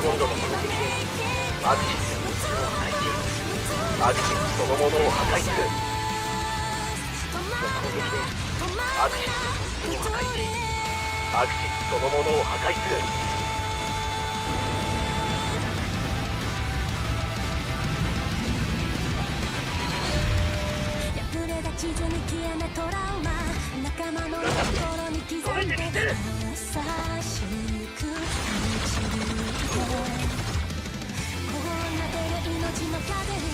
今度の攻撃でマグシスの器を破壊しマグシスそのものを破壊する。攻撃でマグシスの器を破壊しマグシスそのものを破壊する。地図に消えないトラウマ仲間の心に刻んで優しく導いてこうなってる命の陰に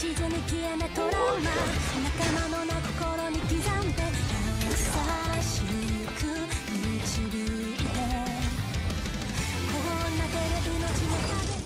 地図に消えないトラウマ仲間の泣く頃に刻んで優しく導いてこうなってる命の影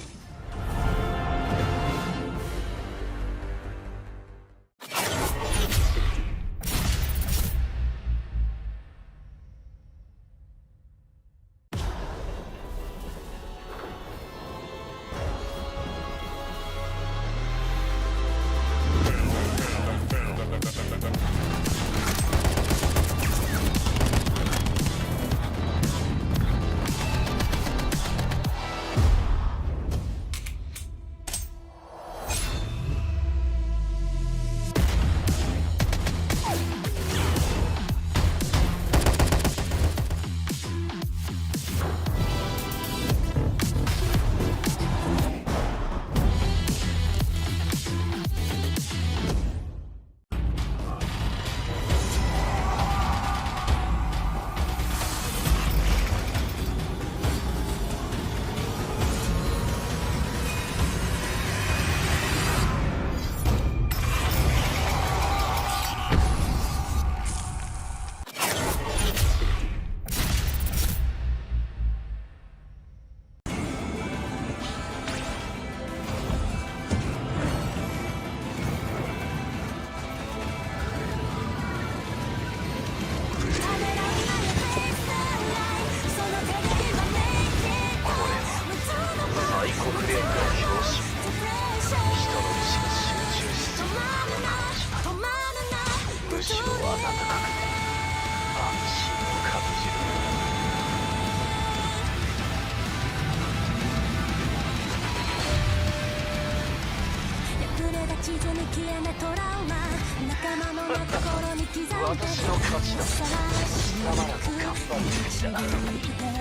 地図に消えないトラウマ仲間の心に刻んで私の勝ちだ。貴様らも頑張ってきたな。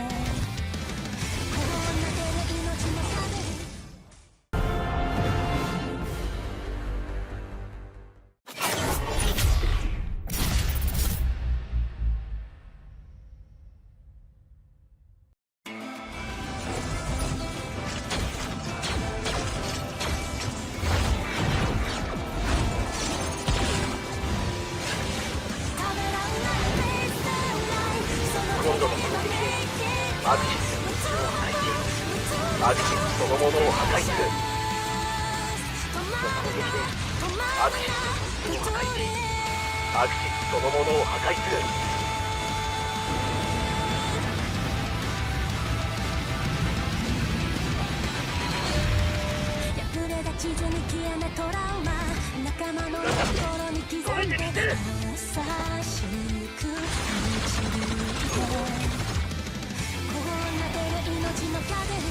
今度の攻撃でマグシスの器を破壊しマグシスそのものを破壊する。攻撃でマグシスの器を破壊しマグシスそのものを破壊する。破れた地図に消えないトラウマ仲間の心に刻んで優しく導いてこうなってる命の影に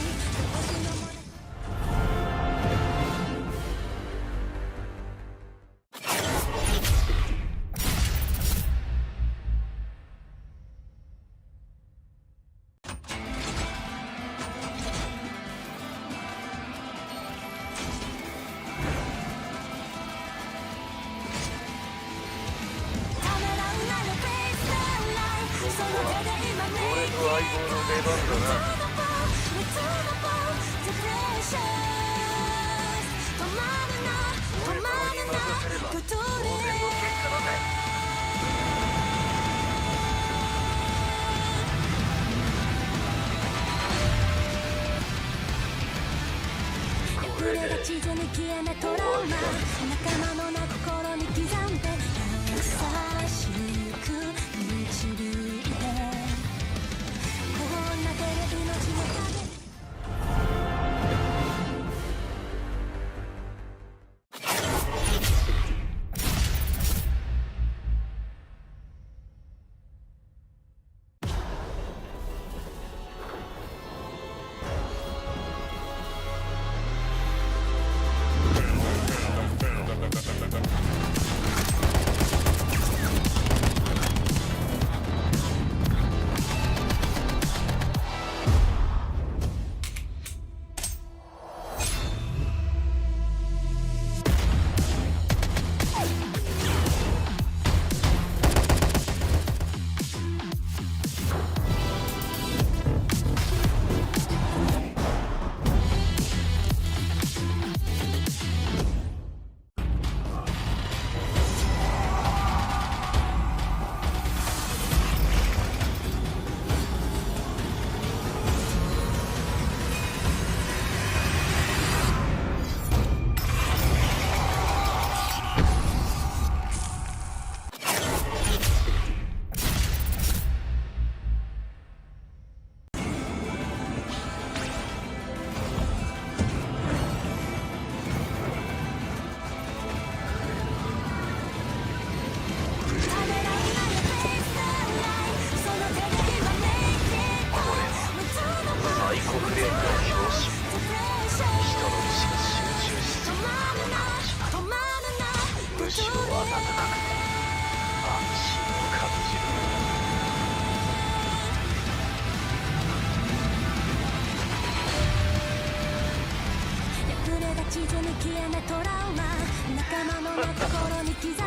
その手で今番だな。俺様に任せれば当然の結果だぜ。これで地図に消えないトラウマ、仲間のな心に刻んで優しく導いて、こんな手で命の影。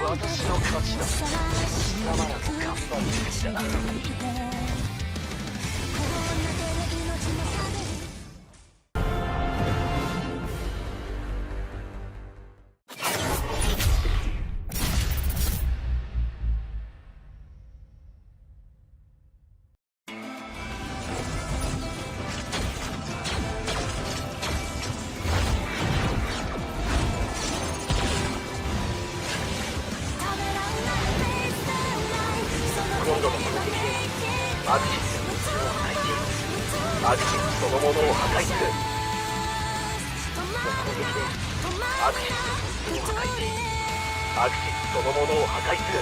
私の勝ちだ。貴様らも頑張ってみた。マジックそのものを破壊する。マジックを破壊し、マジックそのものを破壊する。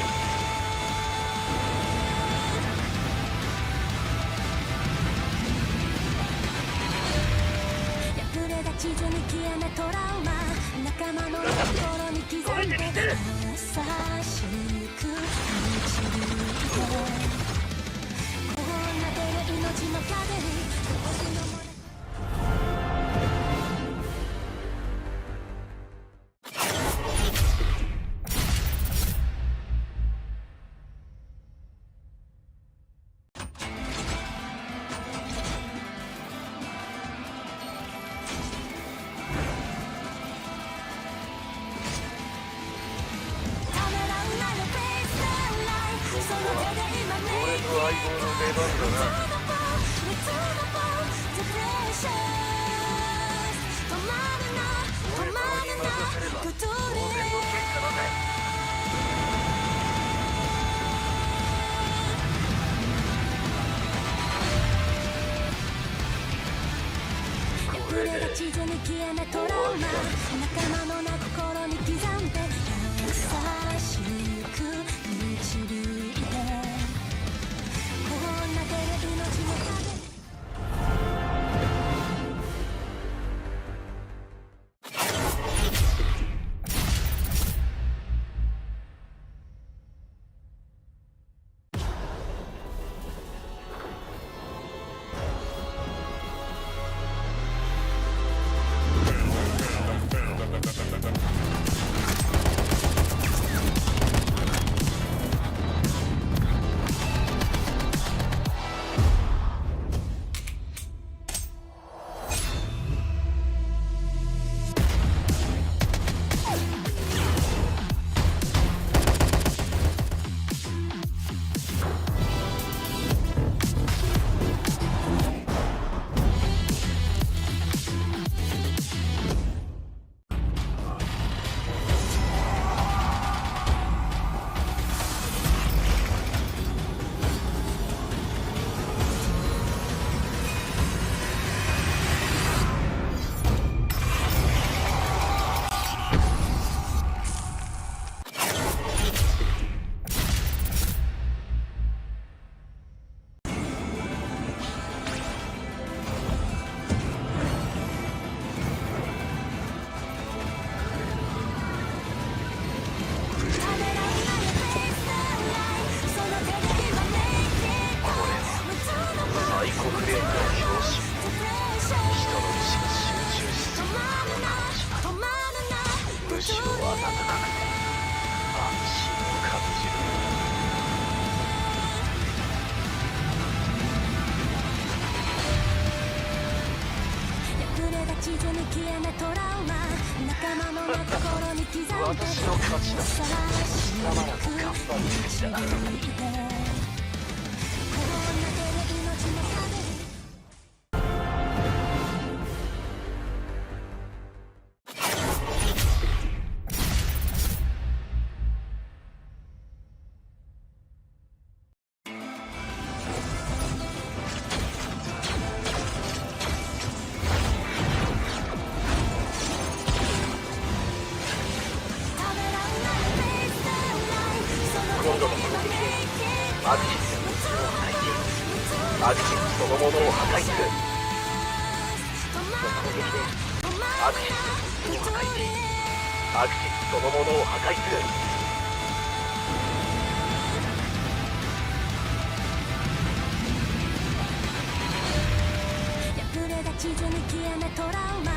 破れた地図に消えないトラウマ、仲間の心に刻んで優しく導いて。命の風に私のも俺と相棒の出番だな。地図に消えないトラウマ、仲間のな心に刻んで優しく導いて、こんな手で命の影。大国連の表紙、人の意志が集中しすぎるこの始まり、むしろ温かくて安心を感じる。地図に消えないトラウマ、仲間の心に刻んで私の勝ちだ。まだまだ頑張ってるんだ。マジックそのものを破壊する。マジックを破壊し、マジックそのものを破壊する。破れた地図に消えないトラウマ、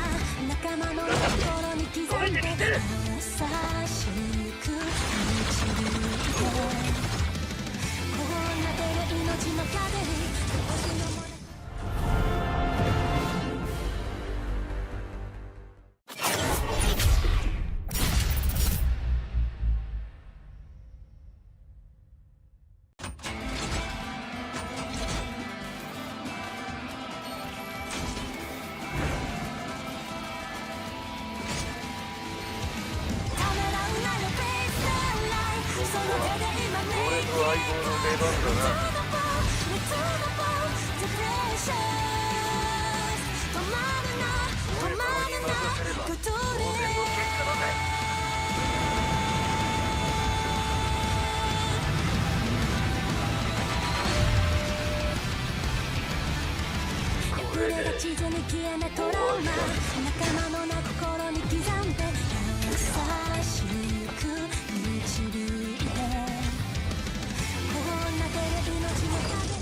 仲間の心に刻んで優しく導いて。命の壁に俺と相棒の出番だな。地図に消えないトラウマ、仲間の心に刻んで優しく導いて、こんな手で命の壁。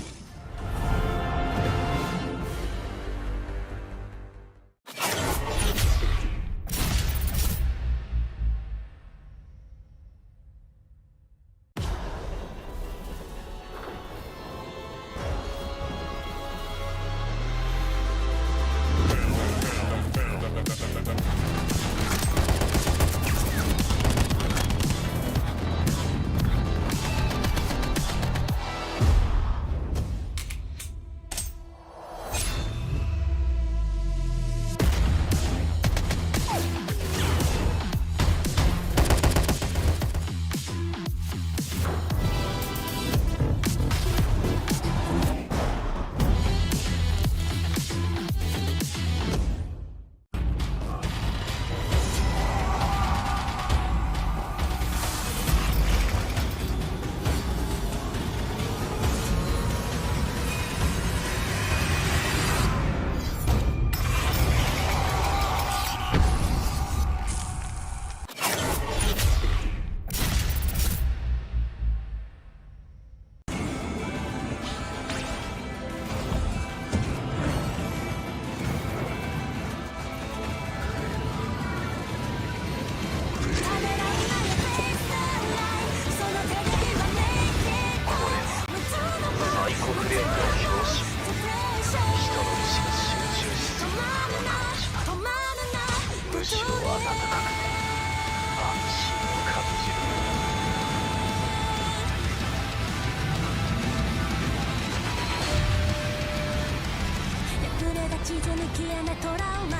地図に消えないトラウマ、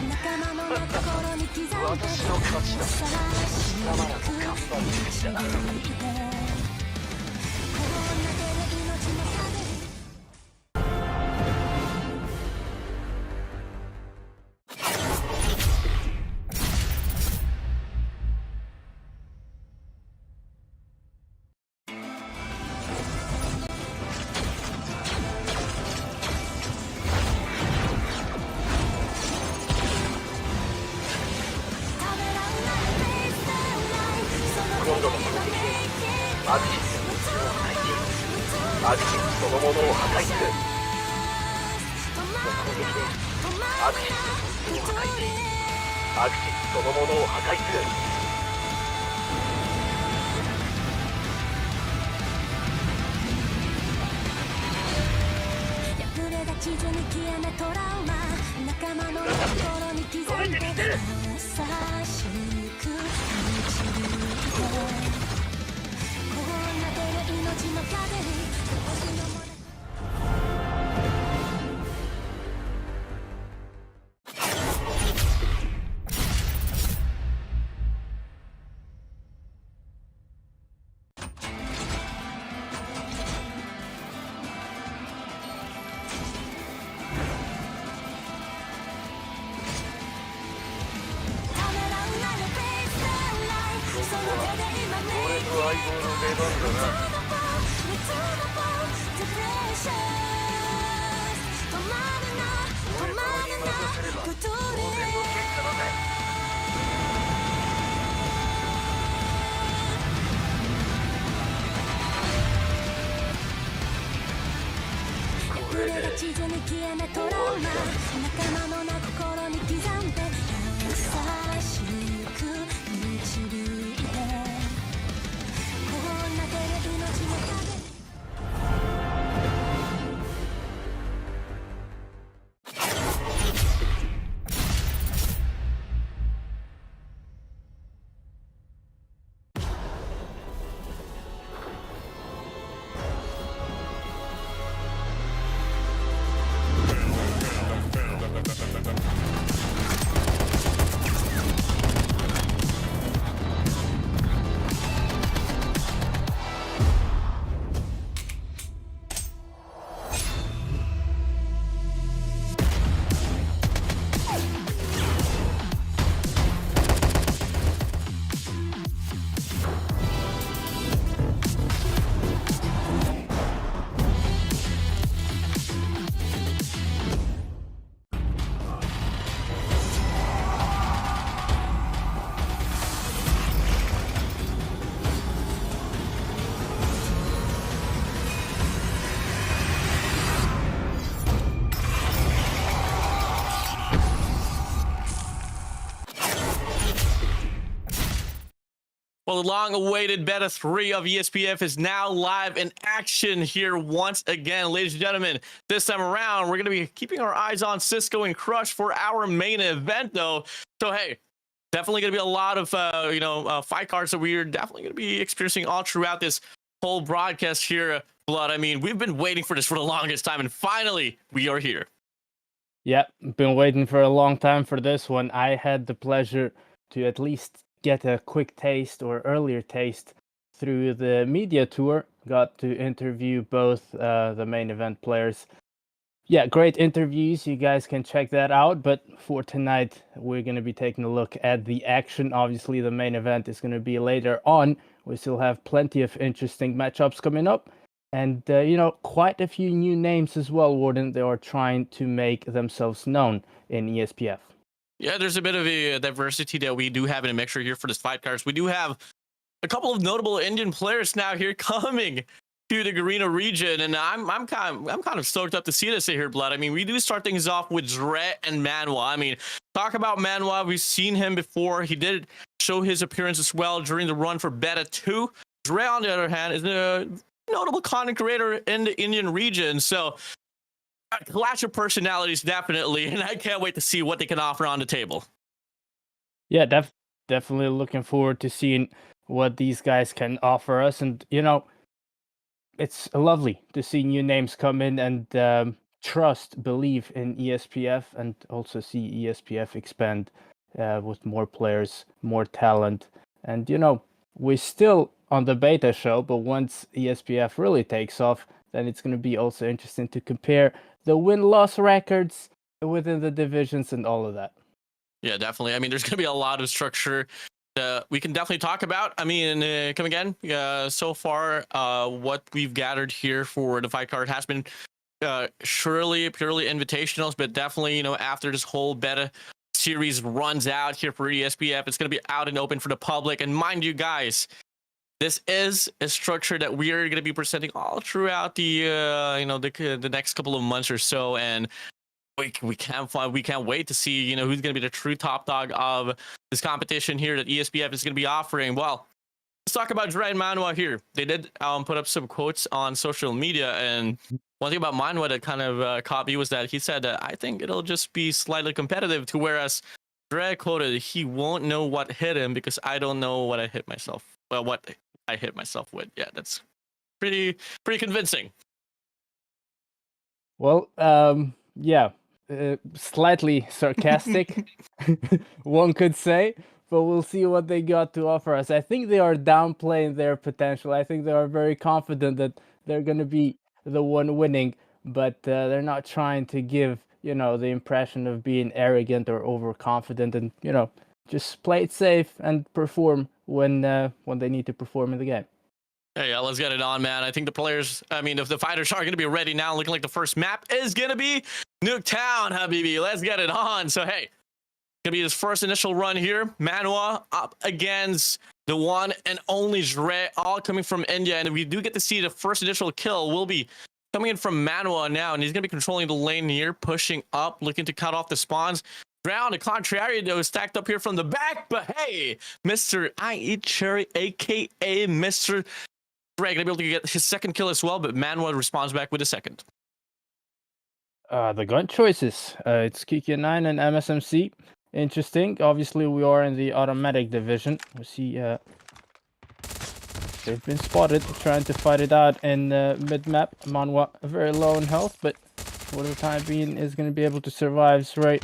仲間の心に刻んで私の勝ちだ。まだまだ頑張ってるんだ。こんな手で命の壁。マジックそのものを破壊する。でアクシスの本部を破壊しアクシスそのものを破壊する破れが地図に消えないトラウマ仲間の心に刻んで優しく導いてこんな手で命の風に星のもの地図に消えないトラウマ仲間の泣く心に刻んで優しく導いてこんな手で命の風にWell, the long-awaited Beta 3 of ESPF is now live in action here once again. Ladies and gentlemen, this time around, we're going to be keeping our eyes on Sisco and Crush for our main event, though. So, hey, definitely going to be a lot of, fight cards that we're definitely going to be experiencing all throughout this whole broadcast here, Blood. I mean, we've been waiting for this for the longest time, and finally, we are here. Yeah, been waiting for a long time for this one. I had the pleasure to at least get a quick taste or earlier taste through the media tour. Got to interview both the main event players. Yeah, great interviews. You guys can check that out. But for tonight, we're going to be taking a look at the action. Obviously, the main event is going to be later on. We still have plenty of interesting matchups coming up. And, quite a few new names as well, Warden. They are trying to make themselves known in ESPF. Yeah, there's a bit of a diversity that we do have in a mixture here for this fight cards. We do have a couple of notable Indian players now here coming to the Garena region, and I'm kind of stoked up to see this here, Blood. I mean, we do start things off with ZreH and Manwa. I mean, talk about Manwa. We've seen him before. He did show his appearance as well during the run for Beta 2. ZreH, on the other hand, is a notable content creator in the Indian region. So a clash of personalities, definitely, and I can't wait to see what they can offer on the table. Yeah, definitely looking forward to seeing what these guys can offer us. And, it's lovely to see new names come in and believe in ESPF, and also see ESPF expand with more players, more talent. And, we're still on the beta show, but once ESPF really takes off, then it's going to be also interesting to compare the win-loss records within the divisions and all of that. Yeah, definitely. I mean, there's going to be a lot of structure we can definitely talk about. I mean, come again, so far, what we've gathered here for the fight card has been surely purely invitationals, but definitely, after this whole beta series runs out here for ESPF, it's going to be out and open for the public. And mind you guys, this is a structure that we are going to be presenting all throughout the, the next couple of months or so. And we can't wait to see, you know, who's going to be the true top dog of this competition here that ESPF is going to be offering. Well, let's talk about Jhai and Manwa here. They did put up some quotes on social media, and one thing about Manwa that kind of caught me was that he said, I think it'll just be slightly competitive, to whereas ZreH quoted, he won't know what hit him because I don't know what I hit myself. Well, what I hit myself with. Yeah, that's pretty convincing. Well, yeah, slightly sarcastic, one could say, but we'll see what they got to offer us. I think they are downplaying their potential. I think they are very confident that they're going to be the one winning, but they're not trying to give, you know, the impression of being arrogant or overconfident, and, you know, just play it safe and perform when they need to perform in the game. Hey, yeah, let's get it on, man. I think the players, I mean, if the fighters are going to be ready now, looking like the first map is going to be Nuke Town, Habibi. Let's get it on. So, hey, going to be his first initial run here. Manwa up against the one and only ZreH, all coming from India. And if we do get to see the first initial kill, will be coming in from Manwa now. And he's going to be controlling the lane here, pushing up, looking to cut off the spawns. ZreH, on the contrary, though, is stacked up here from the back. But, hey, Mr. I Eat Cherry, a.k.a. Mr. ZreH gonna be able to get his second kill as well, but Manwa responds back with a second. The gun choices. It's KK9 and MSMC. Interesting. Obviously, we are in the automatic division. We see they've been spotted trying to fight it out in mid-map. Manwa very low in health, but for the time being is going to be able to survive. ZreH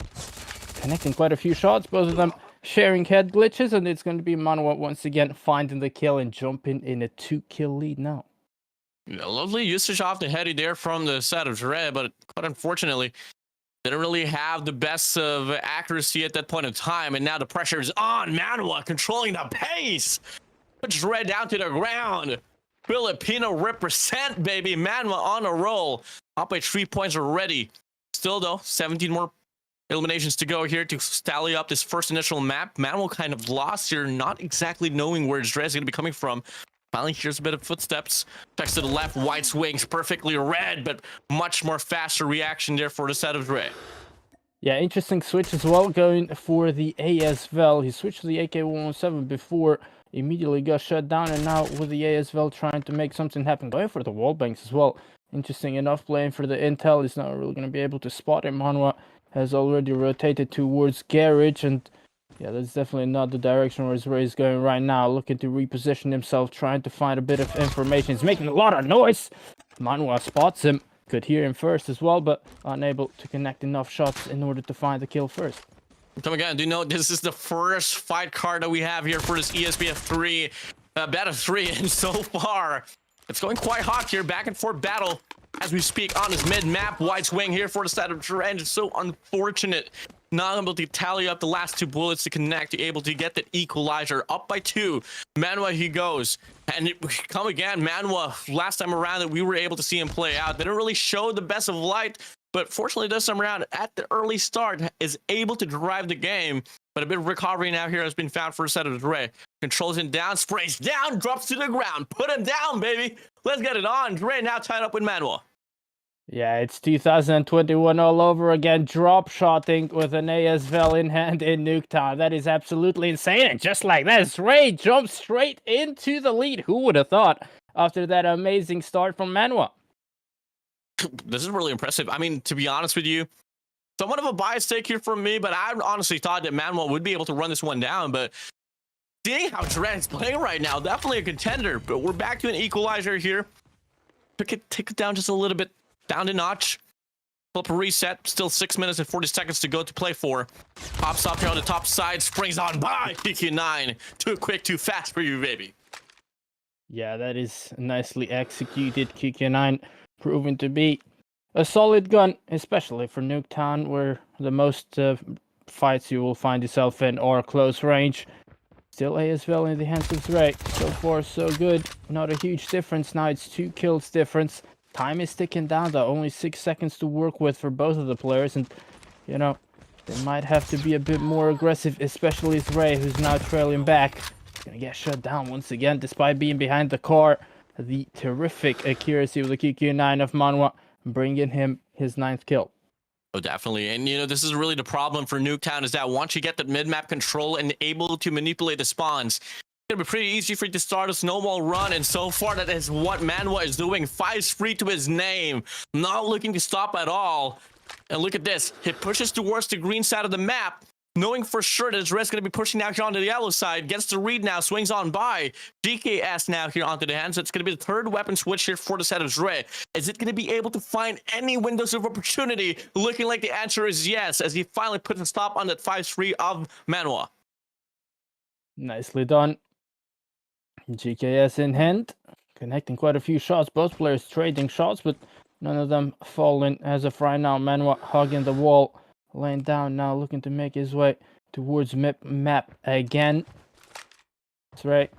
connecting quite a few shots, both of them sharing head glitches, and it's going to be Manwa once again finding the kill and jumping in a 2-kill lead now. Yeah, lovely usage off the heady there from the side of ZreH, but quite unfortunately, didn't really have the best of accuracy at that point in time, and now the pressure is on. Manwa controlling the pace. Puts ZreH down to the ground. Filipino represent, baby. Manwa on a roll. Up by 3 points already. Still, though, 17 more eliminations to go here to tally up this first initial map. Manwa kind of lost here, not exactly knowing where ZreH is going to be coming from. Finally, here's a bit of footsteps. Checks to the left, white swings, perfectly red, but much more faster reaction there for the set of ZreH. Yeah, interesting switch as well, going for the ASVEL. He switched to the AK-117 before, immediately got shut down, and now with the ASVEL trying to make something happen. Going for the wall banks as well. Interesting enough, playing for the intel. He's not really going to be able to spot him. Manwa has already rotated towards garage, and yeah, that's definitely not the direction where ZreH is going right now. Looking to reposition himself, trying to find a bit of information. He's making a lot of noise. Manwa spots him. Could hear him first as well, but unable to connect enough shots in order to find the kill first. Come again, do note this is the first fight card that we have here for this ESPF 3 beta 3, and so far it's going quite hot here. Back and forth battle as we speak on this mid-map. White swing here for the side of ZreH. It's so unfortunate not able to tally up the last 2 bullets to connect, able to get the equalizer. Up by 2. Manwa, he goes. And come again, Manwa, last time around that we were able to see him play out, didn't really show the best of light, but fortunately this time around, at the early start, is able to drive the game. But a bit of recovery now here has been found for a set of ZreH. Controls him down, sprays down, drops to the ground. Put him down, baby. Let's get it on. ZreH now tied up with Manwa. Yeah, it's 2021 all over again. Drop shotting with an ASVEL in hand in Nuke Town. That is absolutely insane. And just like that, ZreH jumps straight into the lead. Who would have thought after that amazing start from Manwa? This is really impressive. I mean, to be honest with you, somewhat of a biased take here from me, but I honestly thought that Manwa would be able to run this one down. But seeing how ZreH is playing right now, definitely a contender. But we're back to an equalizer here. Take it down just a little bit. Down a notch. Flip a reset. Still 6 minutes and 40 seconds to go to play for. Pops up here on the top side. Springs on by KK9. Too quick, too fast for you, baby. Yeah, that is nicely executed. KK9 proving to be a solid gun, especially for Nuke Town, where the most fights you will find yourself in are close range. Still ASVEL in the hands of ZreH. So far, so good. Not a huge difference. Now it's 2 kills difference. Time is ticking down, though. Only 6 seconds to work with for both of the players. And, you know, they might have to be a bit more aggressive, especially ZreH, who's now trailing back. He's going to get shut down once again, despite being behind the car. The terrific accuracy with the QQ9 of Manwa, bringing him his 9th kill. Oh, definitely. And, you know, this is really the problem for Nuke Town is that once you get the mid-map control and able to manipulate the spawns, it's going to be pretty easy for you to start a snowball run. And so far, that is what Manwa is doing. 5's free to his name. Not looking to stop at all. And look at this. He pushes towards the green side of the map, knowing for sure that ZreH is going to be pushing out here onto the yellow side. Gets the read now, swings on by. GKS now here onto the hands. So it's going to be the third weapon switch here for the set of ZreH. Is it going to be able to find any windows of opportunity? Looking like the answer is yes, as he finally puts a stop on that 5-3 of Manwa. Nicely done. GKS in hand, connecting quite a few shots. Both players trading shots, but none of them falling as of right now. Manwa hugging the wall. Laying down now, looking to make his way towards map again. That's right.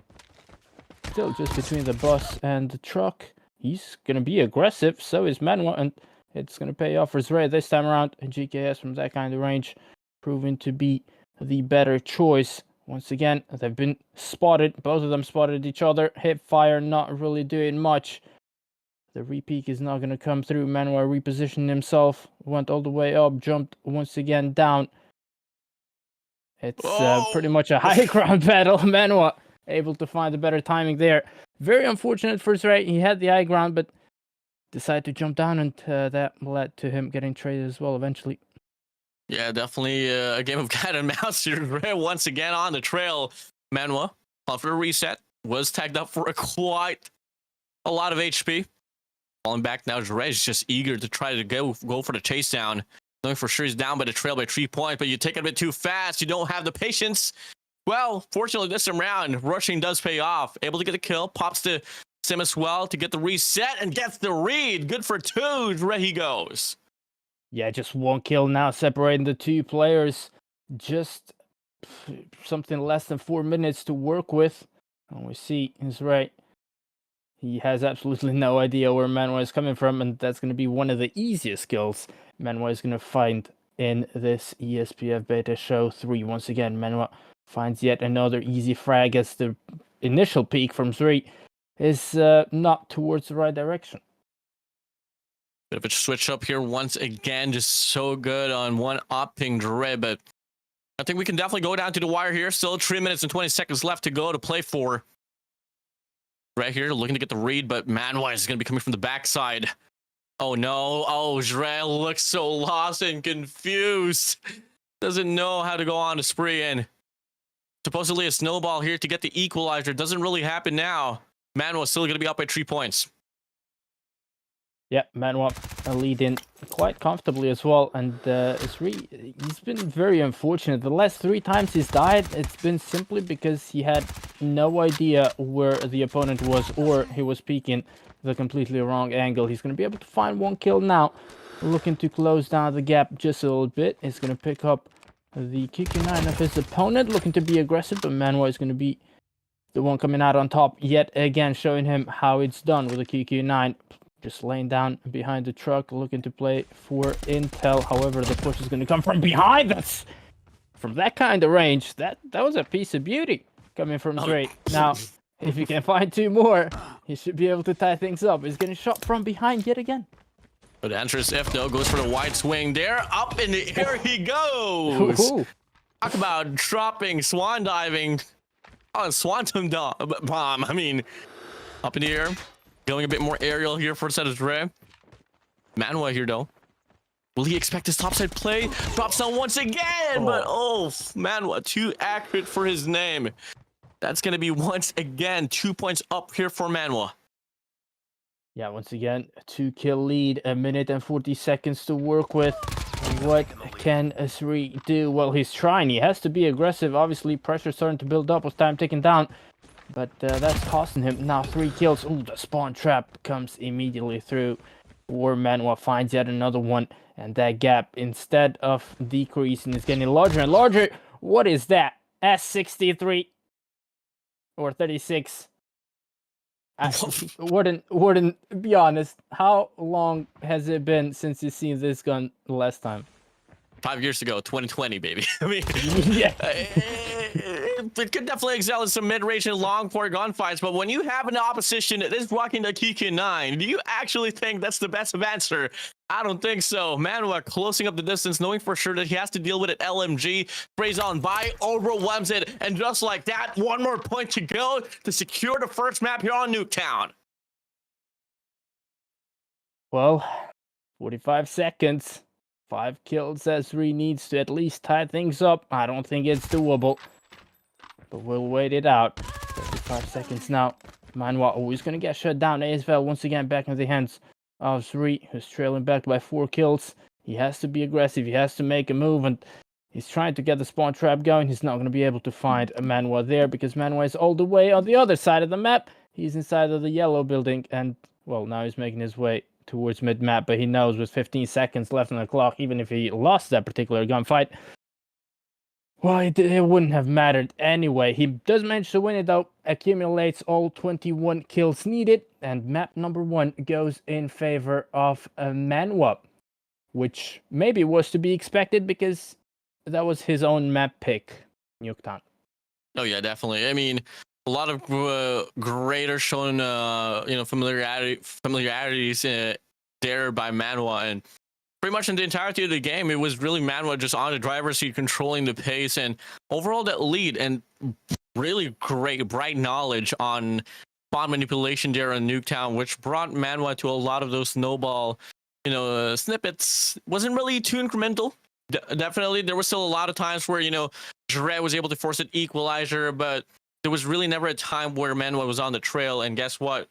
Still just between the bus and the truck. He's going to be aggressive, so is Manwa, and it's going to pay off for ZreH this time around. And GKS from that kind of range proving to be the better choice. Once again, they've been spotted. Both of them spotted each other. Hip fire not really doing much. The repeat is not going to come through. Manwa repositioned himself, went all the way up, jumped once again down. It's pretty much a high ground battle. Manwa able to find a better timing there. Very unfortunate for ZreH. He had the high ground, but decided to jump down, and that led to him getting traded as well eventually. Yeah, definitely a game of cat and mouse here. ZreH once again on the trail. Manwa, off for a reset, was tagged up for quite a lot of HP. Falling back now, ZreH is just eager to try to go for the chase down. Knowing for sure he's down by the trail by 3 points, but you take it a bit too fast. You don't have the patience. Well, fortunately this time around, rushing does pay off. Able to get the kill, pops to Sim as well to get the reset and gets the read. Good for 2. ZreH he goes. Yeah, just one kill now, separating the two players. Just something less than 4 minutes to work with. And we see ZreH. He has absolutely no idea where Manwa is coming from, and that's going to be one of the easiest kills Manwa is going to find in this ESPF Beta Show 3. Once again, Manwa finds yet another easy frag as the initial peak from ZreH is not towards the right direction. Bit of a switch up here once again, just so good on one-upping ZreH, but I think we can definitely go down to the wire here. Still 3 minutes and 20 seconds left to go to play for. Right here, looking to get the read, but Manwa is going to be coming from the backside. Oh no, oh, ZreH looks so lost and confused. Doesn't know how to go on a spree in. Supposedly a snowball here to get the equalizer. Doesn't really happen now. Manwa still going to be up by 3 points. Yeah, Manwa leading quite comfortably as well, and he's been very unfortunate. The last 3 times he's died, it's been simply because he had no idea where the opponent was, or he was peeking the completely wrong angle. He's going to be able to find 1 kill now, looking to close down the gap just a little bit. He's going to pick up the QQ9 of his opponent, looking to be aggressive, but Manwa is going to be the one coming out on top yet again, showing him how it's done with the QQ9. Just laying down behind the truck, looking to play for intel. However, the push is going to come from behind us. From that kind of range, that was a piece of beauty coming from ZreH. Now, if he can find 2 more, he should be able to tie things up. He's getting shot from behind yet again. But the answer is F, though. Goes for the wide swing there. Up in the air he goes. Ooh. Talk about dropping, swan diving. Oh, swanton bomb. I mean, up in the air. Going a bit more aerial here for the set of ZreH. Manwa here, though. Will he expect his topside play? Drops down once again, but oh, Manwa, too accurate for his name. That's going to be once again 2 points up here for Manwa. Yeah, once again, 2 kill lead, 1 minute and 40 seconds to work with. What can ZreH do? Well, he's trying. He has to be aggressive. Obviously, pressure starting to build up with time ticking down. But that's costing him now 3 kills. Ooh, the spawn trap comes immediately through. Or Manwa finds yet another one. And that gap, instead of decreasing, is getting larger and larger. What is that? S63 or 36? Wouldn't be honest. How long has it been since you've seen this gun the last time? 5 years ago, 2020, baby. I mean, yeah. It could definitely excel in some mid-range and long-for gunfights, but when you have an opposition that is rocking the QQ9, do you actually think that's the best of answer? I don't think so. Manwa closing up the distance, knowing for sure that he has to deal with it. LMG sprays on by, overwhelms it, and just like that, one more point to go to secure the first map here on Nuke Town. Well, 45 seconds. 5 kills as ZreH needs to at least tie things up. I don't think it's doable, but we'll wait it out. 35 seconds now. Manwa, oh, he's going to get shut down. ASVL once again back in the hands of ZreH, who's trailing back by 4 kills. He has to be aggressive. He has to make a move, and he's trying to get the spawn trap going. He's not going to be able to find a Manwa there because Manwa is all the way on the other side of the map. He's inside of the yellow building, and, well, now he's making his way towards mid-map, but he knows with 15 seconds left on the clock, even if he lost that particular gunfight, well, it wouldn't have mattered anyway. He does manage to win it, though, accumulates all 21 kills needed, and map number 1 goes in favor of Manwa, which maybe was to be expected because that was his own map pick, Nuke Town. Oh yeah, definitely. I mean, a lot of greater shown, familiarities there by Manwa, and pretty much in the entirety of the game, it was really Manwa just on the driver's seat, controlling the pace, and overall that lead, and really great, bright knowledge on spawn manipulation there in Nuke Town, which brought Manwa to a lot of those snowball, snippets. Wasn't really too incremental. Definitely, there was still a lot of times where ZreH was able to force an equalizer, but there was really never a time where Manwa was on the trail, and guess what?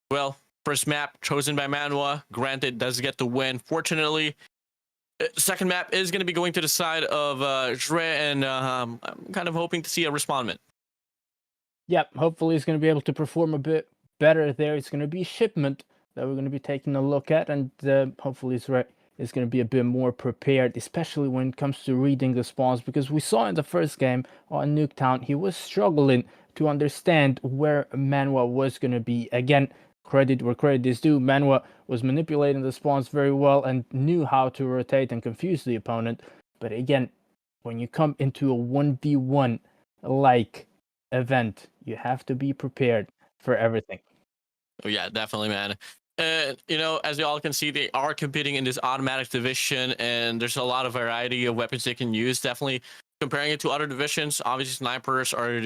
Well, first map chosen by Manwa, granted, does get the win. Fortunately, second map is going to be going to the side of ZreH, and I'm kind of hoping to see a respondment. Yep, hopefully he's going to be able to perform a bit better there. It's going to be Shipment that we're going to be taking a look at, and hopefully ZreH is going to be a bit more prepared, especially when it comes to reading the spawns, because we saw in the first game on Nuke Town, he was struggling to understand where Manwa was going to be. Again, credit where credit is due. Manwa was manipulating the spawns very well and knew how to rotate and confuse the opponent. But again, when you come into a 1v1 like event, you have to be prepared for everything. Oh yeah, definitely, man. As you all can see, they are competing in this automatic division, and there's a lot of variety of weapons they can use. Definitely comparing it to other divisions, obviously snipers are,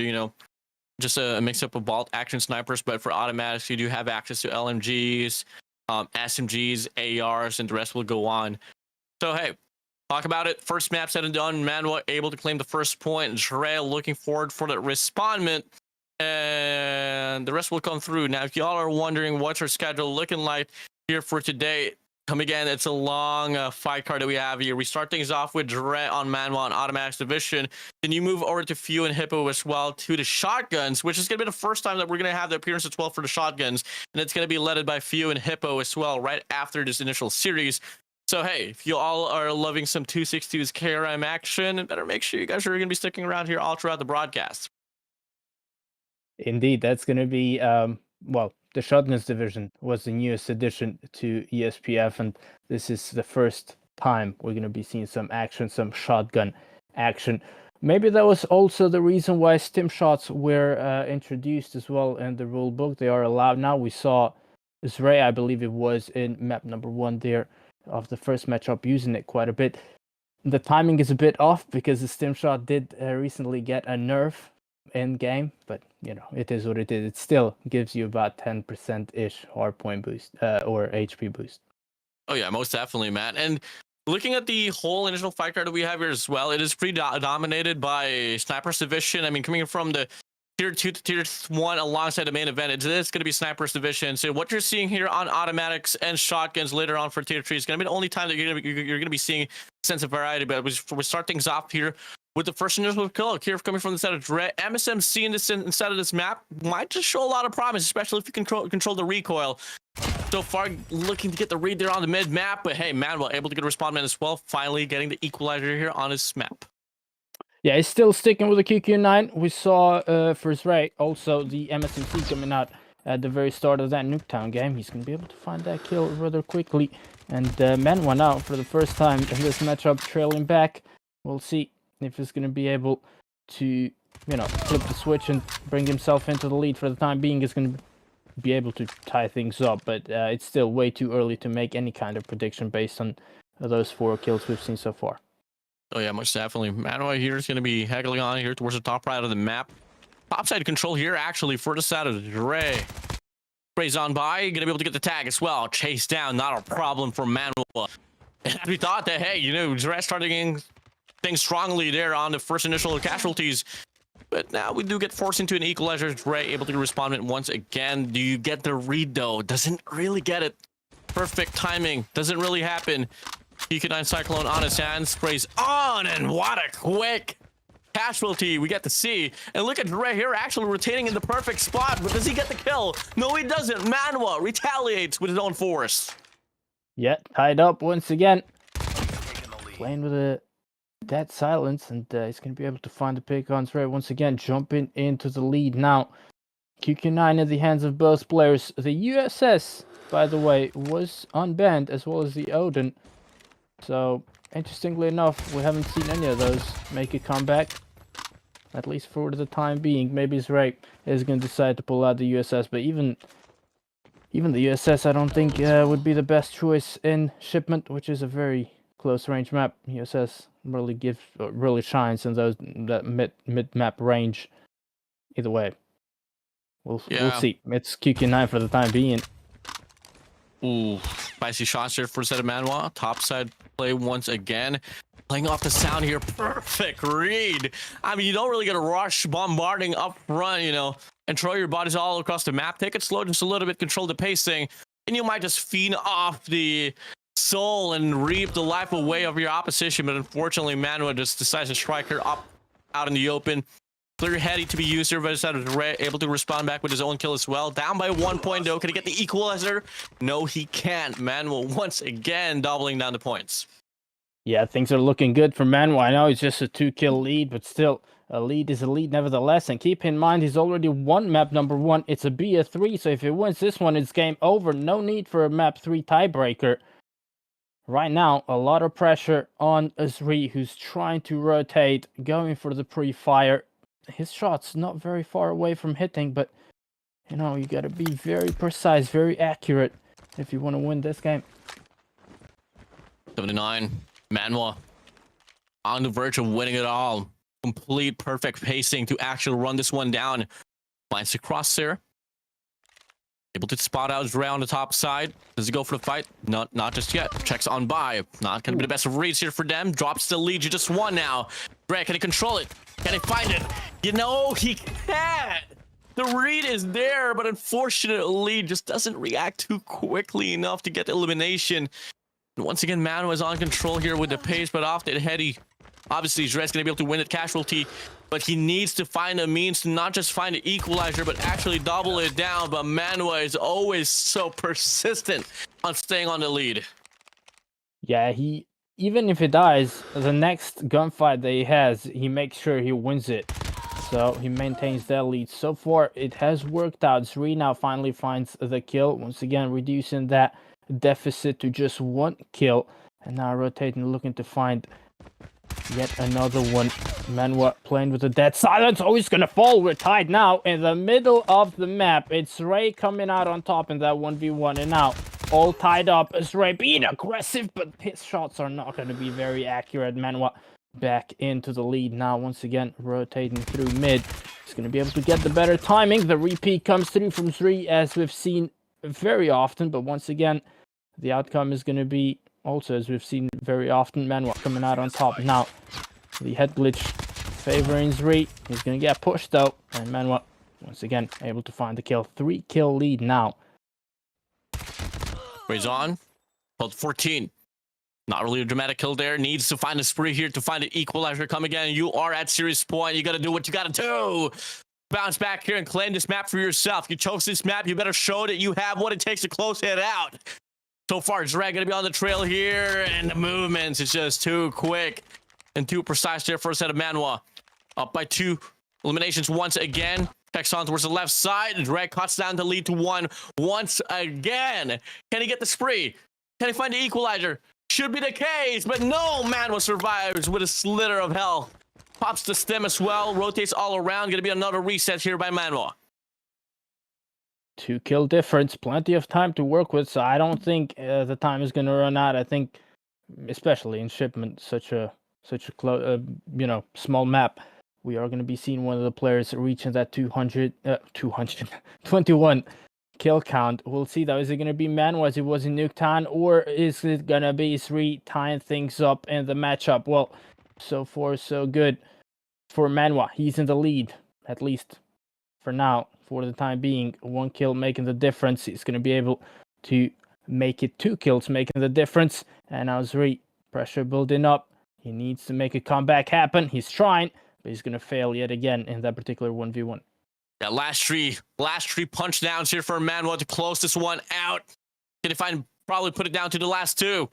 just a mix-up of bolt action snipers, but for automatics, you do have access to LMGs, SMGs, ARs, and the rest will go on. So, hey, talk about it. First map said and done. Manwa able to claim the first point. ZreH looking forward for the respondment, and the rest will come through. Now, if y'all are wondering what's our schedule looking like here for today, come again, it's a long fight card that we have here. We start things off with ZreH on Manwa on Automatics Division. Then you move over to Few and Hippo as well to the shotguns, which is going to be the first time that we're going to have the appearance as well for the shotguns. And it's going to be led by Few and Hippo as well right after this initial series. So, hey, if you all are loving some 262's KRM action, better make sure you guys are going to be sticking around here all throughout the broadcast. Indeed, that's going to be, the Shotguns division was the newest addition to ESPF, and this is the first time we're going to be seeing some action, some shotgun action. Maybe that was also the reason why stim shots were introduced as well in the rule book. They are allowed now. We saw ZreH, I believe it was, in map number 1 there of the first matchup, using it quite a bit. The timing is a bit off because the stim shot did recently get a nerf in game, but it is what it is. It still gives you about 10%-ish hardpoint boost or HP boost. Oh yeah, most definitely, Matt. And looking at the whole initial fight card that we have here as well, it is pretty dominated by Snipers Division. I mean, coming from the tier 2 to tier 1 alongside the main event, it is going to be Snipers Division. So what you're seeing here on automatics and shotguns later on for tier 3 is going to be the only time that you're going to be seeing a sense of variety. But we start things off here with the first initial kill here coming from the side of ZreH. MSMC in this inside of this map might just show a lot of promise, especially if you control the recoil. So far, looking to get the read there on the mid map, but hey, Manuela able to get a respondment as well, finally getting the equalizer here on his map. Yeah, he's still sticking with the QQ9. We saw for ZreH also the MSMC coming out at the very start of that Nuke Town game. He's going to be able to find that kill rather quickly. And Manwa now, for the first time in this matchup, trailing back. We'll see if he's going to be able to, flip the switch and bring himself into the lead for the time being. It's going to be able to tie things up, but it's still way too early to make any kind of prediction based on those 4 kills we've seen so far. Oh yeah, most definitely. Manwa here is going to be heckling on here towards the top right of the map. Topside control here, actually, for the side of ZreH. Sprays on by, going to be able to get the tag as well. Chase down, not a problem for Manwa. And we thought that, hey, you know, ZreH starting things strongly there on the first initial casualties. But now we do get forced into an equalizer. ZreH able to respond it once again. Do you get the read, though? Doesn't really get it. Perfect timing. Doesn't really happen. PK9 Cyclone on his hands. Sprays on, and what a quick casualty we get to see. And look at ZreH here actually retaining in the perfect spot. But does he get the kill? No, he doesn't. Manwa retaliates with his own force. Yeah, tied up once again. Playing with a dead silence, and he's going to be able to find the pick on ZreH once again, jumping into the lead now. QQ9 in the hands of both players. The USS, by the way, was unbanned, as well as the Odin. So, interestingly enough, we haven't seen any of those make a comeback, at least for the time being. Maybe ZreH is going to decide to pull out the USS, but even the USS I don't think would be the best choice in Shipment, which is a very close range map. USS really shines in that mid map range. Either way, we'll see. It's QQ9 for the time being. Ooh, spicy shots here for set of Manwa. Topside play once again. Playing off the sound here. Perfect read. I mean, you don't really get a rush bombarding up front, you know, and throw your bodies all across the map. Take it slow just a little bit, control the pacing, and you might just feed off the soul and reap the life away of your opposition. But unfortunately, Manwa just decides to strike her up out in the open. Clear heady to be used here, but ZreH able to respond back with his own kill as well. Down by 1 point though. Can he get the equalizer? No, he can't. Manwa once again doubling down the points. Yeah, things are looking good for Manwa. I know it's just a 2-kill lead, but still, a lead is a lead nevertheless. And keep in mind, he's already won map number 1. It's a BF3, so if he wins this one, it's game over. No need for a map 3 tiebreaker. Right now, a lot of pressure on ZreH, who's trying to rotate, going for the pre-fire. His shot's not very far away from hitting, but, you know, you gotta be very precise, very accurate if you want to win this game. 79. Manwa on the verge of winning it all. Complete perfect pacing to actually run this one down. Finds the crosshair. Able to spot out ZreH on the top side. Does he go for the fight? Not just yet. Checks on by. Not going to be the best of reads here for them. Drops the lead. You just won now. ZreH, can he control it? Can he find it? You know, he can't. The read is there, but unfortunately just doesn't react too quickly enough to get the elimination. And once again, Manwa is on control here with the pace, but off the heady. Obviously, ZreH's going to be able to win at casualty, but he needs to find a means to not just find an equalizer, but actually double it down. But Manwa is always so persistent on staying on the lead. Yeah, even if he dies, the next gunfight that he has, he makes sure he wins it. So he maintains that lead. So far, it has worked out. ZreH now finally finds the kill. Once again, reducing that deficit to just 1 kill. And now rotating, looking to find yet another one. Manwa playing with the dead silence. Oh, he's gonna fall. We're tied now in the middle of the map. It's ZreH coming out on top in that 1v1. And now all tied up. ZreH being aggressive, but his shots are not going to be very accurate. Manwa back into the lead now. Once again, rotating through mid. He's going to be able to get the better timing. The repeat comes through from ZreH, as we've seen very often. But once again, the outcome is going to be also, as we've seen very often, Manwa coming out on top. Now, the head glitch favoring ZreH. He's going to get pushed though. And Manwa, once again, able to find the kill. 3-kill lead now. Raise on. Hold 14. Not really a dramatic kill there. Needs to find a spree here to find an equalizer. Come again. You are at serious point. You got to do what you got to do. Bounce back here and claim this map for yourself. You chose this map. You better show that you have what it takes to close it out. So far, ZreH going to be on the trail here. And the movements is just too quick and too precise there for a set of Manwa. Up by 2 eliminations once again. Checks on towards the left side. ZreH cuts down the lead to 1 once again. Can he get the spree? Can he find the equalizer? Should be the case, but no. Manwa survives with a slither of hell. Pops the stem as well. Rotates all around. Going to be another reset here by Manwa. 2-kill difference, plenty of time to work with. So I don't think the time is going to run out. I think, especially in Shipment, such a close, small map, we are going to be seeing one of the players reaching that 221 kill count. We'll see though. Is it going to be Manwa as it was in Nuke Town, or is it going to be ZreH tying things up in the matchup? Well, so far so good for Manwa. He's in the lead, at least for now, for the time being. 1 kill making the difference. He's going to be able to make it 2 kills making the difference. And now ZreH, pressure building up. He needs to make a comeback happen. He's trying, but he's going to fail yet again in that particular 1v1. Yeah, last three punch downs here for Manuela to close this one out. Can he probably put it down to the last 2?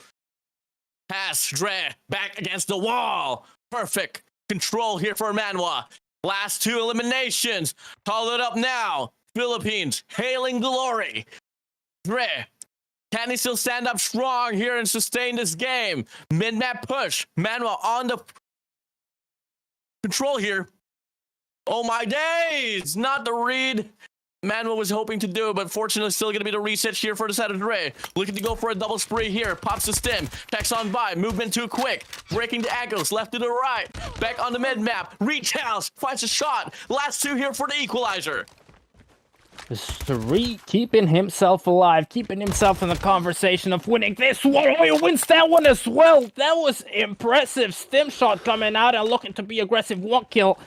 Pass, ZreH, back against the wall. Perfect control here for Manuela. Last 2 eliminations. Call it up now. Philippines, hailing glory. ZreH, can he still stand up strong here and sustain this game? Mid-map push. Manuela on the control here. Oh my days! Not the read Manuela was hoping to do, but fortunately still going to be the reset here for the side of ZreH. Looking to go for a double spree here. Pops the stim. Checks on by. Movement too quick. Breaking the ankles. Left to the right. Back on the mid-map. Reach house. Finds a shot. Last 2 here for the equalizer. ZreH keeping himself alive, keeping himself in the conversation of winning this one. Oh, he wins that one as well. That was impressive. Stim shot coming out and looking to be aggressive. 1 kill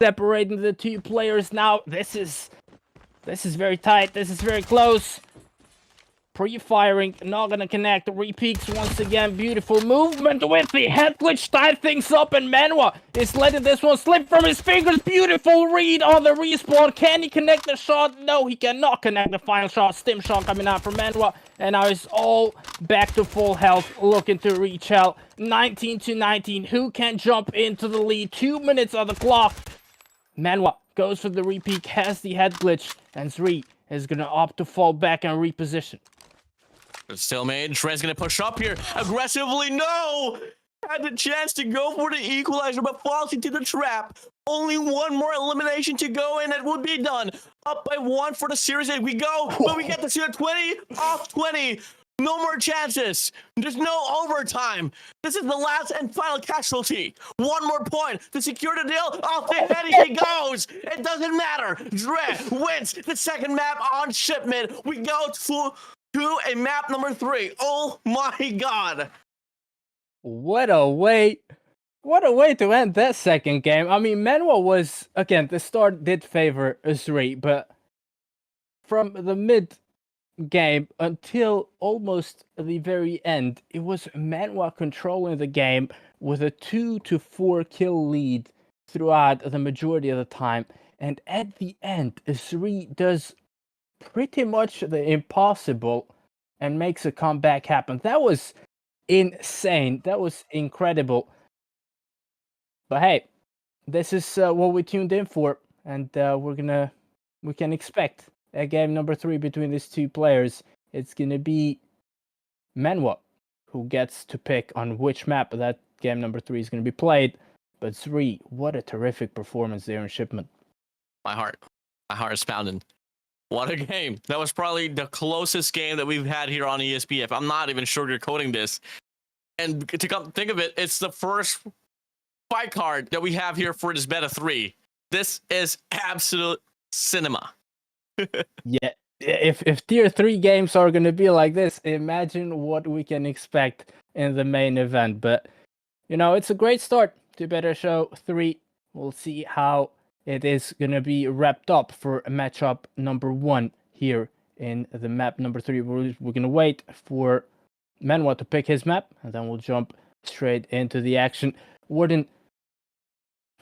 separating the 2 players now. This is very tight. This is very close. Pre-firing, not gonna connect. Repeats once again. Beautiful movement with the head glitch, tied things up, and Manwa is letting this one slip from his fingers. Beautiful read on the respawn. Can he connect the shot? No, he cannot connect the final shot. Stim shot coming out from Manwa, and now it's all back to full health, looking to reach out. 19-19. Who can jump into the lead? 2 minutes on the clock. Manwa goes for the repeat, has the head glitch, and ZreH is gonna opt to fall back and reposition. Still made. ZreH's gonna push up here aggressively. No! Had the chance to go for the equalizer, but falls into the trap. Only 1 more elimination to go, and it would be done. Up by 1 for the series 8. We go, but we get to see a 20 off 20. No more chances. There's no overtime. This is the last and final casualty. 1 more point to secure the deal. Off the head he goes. It doesn't matter. ZreH wins the 2nd map on Shipment. We go to a map number 3. Oh my god. What a way to end that 2nd game. I mean, Manwa was, again, the start did favor ZreH, but from the mid game until almost the very end, it was Manwa controlling the game with a 2 to 4 kill lead throughout the majority of the time. And at the end, ZreH does pretty much the impossible and makes a comeback happen. That was insane. That was incredible. But hey, this is what we tuned in for, and we can expect a game number 3 between these 2 players. It's gonna be Manwa who gets to pick on which map that game number 3 is gonna be played. But ZreH, what a terrific performance there in Shipment. My heart is pounding. What a game. That was probably the closest game that we've had here on ESPF. I'm not even sugarcoating this. And to come think of it, it's the first fight card that we have here for this beta 3. This is absolute cinema. Yeah, if tier 3 games are going to be like this, imagine what we can expect in the main event. But, it's a great start to Beta Show 3. We'll see how it is going to be wrapped up for matchup number 1 here in the map number 3. We're going to wait for Manwa to pick his map, and then we'll jump straight into the action. Warden,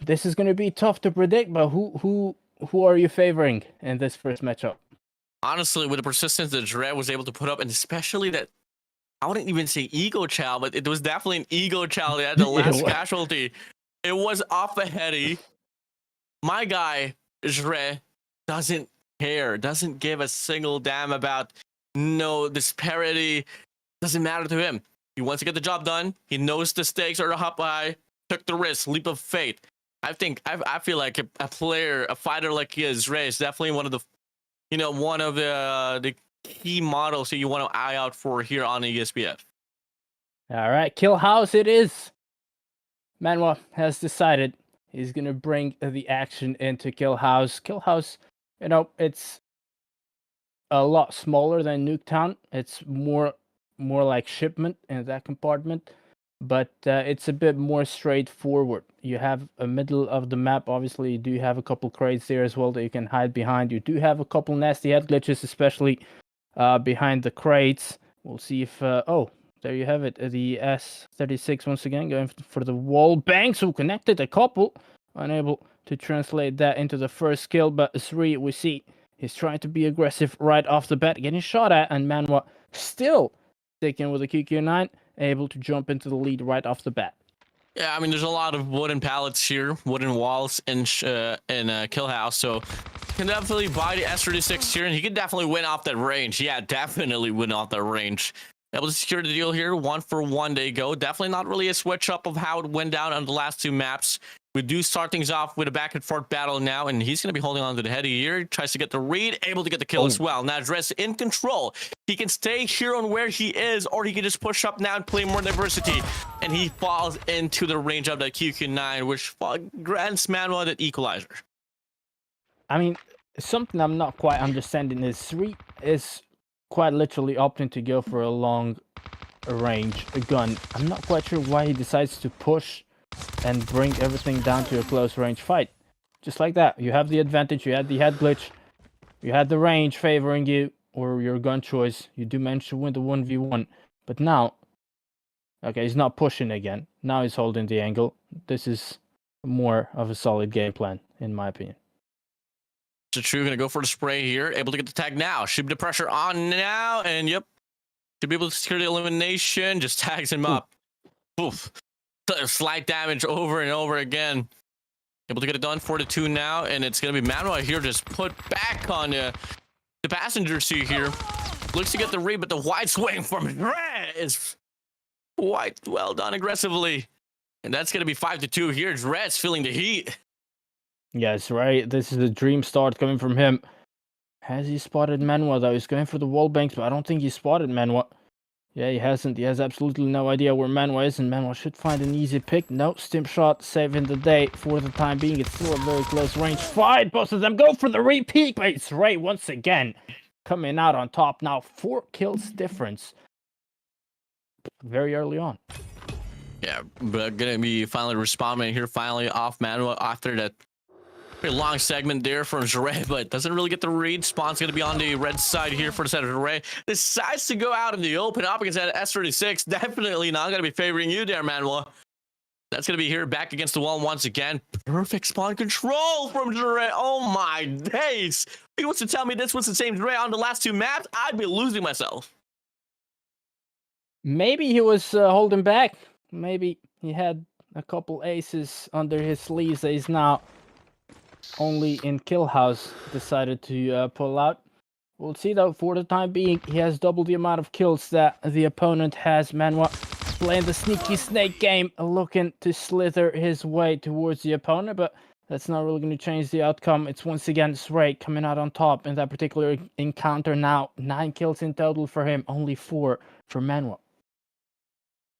this is going to be tough to predict, but who are you favoring in this first matchup? Honestly, with the persistence that ZreH was able to put up, and especially that, I wouldn't even say ego chow, but it was definitely an ego chow at the last casualty. It was off the heady. My guy, ZreH, doesn't care, doesn't give a single damn about no disparity. Doesn't matter to him. He wants to get the job done. He knows the stakes are up high. Took the risk, leap of faith. I feel like a fighter like he is, ZreH, is definitely one of the one of the key models that you want to eye out for here on the ESPF. All right, Kill House it is. Manwa has decided he's going to bring the action into Kill House. Kill House, it's a lot smaller than Nuke Town. It's more like Shipment in that compartment, but it's a bit more straightforward. You have a middle of the map. Obviously, you do have a couple crates there as well that you can hide behind. You do have a couple nasty head glitches, especially behind the crates. We'll see if... oh, there you have it. The S36 once again going for the wall bangs, who connected a couple. Unable to translate that into the first kill, but ZreH, we see he's trying to be aggressive right off the bat, getting shot at, and Manwa still sticking with a QQ9, able to jump into the lead right off the bat. Yeah, I mean, there's a lot of wooden pallets here, wooden walls in Kill House, so he can definitely buy the S36 here, and he can definitely win off that range. Yeah, definitely win off that range. Able to secure the deal here. 1-for-1 they go. Definitely not really a switch up of how it went down on the last two maps. We do start things off with a back and forth battle now, and he's going to be holding on to the heady here. Tries to get the read, able to get the kill as well. Now ZreH in control. He can stay here on where he is, or he can just push up now and play more diversity. And he falls into the range of that QQ9, which grants Manwa that equalizer. I mean, something I'm not quite understanding is ZreH is quite literally opting to go for a long range gun. I'm not quite sure why he decides to push and bring everything down to a close range fight. Just like that. You have the advantage, you had the head glitch, you had the range favoring you, or your gun choice. You do manage to win the 1v1. But now, okay, he's not pushing again. Now he's holding the angle. This is more of a solid game plan, in my opinion. So True gonna go for the spray here, able to get the tag now. Should be the pressure on now, and yep, should be able to secure the elimination. Just tags him up. Oof. Slight damage over and over again. Able to get it done for the 2 now, and it's gonna be Manwa here, just put back on the passenger seat here. Looks to get the read, but the wide swing from ZreH is quite well done aggressively, and that's gonna be 5-2 here. ZreH's feeling the heat. Yes, right. This is a dream start coming from him. Has he spotted Manwa though? He's going for the wall banks, but I don't think he spotted Manwa. Yeah, he hasn't. He has absolutely no idea where Manwa is, and Manwa should find an easy pick. No, stim shot saving the day for the time being. It's still a very close range fight. Both of them go for the repeat, but it's ZreH once again coming out on top. Now 4 kills difference very early on. Yeah, but gonna be finally responding here, finally off Manwa after that pretty long segment there from ZreH, but doesn't really get the read. Spawn's going to be on the red side here for the set of ZreH. Decides to go out in the open up against that S36. Definitely not going to be favoring you there, Manwa. That's going to be here back against the wall once again. Perfect spawn control from ZreH. Oh my days. If he wants to tell me this was the same ZreH on the last 2 maps, I'd be losing myself. Maybe he was holding back. Maybe he had a couple aces under his sleeves that he's now only in Kill House decided to pull out. We'll see though. For the time being, he has double the amount of kills that the opponent has. Manwa playing the sneaky snake game, looking to slither his way towards the opponent, but that's not really going to change the outcome. It's once again ZreH coming out on top in that particular encounter. Now 9 kills in total for him, only 4 for Manwa.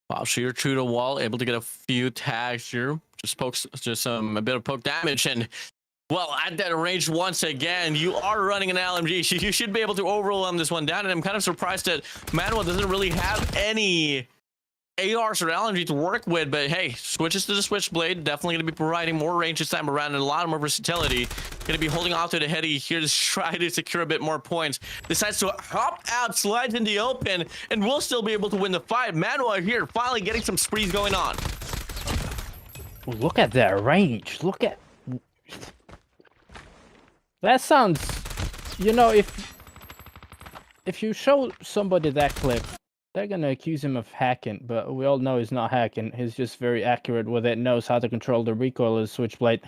Wow, so you're true to wall, able to get a few tags here. Just pokes, just a bit of poke damage, and well, at that range once again, you are running an LMG. You should be able to overwhelm this one down, and I'm kind of surprised that Manwa doesn't really have any ARs or LMG to work with, but hey, switches to the Switchblade, definitely going to be providing more range this time around and a lot more versatility. Going to be holding off to the heady here to try to secure a bit more points. Decides to hop out, slides in the open, and will still be able to win the fight. Manwa here finally getting some sprees going on. Look at that range. Look at... That sounds... You know, if you show somebody that clip, they're gonna accuse him of hacking, but we all know he's not hacking. He's just very accurate with it, knows how to control the recoil of the Switchblade,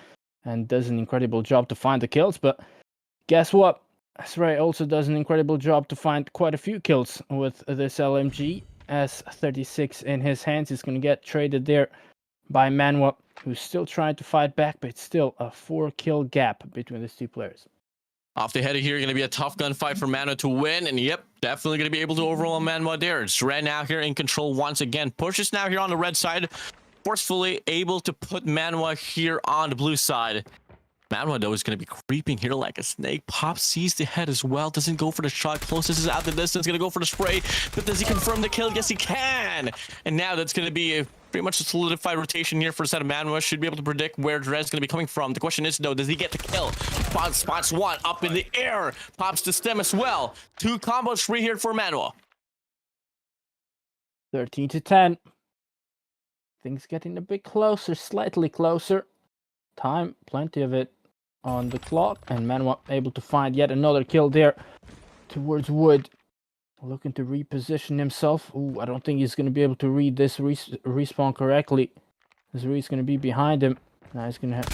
and does an incredible job to find the kills. But guess what? ZreH also does an incredible job to find quite a few kills with this LMG. S36 in his hands. He's gonna get traded there by Manwa, who's still trying to fight back, but it's still a 4-kill gap between these 2 players. Off the head of here, going to be a tough gunfight for Manwa to win. And yep, definitely going to be able to overwhelm Manwa there. ZreH now here in control once again. Pushes now here on the red side. Forcefully able to put Manwa here on the blue side. Manwa, though, is going to be creeping here like a snake. Pop sees the head as well. Doesn't go for the shot. Closest is out the distance. Going to go for the spray. But does he confirm the kill? Yes, he can. And now that's going to be a pretty much a solidified rotation here for the set of Manwa. Should be able to predict where ZreH is going to be coming from. The question is, though, does he get the kill? Spots one up in the air. Pops the stem as well. 2 combos free here for Manwa. 13-10. Things getting a bit closer, slightly closer. Time, plenty of it on the clock, and Manwa able to find yet another kill there towards wood. Looking to reposition himself. Ooh, I don't think he's going to be able to read this respawn correctly. ZreH's going to be behind him. Now he's going to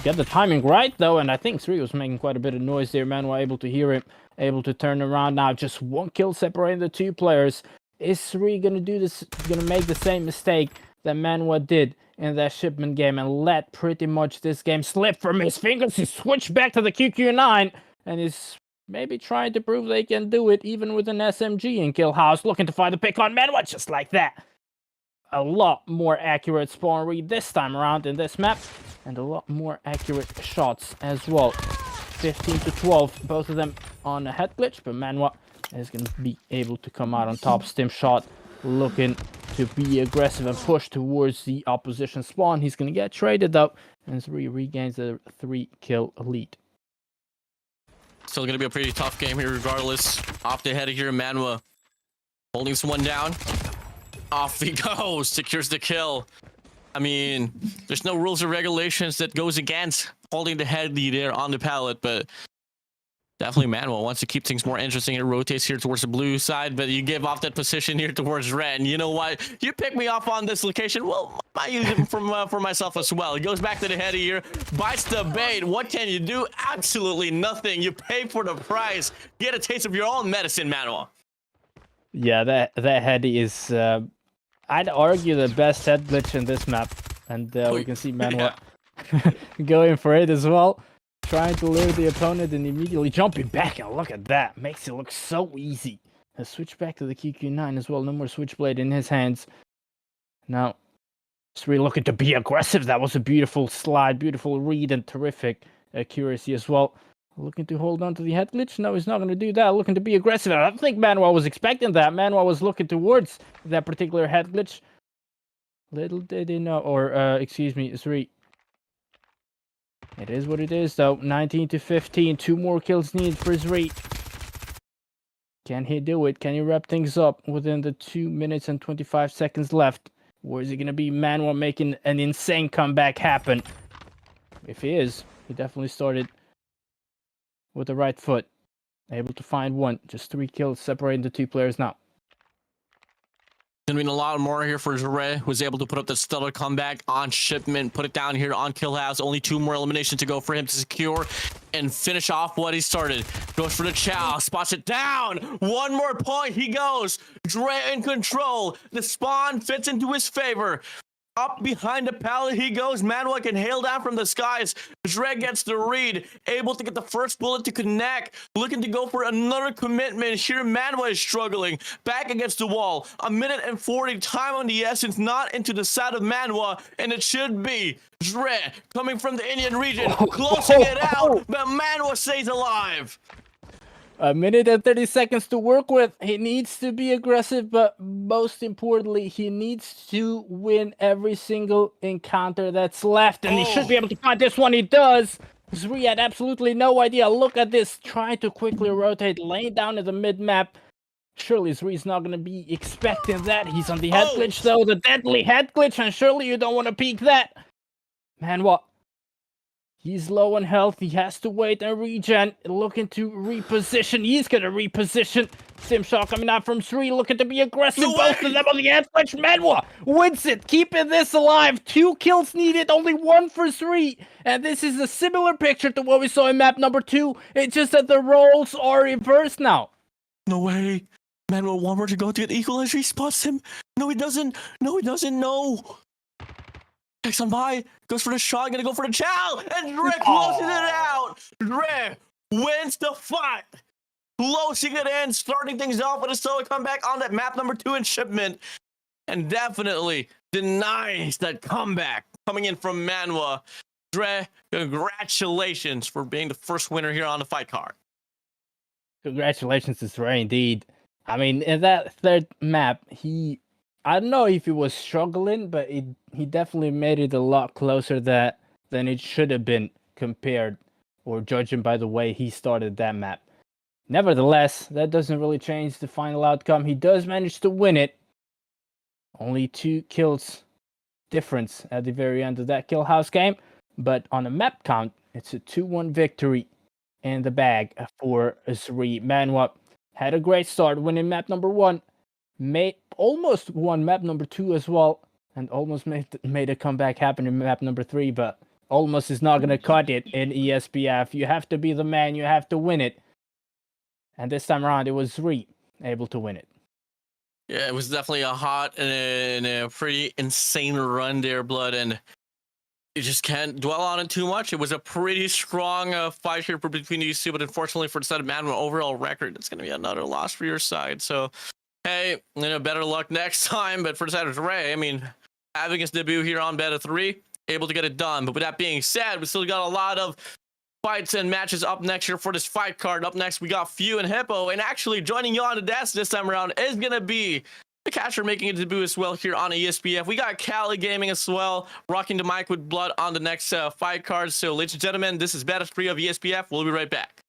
get the timing right, though, and I think ZreH was making quite a bit of noise there. Manwa able to hear him, able to turn around. Now just 1 kill separating the 2 players. Is ZreH going to do this, going to make the same mistake that Manwa did in that Shipment game and let pretty much this game slip from his fingers? He switched back to the QQ9 and is maybe trying to prove they can do it even with an SMG in Kill House. Looking to find the pick on Manwa just like that. A lot more accurate spawn read this time around in this map, and a lot more accurate shots as well. 15-12, both of them on a head glitch, but Manwa is going to be able to come out on top. Stim shot looking to be aggressive and push towards the opposition spawn. He's going to get traded though, and ZreH regains a 3-kill lead. Still going to be a pretty tough game here regardless. Off the head of here, Manwa holding someone down. Off he goes, secures the kill. I mean, there's no rules or regulations that goes against holding the head lead there on the pallet, but definitely Manwa wants to keep things more interesting and rotates here towards the blue side, but you give off that position here towards ZreH. And you know what? You pick me off on this location. Well, I use it for myself as well. He goes back to the head of here, bites the bait. What can you do? Absolutely nothing. You pay for the price. Get a taste of your own medicine, Manwa. Yeah, that heady is, I'd argue, the best head glitch in this map. And we can see Manwa going for it as well. Trying to lure the opponent and immediately jumping back, and look at that. Makes it look so easy. A switch back to the QQ9 as well. No more switchblade in his hands. Now, ZreH looking to be aggressive. That was a beautiful slide, beautiful read, and terrific accuracy as well. Looking to hold on to the head glitch. No, he's not going to do that. Looking to be aggressive. I don't think Manwa was expecting that. Manwa was looking towards that particular head glitch. Little did he know, or excuse me, ZreH. It is what it is, though. 19-15. 2 more kills needed for ZreH. Can he do it? Can he wrap things up within the 2 minutes and 25 seconds left? Or is it going to be Manwa making an insane comeback happen? If he is, he definitely started with the right foot. Able to find 1. Just 3 kills separating the 2 players now. Gonna be a lot more here for ZreH, who's able to put up the stellar comeback on Shipment, put it down here on Kill House. Only 2 more eliminations to go for him to secure and finish off what he started. Goes for the chow, spots it down. 1 more point, he goes. ZreH in control. The spawn fits into his favor. Up behind the pallet he goes. Manwa can hail down from the skies. ZreH gets the read, able to get the first bullet to connect, looking to go for another commitment. Here Manwa is struggling, back against the wall. 1:40, time on the essence, not into the side of Manwa, and it should be ZreH coming from the Indian region, closing it out, but Manwa stays alive. 1 minute and 30 seconds to work with. He needs to be aggressive, but most importantly, he needs to win every single encounter that's left, and he should be able to find this one. He does. ZreH had absolutely no idea. Look at this, trying to quickly rotate, laying down in the mid-map. Surely ZreH's not going to be expecting that. He's on the head glitch, though, the deadly head glitch, and surely you don't want to peek that. Manwa, he's low on health. He has to wait and regen. Looking to reposition. He's going to reposition. Stim shot coming out from ZreH. Looking to be aggressive. Both of them on the head glitch. Manwa wins it. Keeping this alive. 2 kills needed. Only 1 for ZreH. And this is a similar picture to what we saw in map number 2. It's just that the roles are reversed now. No way. Manwa, 1 more to go to get equalizer. He spots him. No, he doesn't. No, he doesn't. No. Takes on by, goes for the shot, gonna go for the chow, and ZreH closes it out. ZreH wins the fight. Closing it in, starting things off with a solo comeback on that map number 2 in Shipment. And definitely denies that comeback coming in from Manwa. ZreH, congratulations for being the first winner here on the fight card. Congratulations to ZreH indeed. I mean, in that third map, I don't know if he was struggling, but he definitely made it a lot closer than it should have been compared, or judging by the way he started that map. Nevertheless, that doesn't really change the final outcome. He does manage to win it. Only 2 kills difference at the very end of that kill house game. But on a map count, it's a 2-1 victory in the bag for ZreH. Manwa had a great start, winning map number 1. Almost won map number 2 as well. And almost made a comeback happen in map number 3. But almost is not going to cut it in ESPF. You have to be the man. You have to win it. And this time around, it was ZreH able to win it. Yeah, it was definitely a hot and a pretty insane run there, Blood. And you just can't dwell on it too much. It was a pretty strong fight here between these two. But unfortunately for the side of Manwa overall record, it's going to be another loss for your side. So, hey, better luck next time. But for the side of ZreH, I mean, having his debut here on Beta 3, able to get it done. But with that being said, we still got a lot of fights and matches up next here for this fight card. Up next, we got Few and Hippo. And actually joining you on the desk this time around is going to be the catcher making a debut as well here on ESPF. We got Cali Gaming as well, rocking the mic with Blood on the next fight card. So, ladies and gentlemen, this is Beta 3 of ESPF. We'll be right back.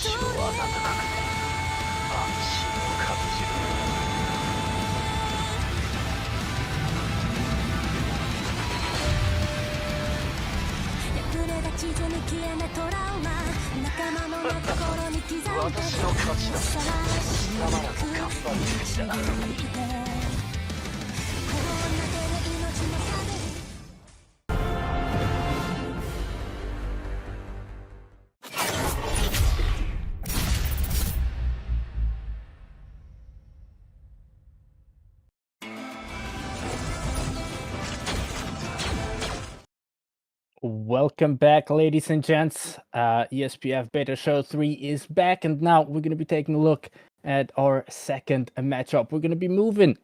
しろは温かく安心を感じる。溢れ出ちずに消えないトラウマ仲間の心に刻んで私の勝ちだ。さらし貴様らも頑張るべきだ。こんな手で命も食べる Welcome back, ladies and gents. ESPF Beta Show 3 is back, and now we're going to be taking a look at our second matchup. We're going to be moving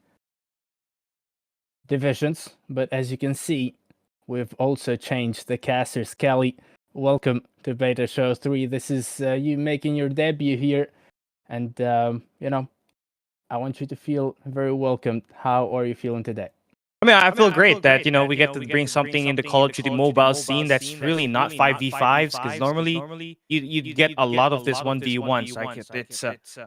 divisions, but as you can see, we've also changed the casters. Kelly, welcome to Beta Show 3. This is you making your debut here, and you know, I want you to feel very welcome. How are you feeling today? I mean, I feel great that, you know, we get to bring something in the Call of Duty mobile scene that's really not 5v5s, because normally you get a lot of this 1v1s. Like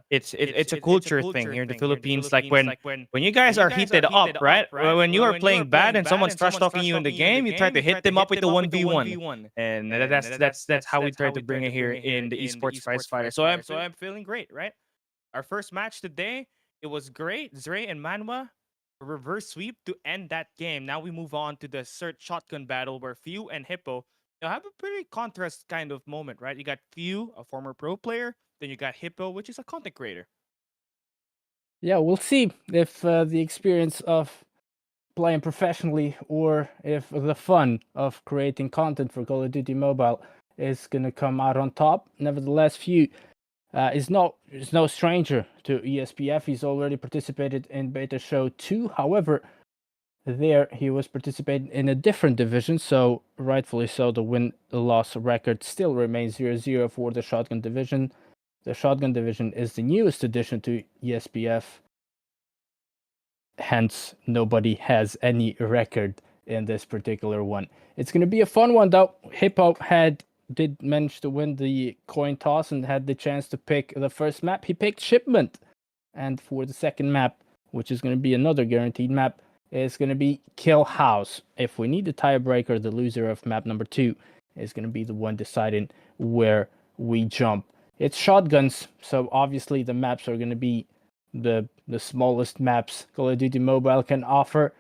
it's a culture thing here in the Philippines. Like when you guys are heated up, right? When you are playing bad and someone's trash talking you in the game, you try to hit them up with the 1v1, and that's how we try to bring it here in the esports Prizefighters. So I'm feeling great, right? Our first match today, it was great. ZreH and Manwa. Reverse sweep to end that game. Now we move on to the third shotgun battle where Few and Hippo have a pretty contrast kind of moment, right? You got Few, a former pro player, then you got Hippo, which is a content creator. Yeah, we'll see if the experience of playing professionally or if the fun of creating content for Call of Duty Mobile is going to come out on top. Nevertheless, Few is no stranger to ESPF. He's already participated in Beta Show 2. However, there he was participating in a different division, so rightfully so, the win-loss record still remains 0-0 for the Shotgun division. The Shotgun division is the newest addition to ESPF. Hence, nobody has any record in this particular one. It's going to be a fun one, though. Hippo did manage to win the coin toss and had the chance to pick the first map. He picked Shipment. And for the second map, which is going to be another guaranteed map, is going to be Kill House. If we need a tiebreaker, the loser of map number 2 is going to be the one deciding where we jump. It's shotguns, so obviously the maps are going to be the smallest maps Call of Duty Mobile can offer.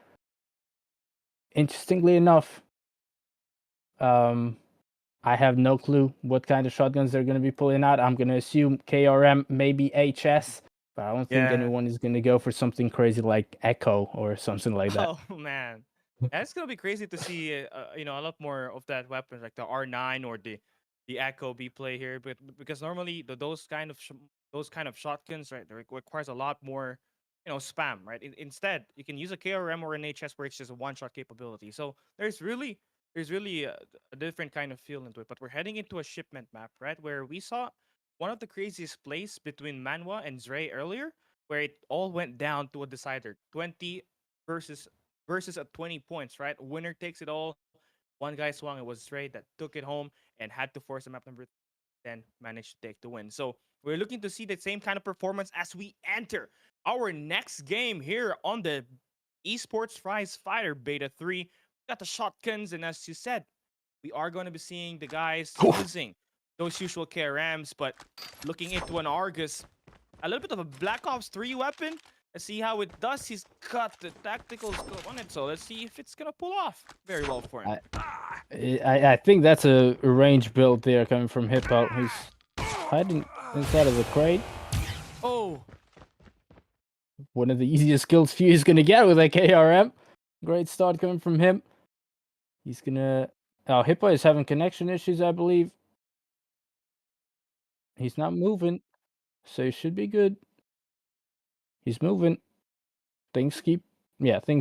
Interestingly enough, I have no clue what kind of shotguns they're going to be pulling out. I'm going to assume KRM, maybe HS, but I don't think anyone is going to go for something crazy like Echo or something like that. Oh man, that's gonna be crazy to see. A lot more of that weapons like the R9 or the Echo be play here, but because normally those kind of shotguns, right, they requires a lot more, spam, right? Instead, you can use a KRM or an HS where it's just a one-shot capability. So there's really a different kind of feel into it. But we're heading into a shipment map, right? Where we saw one of the craziest plays between Manwa and ZreH earlier, where it all went down to a decider. 20 versus at 20 points, right? Winner takes it all. One guy swung, it was ZreH that took it home and had to force the map number 10, managed to take the win. So we're looking to see the same kind of performance as we enter our next game here on the Esports Fighter Beta 3. Got the shotguns, and as you said, we are going to be seeing the guys using those usual KRMs, but looking into an Argus, a little bit of a Black Ops 3 weapon. Let's see how it does. He's got the tactical scope on it, so let's see if it's going to pull off very well for him. I think that's a range build there coming from Hippo. He's hiding inside of the crate. Oh! One of the easiest kills Few is going to get with a KRM. Great start coming from him. He's gonna... Oh, Hippo is having connection issues, I believe. He's not moving, so he should be good. He's moving. Things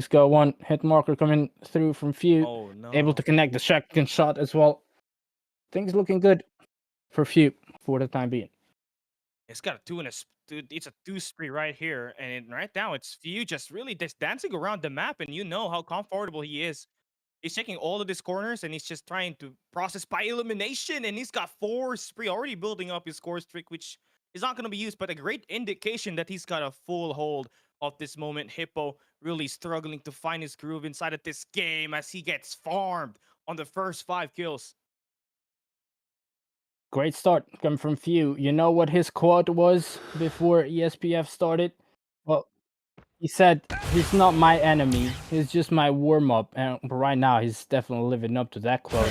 go on. Hit marker coming through from Few. Oh, no. Able to connect the shotgun shot as well. Things looking good for Few for the time being. It's got a 2 and it's a 2 spree right here, and right now it's Few just really just dancing around the map, and you know how comfortable he is He's checking all of his corners and he's just trying to process by elimination. And he's got 4 spree already building up his score streak, which is not going to be used, but a great indication that he's got a full hold of this moment. Hippo really struggling to find his groove inside of this game as he gets farmed on the first 5 kills. Great start coming from Few. You know what his quote was before ESPF started? Well, he said, "He's not my enemy. He's just my warm-up." And right now, he's definitely living up to that quote.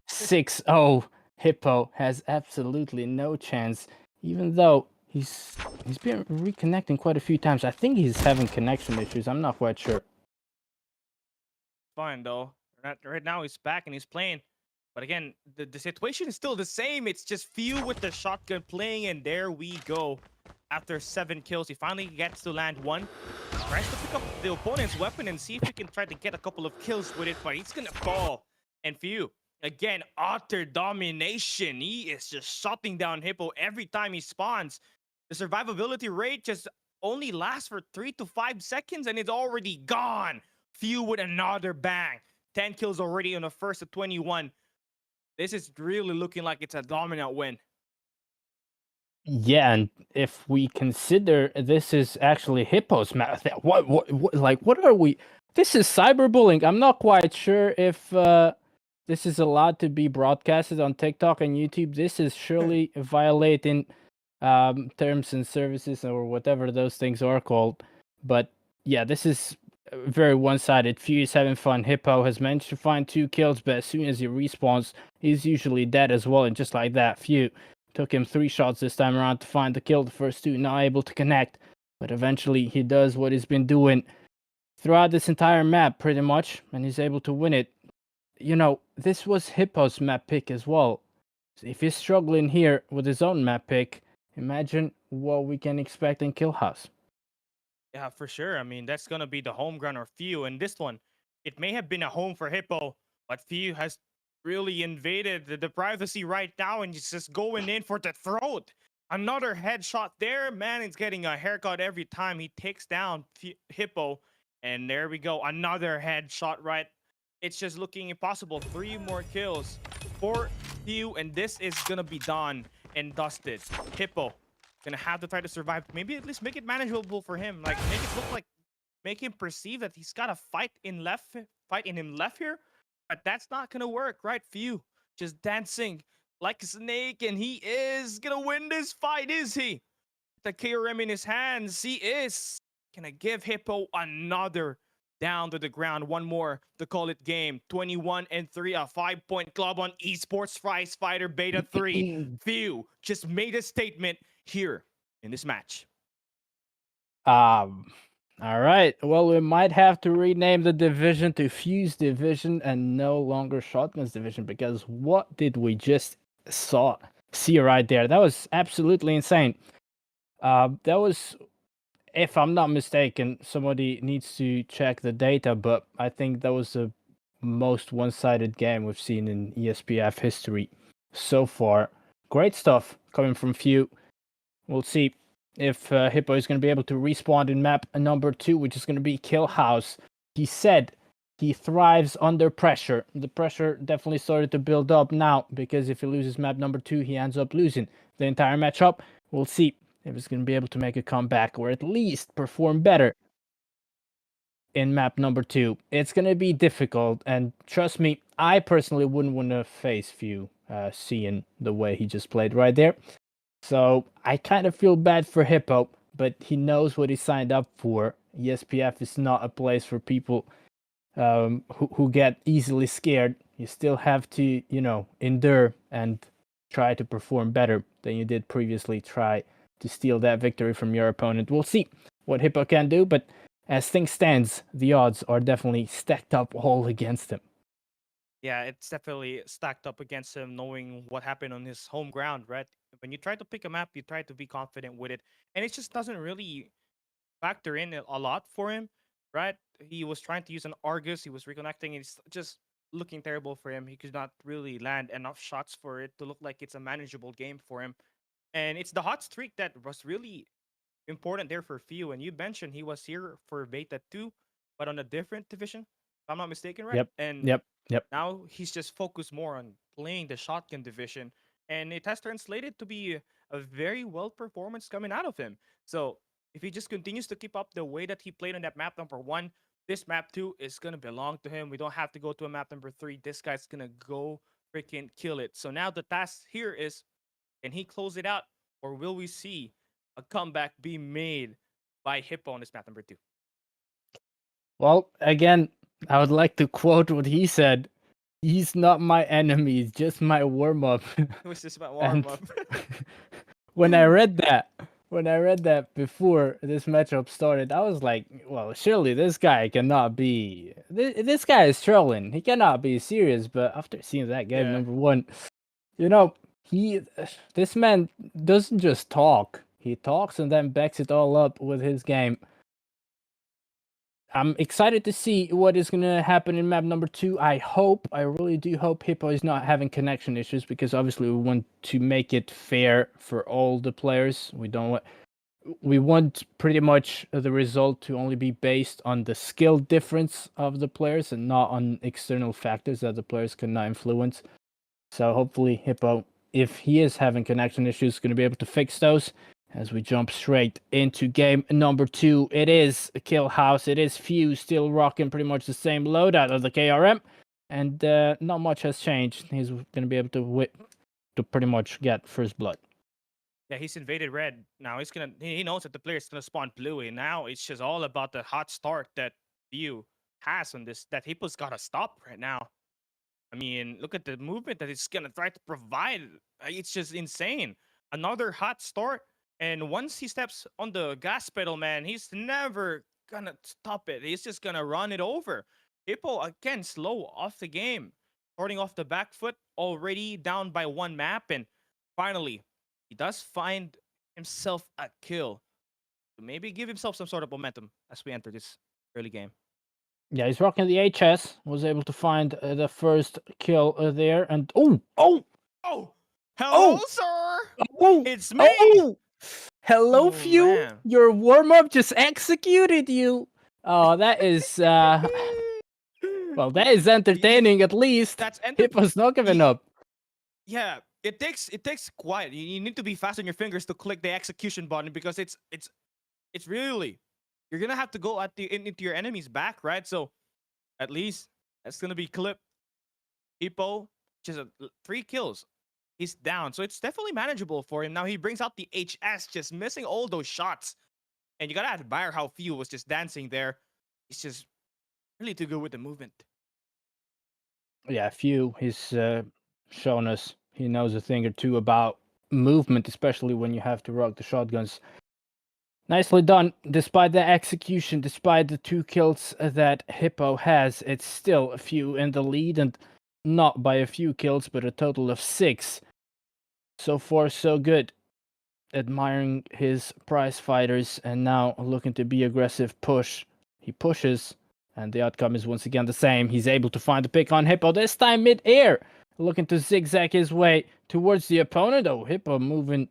6-0. Hippo has absolutely no chance, even though he's been reconnecting quite a few times. I think he's having connection issues. I'm not quite sure. Fine, though. Right now, he's back and he's playing. But again, the situation is still the same. It's just Few with the shotgun playing, and there we go. After 7 kills, he finally gets to land 1. Tries to pick up the opponent's weapon and see if he can try to get a couple of kills with it, but he's gonna fall. And Few, again, utter domination. He is just shutting down Hippo every time he spawns. The survivability rate just only lasts for 3 to 5 seconds, and it's already gone. Few with another bang. 10 kills already on the first of 21. This is really looking like it's a dominant win. Yeah, and if we consider this is actually Hippo's map, what are we? This is cyberbullying. I'm not quite sure if this is allowed to be broadcasted on TikTok and YouTube. This is surely violating terms and services or whatever those things are called. But yeah, this is very one-sided. Few is having fun. Hippo has managed to find 2 kills, but as soon as he respawns, he's usually dead as well. And just like that, Few took him 3 shots this time around to find the kill. The first 2 not able to connect, but eventually he does what he's been doing throughout this entire map pretty much, and he's able to win it. You know, this was Hippo's map pick as well. So if he's struggling here with his own map pick, imagine what we can expect in Killhouse. Yeah, for sure. I mean, that's going to be the home ground or Few. And this one, it may have been a home for Hippo, but Few has really invaded the privacy right now and he's just going in for the throat. Another headshot there. Man, he's getting a haircut every time he takes down Hippo. And there we go. Another headshot, right? It's just looking impossible. 3 more kills for Few, and this is going to be done and dusted. Hippo gonna have to try to survive. Maybe at least make it manageable for him. Like make it look like, make him perceive that he's got a fight in him left here. But that's not gonna work, right? Few just dancing like a snake, and he is gonna win this fight, is he? The KRM in his hands, he is gonna give Hippo another down to the ground. One more to call it game. 21-3, a 5-point club on Esports Fighter Beta 3. Few just made a statement here in this match. All right. Well, we might have to rename the division to Fuse Division and no longer Shotguns Division, because what did we just see right there? That was absolutely insane. That was, if I'm not mistaken, somebody needs to check the data, but I think that was the most one-sided game we've seen in ESPF history so far. Great stuff coming from Few. We'll see if Hippo is going to be able to respawn in map number 2, which is going to be Killhouse. He said he thrives under pressure. The pressure definitely started to build up now, because if he loses map number 2, he ends up losing the entire matchup. We'll see if he's going to be able to make a comeback or at least perform better in map number 2. It's going to be difficult, and trust me, I personally wouldn't want to face Few, seeing the way he just played right there. So I kind of feel bad for Hippo, but he knows what he signed up for. ESPF is not a place for people who get easily scared. You still have to, endure and try to perform better than you did previously. Try to steal that victory from your opponent. We'll see what Hippo can do, but as things stands, the odds are definitely stacked up all against him. Yeah, it's definitely stacked up against him, knowing what happened on his home ground, right? When you try to pick a map, you try to be confident with it, and it just doesn't really factor in a lot for him, right? He was trying to use an Argus, he was reconnecting, and it's just looking terrible for him. He could not really land enough shots for it to look like it's a manageable game for him. And it's the hot streak that was really important there for Few. And you mentioned he was here for Beta 2, but on a different division, if I'm not mistaken, right? Yep. And Yep. Yep. Now he's just focused more on playing the shotgun division, and it has translated to be a very well performance coming out of him. So if he just continues to keep up the way that he played on that map number 1, this map 2 is gonna belong to him. We don't have to go to a map number 3. This guy's gonna go freaking kill it. So now the task here is, can he close it out, or will we see a comeback be made by Hippo on this map number 2? Well, again, I would like to quote what he said. He's not my enemy, he's just my warm-up. It was just about warm And up. when I read that before this matchup started, I was like, well, surely this guy cannot be. This guy is trolling. He cannot be serious. But after seeing that game, Yeah. number 1, you know, this man doesn't just talk. He talks and then backs it all up with his game. I'm excited to see what is going to happen in map number 2. I really do hope Hippo is not having connection issues, because obviously we want to make it fair for all the players. We want pretty much the result to only be based on the skill difference of the players and not on external factors that the players cannot influence. So hopefully Hippo, if he is having connection issues, is going to be able to fix those. As we jump straight into game number 2, it is a kill house. It is Fuse still rocking pretty much the same loadout of the KRM, and not much has changed. He's going to be able to pretty much get first blood. Yeah, he's invaded red. Now he knows that the player is gonna spawn blue, and now it's just all about the hot start that View has on this. That Hippo's gotta stop right now. I mean, look at the movement that he's gonna try to provide. It's just insane. Another hot start, and once he steps on the gas pedal, man, he's never gonna stop it. He's just gonna run it over. Hippo again slow off the game, starting off the back foot, already down by 1 map, and finally he does find himself a kill to maybe give himself some sort of momentum as we enter this early game. Yeah, he's rocking the HS. Was able to find the first kill there, and Oh, hello, sir. oh, It's me. Hello, Oh, Few. man. Your warm-up just executed you. Oh, that is well, that is entertaining at least. That's Hippo's not giving up. Yeah, it takes quiet. You need to be fast on your fingers to click the execution button, because it's really, you're gonna have to go into your enemy's back, right? So at least that's gonna be clipped. Hippo just 3 kills. He's down, so it's definitely manageable for him. Now he brings out the HS, just missing all those shots, and you gotta admire how Few was just dancing there. He's just really too good with the movement. Yeah, Few, he's shown us he knows a thing or two about movement, especially when you have to rock the shotguns. Nicely done. Despite the execution, despite the 2 kills that Hippo has, it's still a Few in the lead, and not by a few kills, but a total of 6. So far, so good. Admiring his prize fighters, and now looking to be aggressive push. He pushes, and the outcome is once again the same. He's able to find the pick on Hippo, this time mid-air. Looking to zigzag his way towards the opponent. Oh, Hippo moving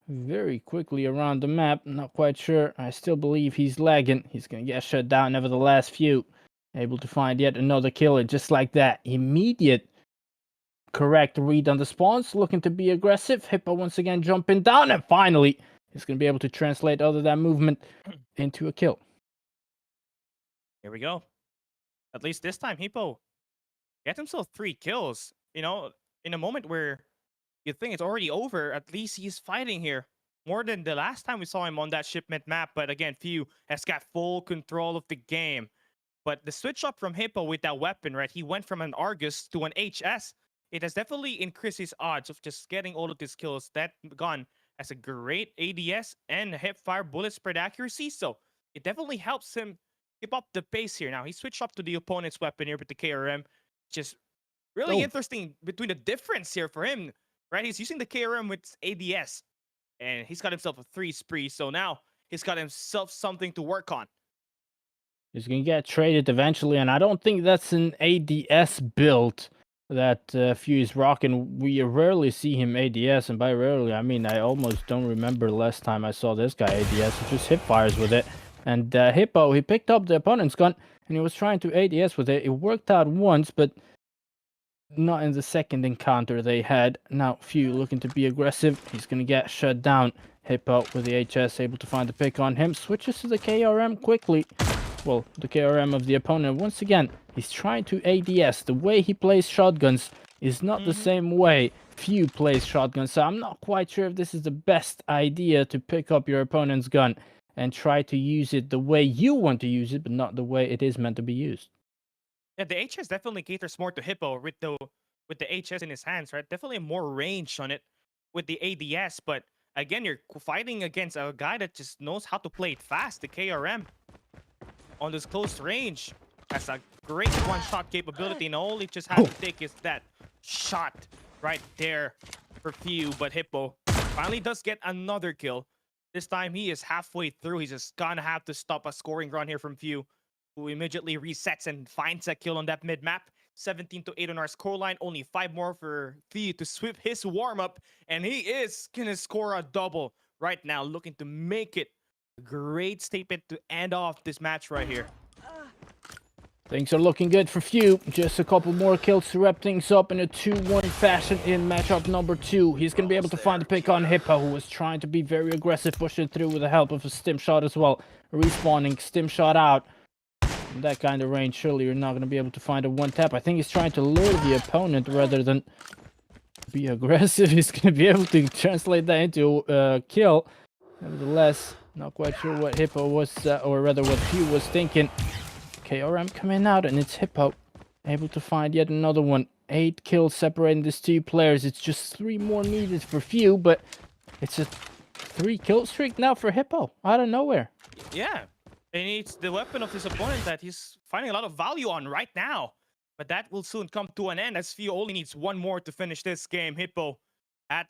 very quickly around the map. Not quite sure. I still believe he's lagging. He's going to get shut down nevertheless. Few able to find yet another killer just like that. Immediate correct read on the spawns. Looking to be aggressive. Hippo once again jumping down. And finally, he's going to be able to translate all of that movement into a kill. Here we go. At least this time, Hippo gets himself 3 kills. You know, in a moment where you think it's already over, at least he's fighting here. More than the last time we saw him on that Shipment map. But again, Few has got full control of the game. But the switch up from Hippo with that weapon, right? He went from an Argus to an HS. It has definitely increased his odds of just getting all of these kills. That gun has a great ADS and hipfire bullet spread accuracy. So it definitely helps him keep up the pace here. Now he switched up to the opponent's weapon here with the KRM. Just really interesting between the difference here for him, right? He's using the KRM with ADS, and he's got himself a 3 spree. So now he's got himself something to work on. He's going to get traded eventually, and I don't think that's an ADS build that Few is rocking. We rarely see him ADS, and by rarely, I mean I almost don't remember last time I saw this guy ADS. He just hip fires with it. And Hippo, he picked up the opponent's gun, and he was trying to ADS with it. It worked out once, but not in the second encounter they had. Now, Few looking to be aggressive. He's going to get shut down. Hippo with the HS able to find the pick on him. Switches to the KRM quickly. Well, the KRM of the opponent. Once again, he's trying to ADS. The way he plays shotguns is not the same way Few plays shotguns. So I'm not quite sure if this is the best idea to pick up your opponent's gun and try to use it the way you want to use it, but not the way it is meant to be used. Yeah, the HS definitely caters more to Hippo with the HS in his hands, right? Definitely more range on it with the ADS, but again, you're fighting against a guy that just knows how to play it fast. The KRM on this close range has a great one-shot capability, and all it just has to take is that shot right there for Few. But Hippo finally does get another kill. This time he is halfway through. He's just gonna have to stop a scoring run here from Few, who immediately resets and finds a kill on that mid-map. 17-8 on our scoreline. Only 5 more for Few to sweep his warm-up, and he is gonna score a double right now, looking to make it a great statement to end off this match right here. Things are looking good for Few. Just a couple more kills to wrap things up in a 2-1 fashion in matchup number 2. He's going to be able to find the pick on Hippo, who was trying to be very aggressive, pushing through with the help of a stim shot as well. Respawning, stim shot out. From that kind of range, surely you're not going to be able to find a one-tap. I think he's trying to lure the opponent rather than be aggressive. He's going to be able to translate that into a kill. Nevertheless, not quite sure what Hippo was, or rather what Few was thinking. KRM coming out, and it's Hippo able to find yet another one. 8 kills separating these 2 players. It's just 3 more needed for Few, but it's a 3 kill streak now for Hippo out of nowhere. Yeah, and it's the weapon of his opponent that he's finding a lot of value on right now. But that will soon come to an end, as Few only needs 1 more to finish this game. Hippo at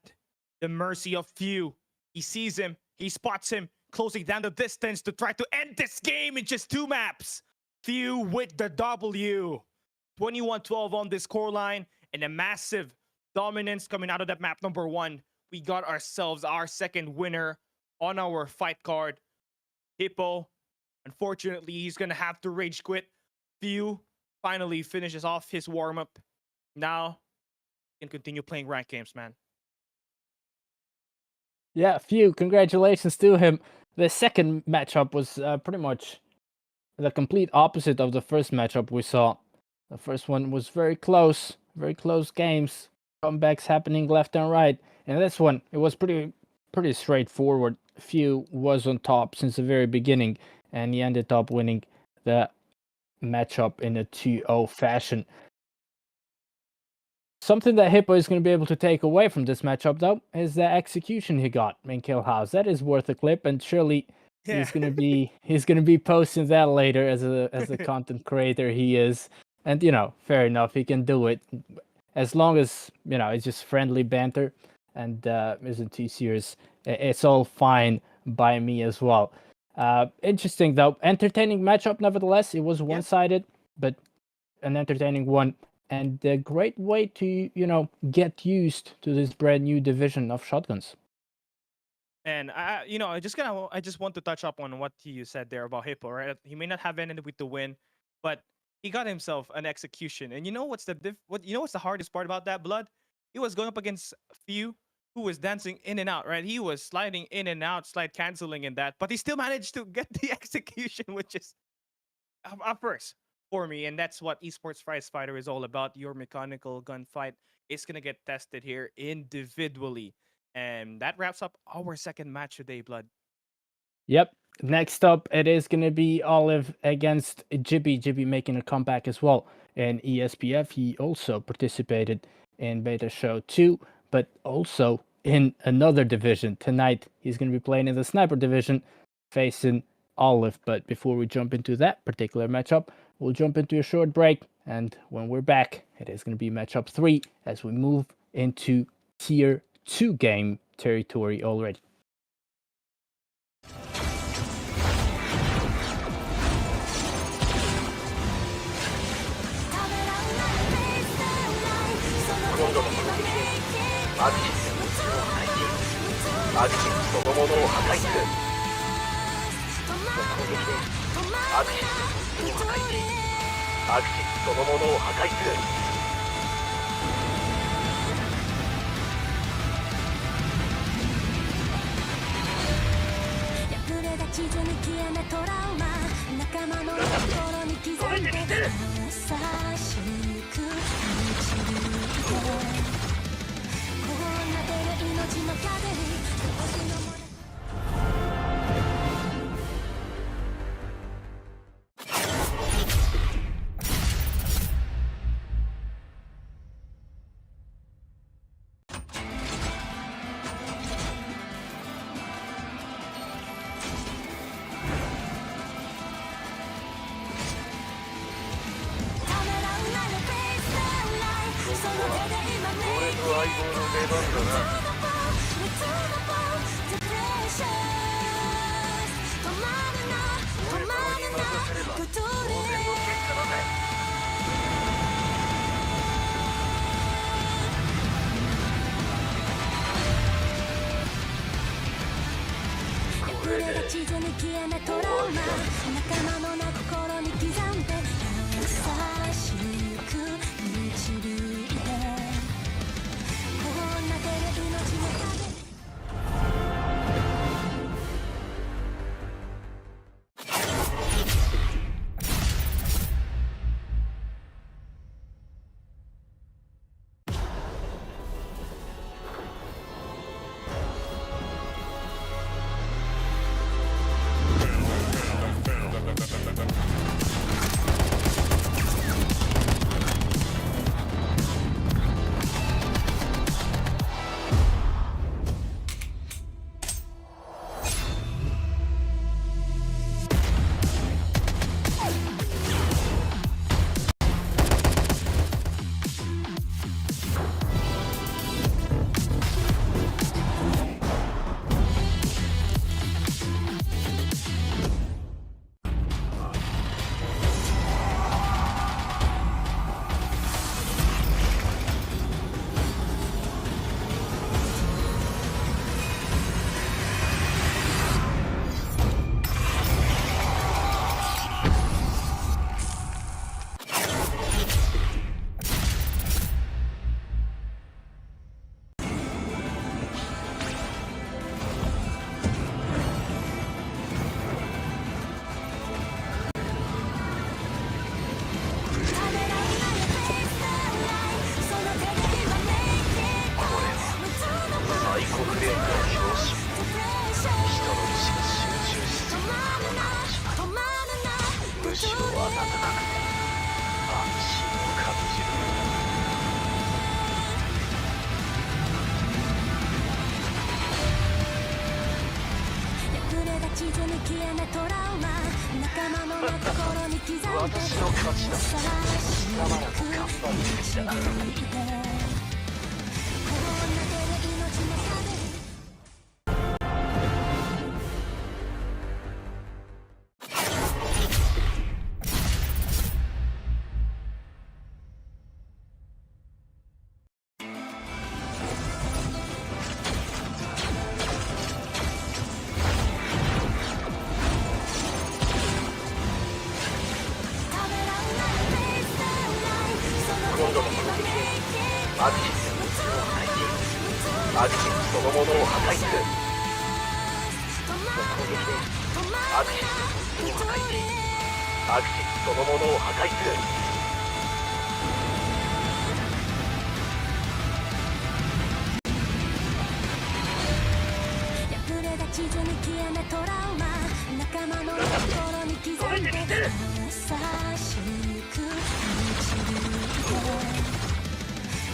the mercy of Few. He sees him, he spots him, closing down the distance to try to end this game in just 2 maps. Few with the W. 21-12 on this scoreline, and a massive dominance coming out of that map number 1. We got ourselves our second winner on our fight card. Hippo, unfortunately, he's going to have to rage quit. Few finally finishes off his warm-up. Now, he can continue playing ranked games, man. Yeah, Few, congratulations to him. The second matchup was pretty much the complete opposite of the first matchup we saw. The first one was very close games, comebacks happening left and right. And this one, it was pretty straightforward. Few was on top since the very beginning, and he ended up winning the matchup in a 2-0 fashion. Something that Hippo is going to be able to take away from this matchup, though, is the execution he got in Kill House. That is worth a clip, and surely he's gonna be posting that later as a content creator he is. And fair enough, he can do it as long as it's just friendly banter and isn't too serious. It's all fine by me as well. Interesting though, entertaining matchup nevertheless. It was one-sided, but an entertaining one, and a great way to get used to this brand new division of shotguns. And I just want to touch up on what you said there about Hippo, right? He may not have ended with the win, but he got himself an execution. And what's the hardest part about that, Blood? He was going up against Few, who was dancing in and out, right? He was sliding in and out, slide canceling in that, but he still managed to get the execution, which is a first for me. And that's what Esports Fight is all about. Your mechanical gunfight is gonna get tested here individually. And that wraps up our second match today, Blood. Yep. Next up, it is going to be Olive against Jibi. Jibi making a comeback as well. In ESPF, he also participated in Beta Show 2, but also in another division. Tonight, he's going to be playing in the Sniper division, facing Olive. But before we jump into that particular matchup, we'll jump into a short break. And when we're back, it is going to be matchup 3 as we move into Tier 2 game territory already. 地図に消えないトラウマ仲間の心に刻んで優しく導いてこうなってる命の風に少しのものためらうなよフェイスラインその手で今俺と相棒の出番だな。止まるなグトレこれが地図に消えないトラウマ仲間の泣く心に刻んで優しく導いてこうなってる命の風に最国連の表紙。人の意志が集中しすぎるこの感じ。むしろ温かくて安心を感じる。破れた地図に消えないトラウマ仲間の心に刻んで私の勝ちだ。優しくまだ頑張ってきたな。導いてこうなってる命の風にためらうなよフェイスラインその今度の攻撃でアクシスの道を塞いでいる。アクシスそのものを破壊する。この攻撃でアクシスの道を塞いでいる。アクシスそのものを破壊する。破れた地図に消えないトラウマ仲間の心に刻んで優しく導いて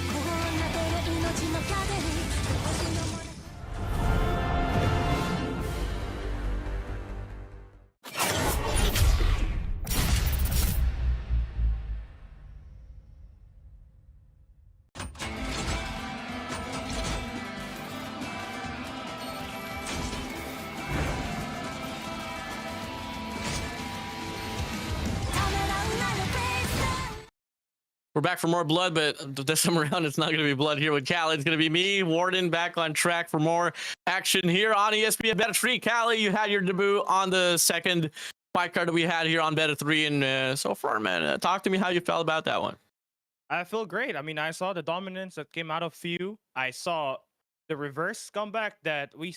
こうなってる命の風に少しのものためらうなよフェイスライン We're back for more blood, but this time around, it's not going to be blood here with Callie. It's going to be me, Warden, back on track for more action here on ESPF Beta 3. Callie, you had your debut on the second fight card that we had here on Beta 3. And so far, man, talk to me how you felt about that one. I feel great. I mean, I saw the dominance that came out of few. I saw the reverse comeback that we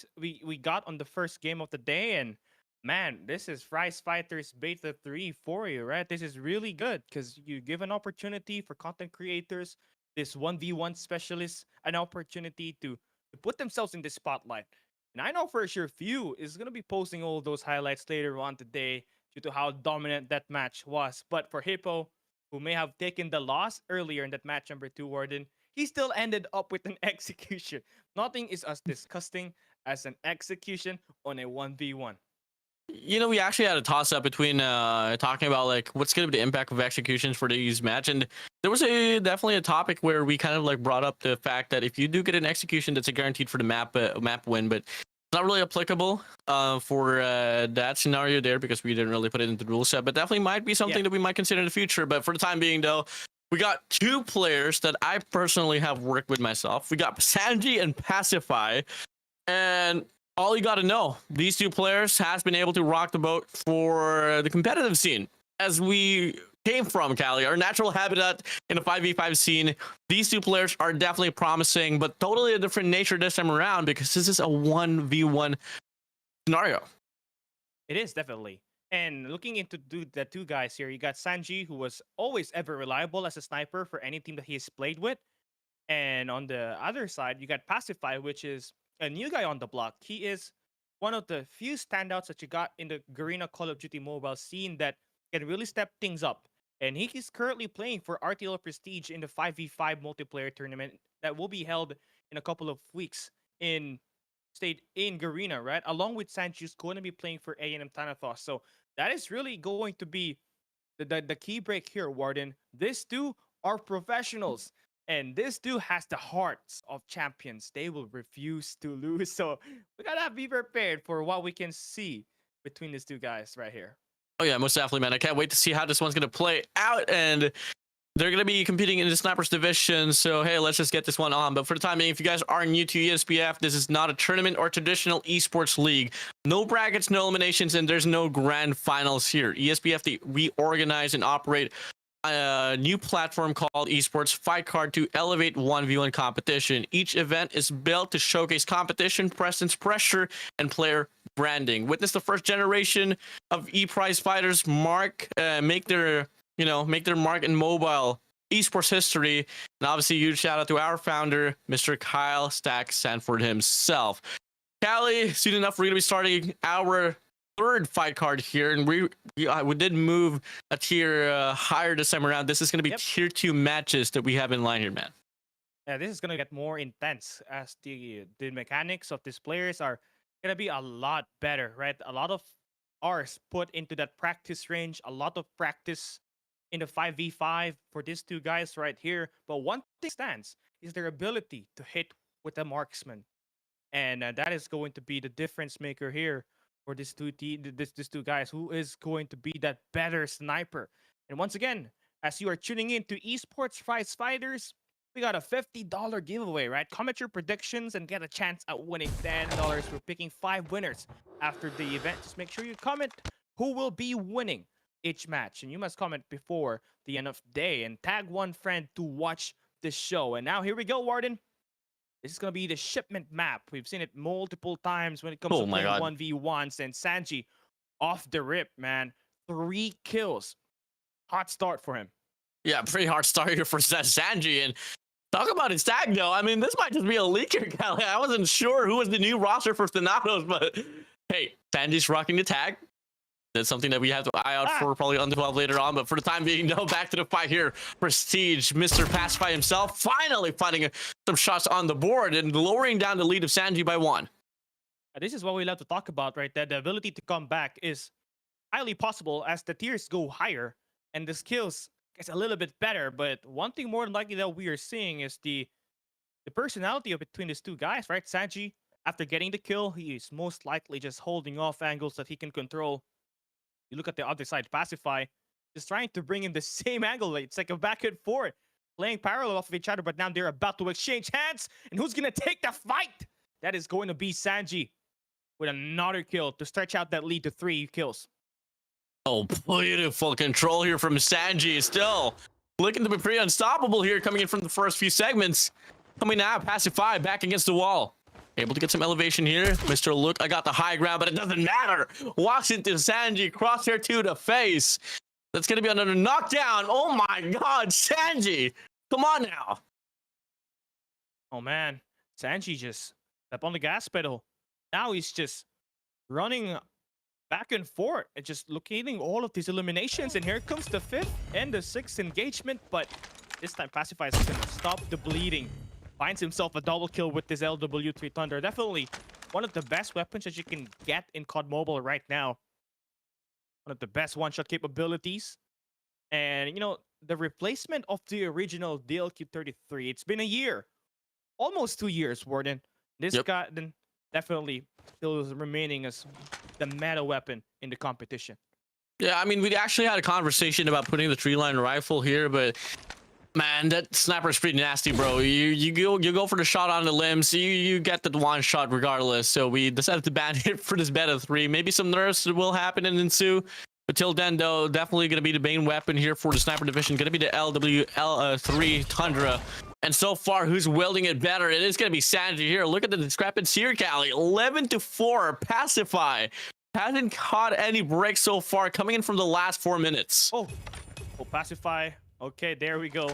got on the first game of the day, and Man, this is Prizefighters Beta 3 for you, right? This is really good because you give an opportunity for content creators, this 1v1 specialists, an opportunity to put themselves in the spotlight. And I know for sure few is going to be posting all those highlights later on today due to how dominant that match was. But for Hippo, who may have taken the loss earlier in that match number 2, Warden, he still ended up with an execution. Nothing is as disgusting as an execution on a 1v1. You know, we actually had a toss up between talking about like what's going to be the impact of executions for today's match, and there was definitely a topic where we kind of like brought up the fact that if you do get an execution, that's a guaranteed for the map win, but it's not really applicable for that scenario there because we didn't really put it into the rule set. But definitely might be something that we might consider in the future. But for the time being, though, we got 2 players that I personally have worked with myself. We got Sanji and Pacify, and all you got to know, these 2 players has been able to rock the boat for the competitive scene. As we came from, Cali, our natural habitat in the 5v5 scene, these 2 players are definitely promising, but totally a different nature this time around because this is a 1v1 scenario. It is definitely. And looking into the 2 guys here, you got Sanji, who was always ever reliable as a sniper for any team that he's played with. And on the other side, you got Pacify, which is a new guy on the block. He is one of the few standouts that you got in the Garena Call of Duty mobile scene that can really step things up. And he is currently playing for RTL Prestige in the 5v5 multiplayer tournament that will be held in a couple of weeks in Garena, right? Along with Sanji, who's going to be playing for A&M Thanatos. So that is really going to be the key break here, Warden. These 2 are professionals. And this 2 has the hearts of champions. They will refuse to lose. So we gotta be prepared for what we can see between these 2 guys right here. Oh yeah, most definitely, man. I can't wait to see how this one's gonna play out. And they're gonna be competing in the snipers division. So hey, let's just get this one on. But for the time being, if you guys are new to ESPF, this is not a tournament or traditional esports league. No brackets, no eliminations, and there's no grand finals here. ESPF, we organize and operate a new platform called Esports Fight Card to elevate 1v1 competition. Each event is built to showcase competition, presence, pressure, and player branding. Witness the first generation of ePrizefighters make their mark in mobile esports history. And obviously, huge shout out to our founder, Mr. Kyle Stack Sanford himself. Callie, soon enough, we're gonna be starting our 3rd fight card here, and we did move a tier higher this time around. This is going to be tier 2 matches that we have in line here, man. Yeah, this is going to get more intense as the mechanics of these players are going to be a lot better, right? A lot of hours put into that practice range, a lot of practice in the 5v5 for these 2 guys right here. But one thing stands is their ability to hit with a marksman, and that is going to be the difference maker here for these 2 guys, who is going to be that better sniper. And once again, as you are tuning in to Esports Prizefighters, we got a $50 giveaway, right? Comment your predictions and get a chance at winning $10 for picking 5 winners after the event. Just make sure you comment who will be winning each match. And you must comment before the end of the day and tag 1 friend to watch the show. And now here we go, Warden. This is going to be the Shipment map. We've seen it multiple times when it comes to playing 1v1s. And Sanji, off the rip, man. 3 kills. Hot start for him. Yeah, pretty hard start here for Sanji. And talk about his tag, though. I mean, this might just be a leaker, Callie. I wasn't sure who was the new roster for Thanatos, but hey, Sanji's rocking the tag. That's something that we have to eye out for probably on the 12 later on. But for the time being, no, back to the fight here. Prestige, Mr. Pacify himself, finally finding some shots on the board and lowering down the lead of Sanji by 1. This is what we love to talk about, right? That the ability to come back is highly possible as the tiers go higher and the skills gets a little bit better. But one thing more than likely that we are seeing is the personality of between these 2 guys, right? Sanji, after getting the kill, he is most likely just holding off angles that he can control. You look at the other side, Pacify, just trying to bring in the same angle. It's like a back and forth, playing parallel off of each other, but now they're about to exchange hands. And who's going to take the fight? That is going to be Sanji with another kill to stretch out that lead to 3 kills. Oh, beautiful control here from Sanji. Still looking to be pretty unstoppable here coming in from the first few segments. Coming now, Pacify back against the wall. Able to get some elevation here. Mr. Look, I got the high ground, but it doesn't matter. Walks into Sanji, crosshair to the face. That's going to be another knockdown. Oh my God, Sanji. Come on now. Oh man, Sanji just stepped on the gas pedal. Now he's just running back and forth and just locating all of these eliminations. And here comes the 5th and the 6th engagement. But this time, Pacify is going to stop the bleeding. Finds himself a double kill with this LW3 Thunder. Definitely one of the best weapons that you can get in COD Mobile right now. One of the best one-shot capabilities. And, you know, the replacement of the original DLQ-33. It's been a year. Almost 2 years, Warden. This guy then definitely still is remaining as the meta weapon in the competition. Yeah, I mean, we actually had a conversation about putting the tree line rifle here, but man, that sniper is pretty nasty, bro. You go for the shot on the limbs. You get the one shot regardless. So we decided to ban it for this beta 3. Maybe some nerfs will happen and ensue. But till then, though, definitely going to be the main weapon here for the sniper division. Going to be the LW3 Tundra. And so far, who's wielding it better? It is going to be Sanji here. Look at the discrepancy here, Callie. 11-4. Pacify hasn't caught any breaks so far, coming in from the last 4 minutes. Oh, Pacify. Okay, there we go.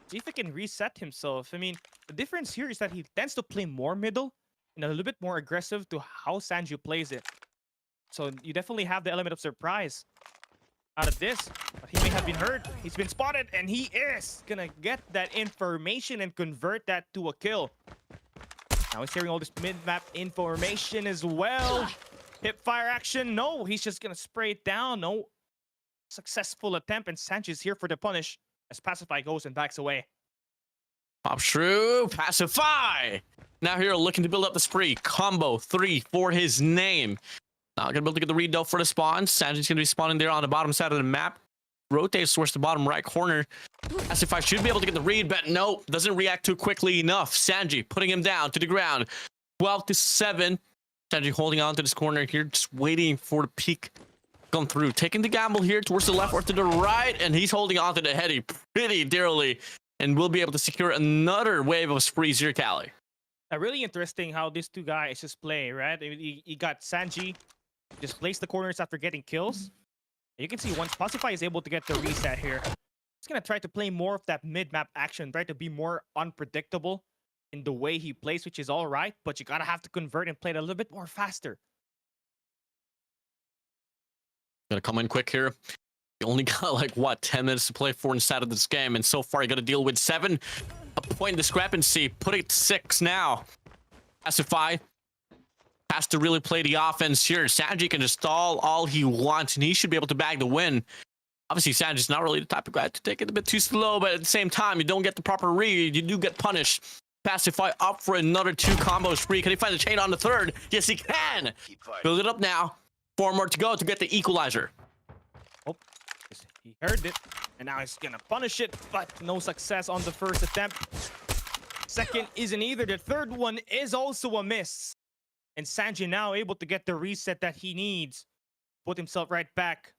See if he can reset himself. I mean, the difference here is that he tends to play more middle and a little bit more aggressive to how Sanji plays it. So you definitely have the element of surprise out of this. But he may have been hurt. He's been spotted, and he is gonna get that information and convert that to a kill. Now he's hearing all this mid-map information as well. Hip fire action. No, he's just gonna spray it down. No successful attempt, and Sanji's here for the punish as Pacify goes and backs away. Pop true, Pacify. Now here looking to build up the spree. Combo 3 for his name. Now gonna be able to get the read though for the spawn. Sanji's gonna be spawning there on the bottom side of the map. Rotates towards the bottom right corner. Pacify should be able to get the read, but no, doesn't react too quickly enough. Sanji putting him down to the ground. 12-7. Sanji holding on to this corner here, just waiting for the peak come through. Taking the gamble here towards the left or to the right, and he's holding on to the heady pretty dearly, and will be able to secure another wave of sprees here, Callie. Really interesting how these two guys just play, right? You got Sanji just place the corners after getting kills. You can see once Pacify is able to get the reset here, he's gonna try to play more of that mid-map action, try to be more unpredictable in the way he plays, which is all right, but you gotta have to convert and play it a little bit more faster. Gonna come in quick here. You only got like what 10 minutes to play for inside of this game, and so far you got to deal with 7. A point discrepancy. Put it 6 now. Pacify has to really play the offense here. Sanji can just stall all he wants, and he should be able to bag the win. Obviously, Sanji's not really the type of guy to take it a bit too slow, but at the same time, you don't get the proper read. You do get punished. Pacify up for another 2 combo spree. Can he find the chain on the 3rd? Yes, he can. Build it up now. 4 more to go to get the equalizer. Oh, he heard it, and now he's gonna punish it, but no success on the 1st attempt. 2nd isn't either. The 3rd one is also a miss. And Sanji now able to get the reset that he needs. Put himself right back.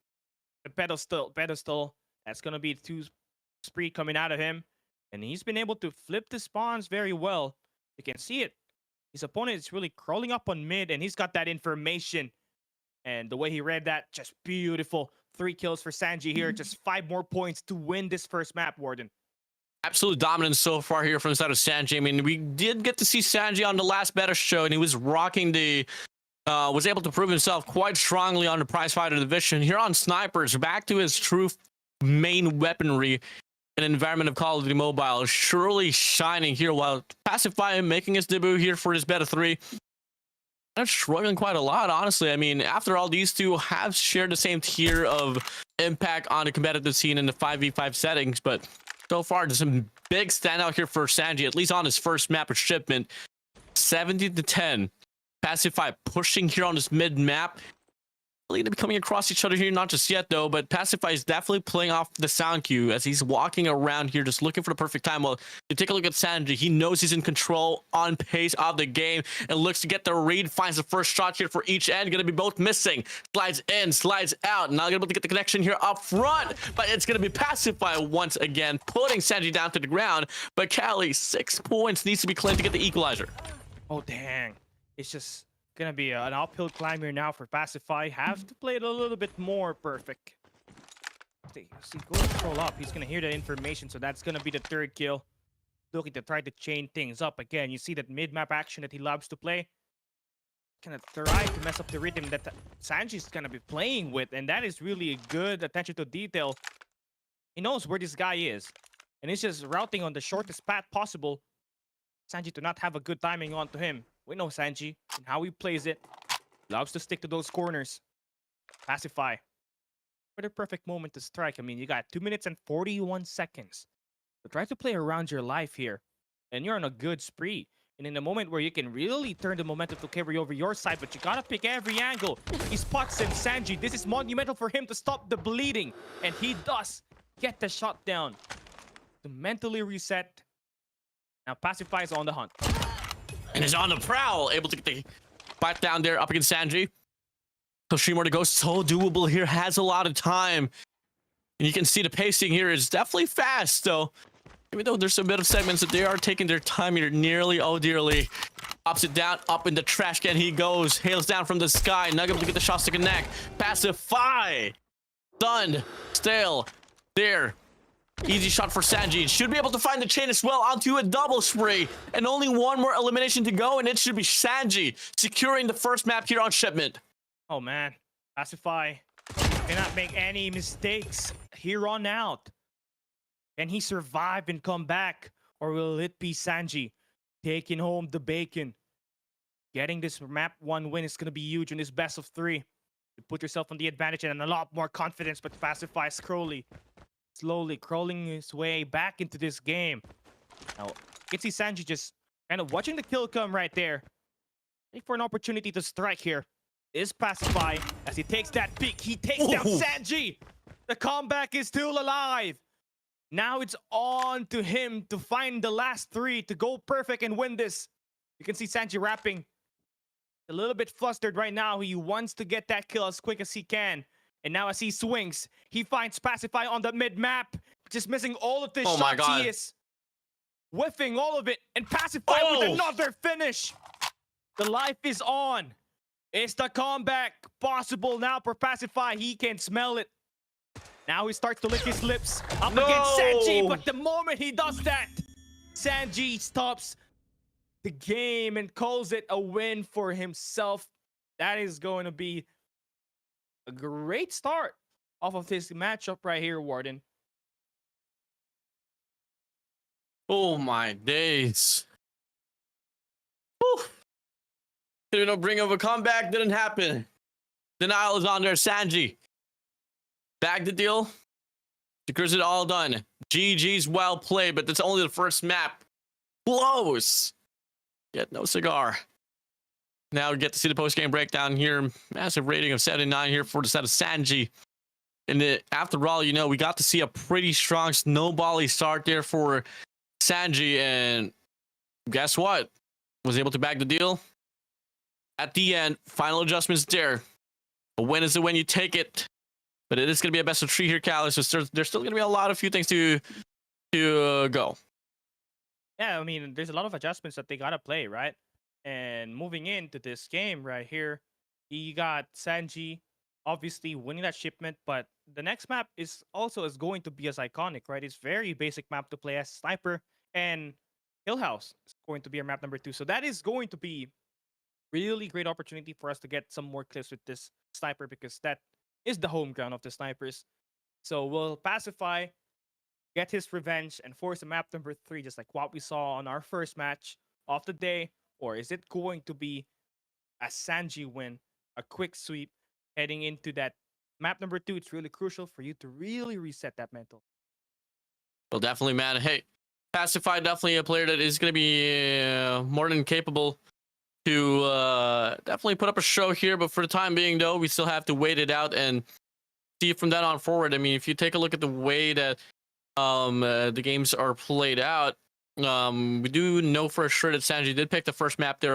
The pedestal. That's gonna be 2 spree coming out of him. And he's been able to flip the spawns very well. You can see it. His opponent is really crawling up on mid, and he's got that information. And the way he read that, just beautiful. 3 kills for Sanji here. Just 5 more points to win this first map, Warden. Absolute dominance so far here from the side of Sanji. I mean, we did get to see Sanji on the last beta show, and he was rocking the... was able to prove himself quite strongly on the Prizefighter division. Here on Snipers, back to his true main weaponry in an environment of Call of Duty Mobile. Surely shining here, while Pacify making his debut here for his beta 3. I'm struggling quite a lot, honestly. I mean, after all, these two have shared the same tier of impact on the competitive scene in the 5v5 settings, but so far, there's some big standout here for Sanji, at least on his first map of Shipment. 70-10. Pacify pushing here on this mid-map. Really going to be coming across each other here, not just yet, though, but Pacify is definitely playing off the sound cue as he's walking around here, just looking for the perfect time. Well, you take a look at Sanji. He knows he's in control, on pace of the game, and looks to get the read. Finds the first shot here for each end. Going to be both missing. Slides in, slides out. Not going to be able to get the connection here up front, but it's going to be Pacify once again, putting Sanji down to the ground. But Callie, 6 points needs to be claimed to get the equalizer. Oh, dang. It's just gonna be an uphill climb here now for Pacify. Have to play it a little bit more perfect. See, go control up. He's gonna hear the information, so that's gonna be the third kill. Looking to try to chain things up again. You see that mid-map action that he loves to play. Gonna try to mess up the rhythm that Sanji's gonna be playing with, and that is really a good attention to detail. He knows where this guy is, and he's just routing on the shortest path possible. Sanji to not have a good timing onto him. We know Sanji and how he plays it. Loves to stick to those corners. Pacify. What a perfect moment to strike. I mean, you got 2 minutes and 41 seconds. So try to play around your life here. And you're on a good spree. And in a moment where you can really turn the momentum to carry over your side, but you gotta pick every angle. He spots in Sanji. This is monumental for him to stop the bleeding. And he does get the shot down to mentally reset. Now Pacify is on the hunt. And is on the prowl, able to get the fight down there up against Sanji. So 3 more to go. So doable here. Has a lot of time. And you can see the pacing here is definitely fast, though. Even though there's a bit of segments that they are taking their time here nearly, oh dearly. Pops it down, up in the trash can he goes. Hails down from the sky. Not able to get the shots to connect. Pacify. Done. Stale. There. Easy shot for Sanji. Should be able to find the chain as well onto a double spray. And only one more elimination to go, and it should be Sanji securing the first map here on Shipment. Oh man, Pacify cannot make any mistakes here on out. Can he survive and come back? Or will it be Sanji taking home the bacon? Getting this map 1 win is going to be huge in this best of 3. You put yourself on the advantage and a lot more confidence, but Pacify slowly crawling his way back into this game. Now, you can see Sanji just kind of watching the kill come right there. Wait for an opportunity to strike here. Is Pacify as he takes that peek. He takes down Sanji. The comeback is still alive. Now it's on to him to find the last 3 to go perfect and win this. You can see Sanji rapping. A little bit flustered right now. He wants to get that kill as quick as he can. And now as he swings, he finds Pacify on the mid-map. Just missing all of this shots. He is whiffing all of it. And Pacify with another finish. The life is on. Is the comeback possible now for Pacify? He can smell it. Now he starts to lick his lips up against Sanji. But the moment he does that, Sanji stops the game and calls it a win for himself. That is going to be a great start off of this matchup right here, Warden. Oh my days. Whew. You know, bring up a comeback, didn't happen. Denial is on there. Sanji bagged the deal. Secures it all done. GG's well played, but that's only the first map. Close. Yet no cigar. Now we get to see the post-game breakdown here. Massive rating of 79 here for the set of Sanji. And after all, you know, we got to see a pretty strong snowbally start there for Sanji. And guess what? Was able to bag the deal. At the end, final adjustments there. A win is the win, you take it. But it is going to be a best of 3 here, Callus. So there's still going to be a lot of few things to go. Yeah, I mean, there's a lot of adjustments that they got to play, right? And moving into this game right here, you got Sanji obviously winning that shipment, but the next map is going to be as iconic, right? It's very basic map to play as Sniper, and Hill House is going to be our map number 2. So that is going to be really great opportunity for us to get some more clips with this Sniper, because that is the home ground of the Snipers. So will Pacify get his revenge and force a map number 3, just like what we saw on our first match of the day? Or is it going to be a Sanji win, a quick sweep heading into that map number 2? It's really crucial for you to really reset that mental. Well, definitely, man. Hey, Pacify, definitely a player that is going to be more than capable to definitely put up a show here. But for the time being, though, we still have to wait it out and see from then on forward. I mean, if you take a look at the way that the games are played out, we do know for sure that Sanji did pick the first map there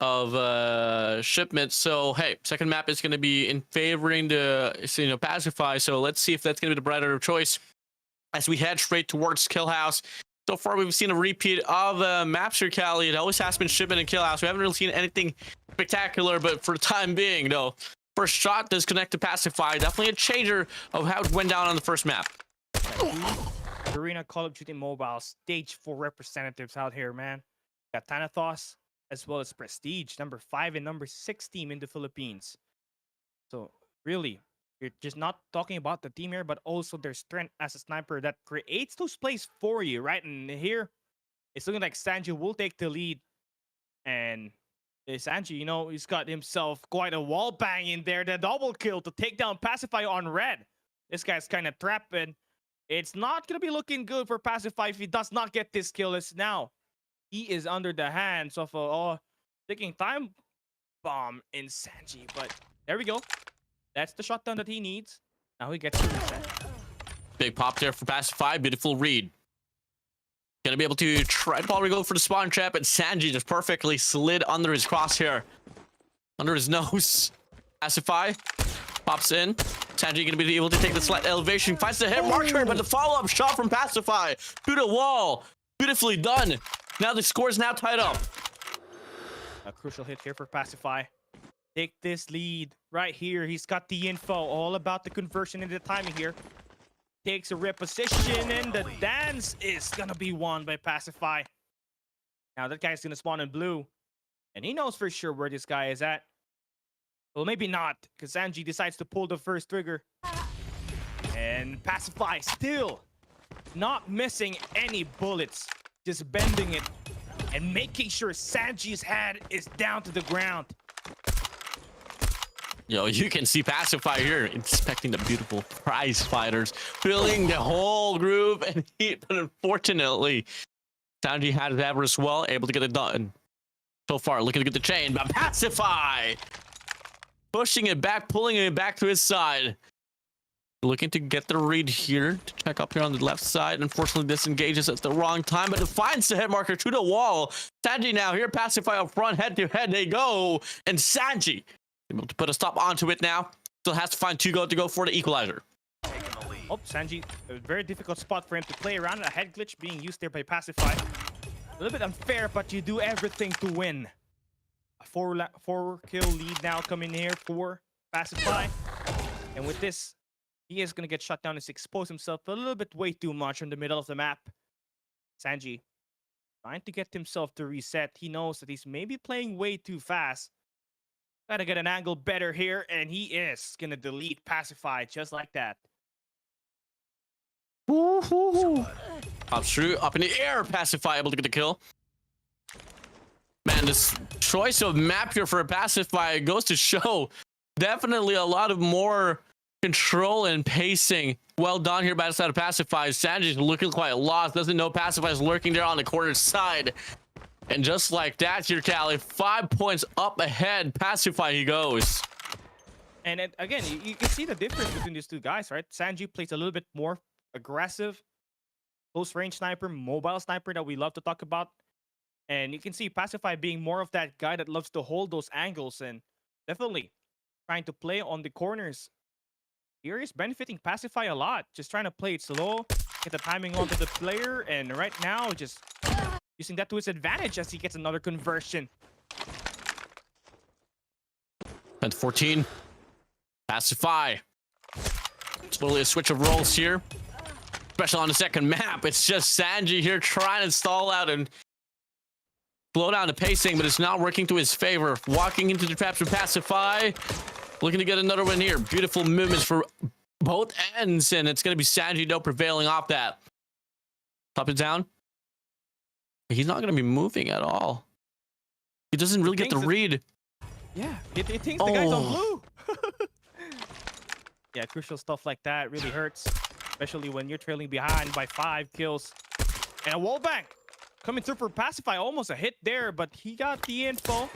of Shipment. So hey, second map is going to be in favoring the Pacify. So let's see if that's going to be the brighter choice as we head straight towards Kill House. So far, we've seen a repeat of maps here, Cali. It always has been Shipment and Kill House. We haven't really seen anything spectacular, but for the time being, though, first shot does connect to Pacify. Definitely a changer of how it went down on the first map. Arena Call of Duty Mobile Stage 4 representatives out here, man. Got Thanatos as well as Prestige, number 5 and number 6 team in the Philippines. So really, you're just not talking about the team here, but also their strength as a sniper that creates those plays for you, right? And here, it's looking like Sanji will take the lead. And Sanji, you know, he's got himself quite a wall bang in there. The double kill to take down Pacify on red. This guy's kind of trapped, and it's not going to be looking good for Pacify if he does not get this kill. It's now he is under the hands of a taking time bomb in Sanji. But there we go. That's the shutdown that he needs. Now he gets to reset. Big pop there for Pacify. Beautiful read. Gonna be able to try to probably go for the spawn trap, but Sanji just perfectly slid under his crosshair. Under his nose. Pacify pops in. Sanji gonna be able to take the slight elevation. Finds the hit marker, but the follow-up shot from Pacify through the wall. Beautifully done. Now the score is now tied up. A crucial hit here for Pacify. Take this lead right here. He's got the info, all about the conversion and the timing here. Takes a reposition, and the dance is gonna be won by Pacify. Now that guy's gonna spawn in blue, and he knows for sure where this guy is at. Well, maybe not, because Sanji decides to pull the first trigger. And Pacify still not missing any bullets, just bending it and making sure Sanji's head is down to the ground. Yo, you can see Pacify here inspecting the beautiful Prizefighters, filling the whole group, and but unfortunately, Sanji had it ever as well, able to get it done. So far, looking to get the chain, but Pacify pushing it back, pulling it back to his side. Looking to get the read here to check up here on the left side. Unfortunately, disengages at the wrong time, but it finds the hit marker to the wall. Sanji now here, Pacify up front, head to head they go, and Sanji able to put a stop onto it now. Still has to find 2 to go for the equalizer. Oh, Sanji, a very difficult spot for him to play around. A head glitch being used there by Pacify. A little bit unfair, but you do everything to win. A 4 kill lead now coming here for Pacify. And with this, he is going to get shut down and expose himself a little bit way too much in the middle of the map. Sanji trying to get himself to reset. He knows that he's maybe playing way too fast. Gotta get an angle better here, and he is gonna delete Pacify just like that. Up through, up in the air, Pacify able to get the kill. Man, this choice of map here for a Pacify goes to show definitely a lot of more control and pacing. Well done here by the side of Pacify. Sanji's looking quite lost, doesn't know Pacify is lurking there on the corner side. And just like that here, Cali, 5 points up ahead. Pacify he goes. And again, you can see the difference between these two guys, right? Sanji plays a little bit more aggressive, close range sniper, mobile sniper that we love to talk about. And you can see Pacify being more of that guy that loves to hold those angles and definitely trying to play on the corners. Here is benefiting Pacify a lot. Just trying to play it slow, get the timing onto the player, and right now just using that to his advantage as he gets another conversion. And 14. Pacify. It's totally a switch of roles here. Especially on the second map. It's just Sanji here trying to stall out and slow down the pacing, but it's not working to his favor. Walking into the traps with Pacify. Looking to get another one here. Beautiful movements for both ends, and it's going to be Sanji though prevailing off that. Up and down. He's not going to be moving at all. He doesn't really get the read. Yeah, it thinks the guy's on blue. Yeah, crucial stuff like that really hurts, especially when you're trailing behind by 5 kills. And a wall bang coming through for Pacify. Almost a hit there, but he got the info.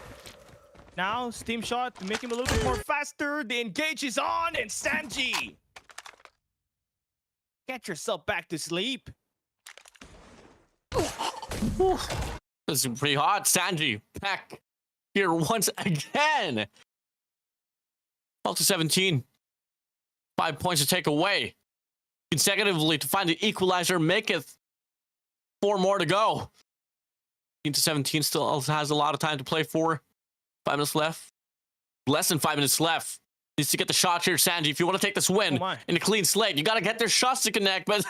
Now, steam shot to make him a little bit more faster. The engage is on, and Sanji, get yourself back to sleep. This is pretty hot. Sanji back here once again. 12 to 17. 5 points to take away consecutively to find the equalizer. Maketh 4 more to go. 15 to 17 still has a lot of time to play for. 5 minutes left. Less than 5 minutes left. Needs to get the shot here, Sanji. If you want to take this win in a clean slate, you got to get their shots to connect. But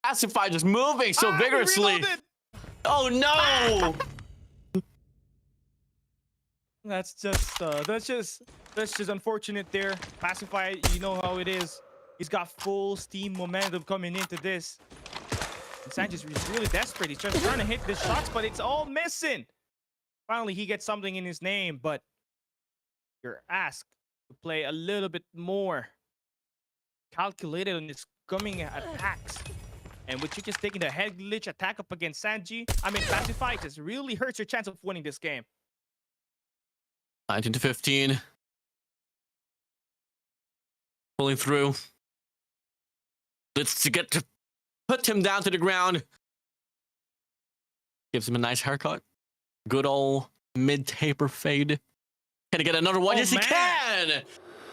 Pacify just moving so vigorously. Oh no! That's just unfortunate there. Pacify, you know how it is. He's got full steam momentum coming into this. And Sanji's really desperate. He's just trying to hit the shots, but it's all missing. Finally, he gets something in his name, but you're asked to play a little bit more calculated on his coming attacks. And with you just taking the head glitch attack up against Sanji, I mean, Pacify just really hurts your chance of winning this game. 19 to 15. Pulling through. Let's get to put him down to the ground. Gives him a nice haircut. Good old mid-taper fade. Can he get another one? Oh, yes, he man. can!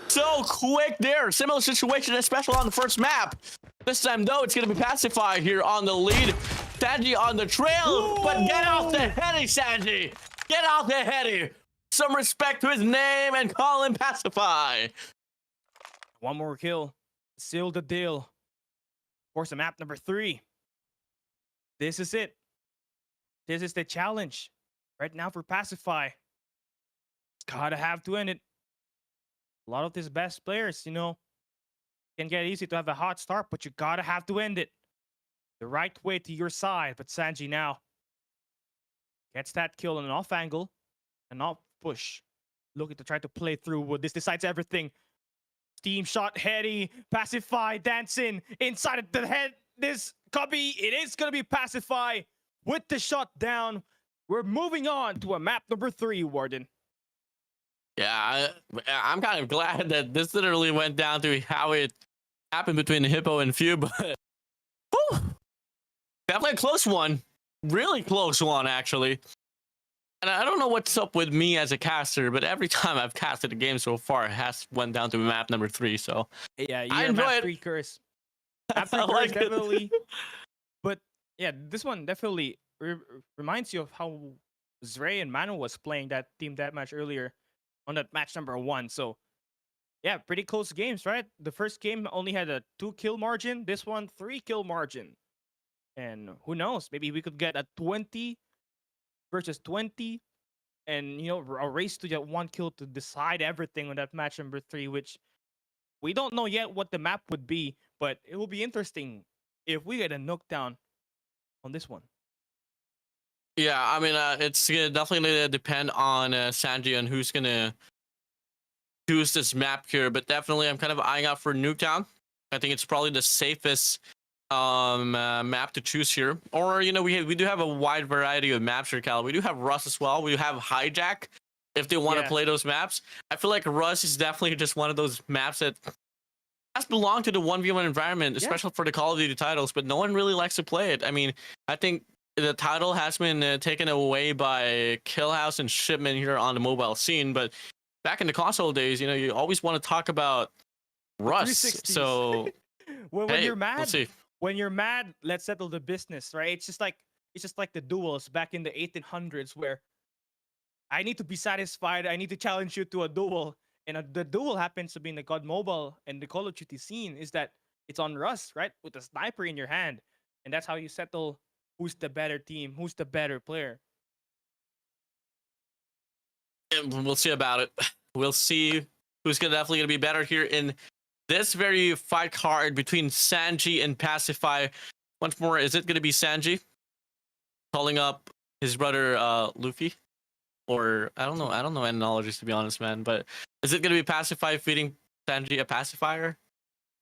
So quick there. Similar situation, especially on the first map. This time, though, it's going to be Pacify here on the lead. Sanji on the trail. Ooh. But get off the heady, Sanji. Get off the heady. Some respect to his name and call him Pacify. One more kill. Seal the deal. Force a map number 3. This is it. This is the challenge right now for Pacify. It's gotta have to end it. A lot of these best players, you know, can get easy to have a hot start, but you gotta have to end it the right way to your side. But Sanji now gets that kill on an off angle, an off push, looking to try to play through with this. Decides everything. Steam shot, heady, Pacify dancing inside of the head. This copy, it is gonna be Pacify with the shot down. We're moving on to a map number 3, Warden. Yeah, I'm kind of glad that this literally went down to how it happened between Hippo and Few, but whew, definitely a close one. Really close one, actually. And I don't know what's up with me as a caster, but every time I've casted a game so far, it has went down to map number 3. So yeah, I you're enjoy map it. 3 curse. Map 3 curse, like definitely. But yeah, this one definitely reminds you of how ZreH and Manwa was playing that team deathmatch earlier on that match number 1. So yeah, pretty close games, right? The first game only had a 2-kill margin. This one, 3-kill margin. And who knows? Maybe we could get a 20 versus 20, and you know, a race to get 1 kill to decide everything on that match number 3, which we don't know yet what the map would be, but it will be interesting if we get a Nuke Town on this one. Yeah, I mean, it's definitely going to depend on Sanji and who's going to choose this map here. But definitely, I'm kind of eyeing out for Nuke Town. I think it's probably the safest map to choose here. Or, you know, we do have a wide variety of maps here, Cal. We do have Russ as well. We have Hijack if they want to play those maps. I feel like Russ is definitely just one of those maps that has belonged to the 1v1 environment, especially for the Call of Duty titles, but no one really likes to play it. I mean, I think the title has been taken away by Killhouse and Shipment here on the mobile scene, but back in the console days, you know, you always want to talk about Russ. So when you're mad, let's see. When you're mad, let's settle the business, right? It's just like the duels back in the 1800s where I need to be satisfied. I need to challenge you to a duel, and the duel happens to be in the COD Mobile and the Call of Duty scene. Is that it's on Russ, right, with a sniper in your hand, and that's how you settle who's the better team, who's the better player. And we'll see about it. We'll see who's definitely gonna be better here in this very fight card between Sanji and Pacify. Once more, is it gonna be Sanji calling up his brother Luffy? Or I don't know etymologies, to be honest, man. But is it gonna be Pacify feeding Sanji a pacifier,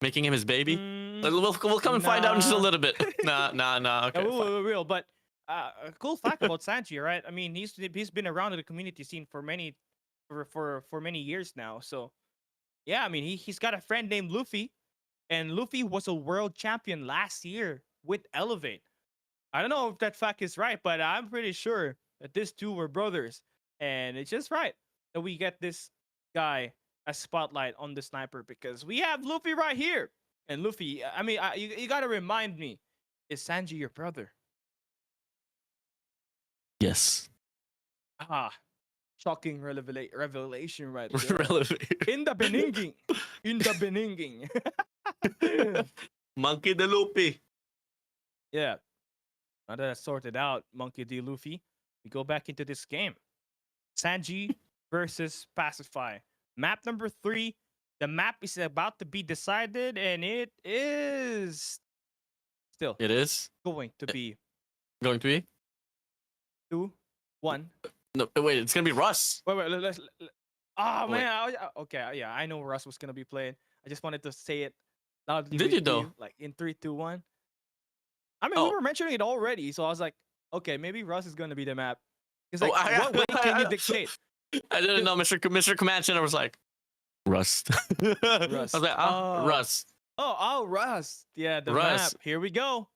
making him his baby? We'll come and find out in just a little bit. Nah. Okay, we will. But a cool fact about Sanji, right? I mean, he's been around in the community scene for many years now. So yeah, I mean, he's got a friend named Luffy, and Luffy was a world champion last year with Elevate. I don't know if that fact is right, but I'm pretty sure that these two were brothers. And it's just right that we get this guy a spotlight on the sniper, because we have Luffy right here. And Luffy, I mean, you got to remind me, is Sanji your brother? Yes. Ah, shocking revelation right there. Relevant. In the beninging. In the beninging. Monkey the Loopy. Yeah. Now that I sorted out Monkey D. Luffy, we go back into this game. Sanji versus Pacify. Map number 3. The map is about to be decided, and it is still It is going to be going to be. 2, 1. No, wait. It's gonna be Russ. Wait, let's. Oh, Wait. man. Okay, yeah, I know Russ was gonna be playing. I just wanted to say it loudly. Did you with though? Like in 3, 2, 1. I mean, Oh. we were mentioning it already, so I was like, okay, maybe Russ is gonna be the map. Because Oh, like, what way can you dictate? I didn't know. Mr. Command Center was like, Rust. I was like, Oh. Russ. Oh, Rust. Yeah, the Rust. map. Here we go.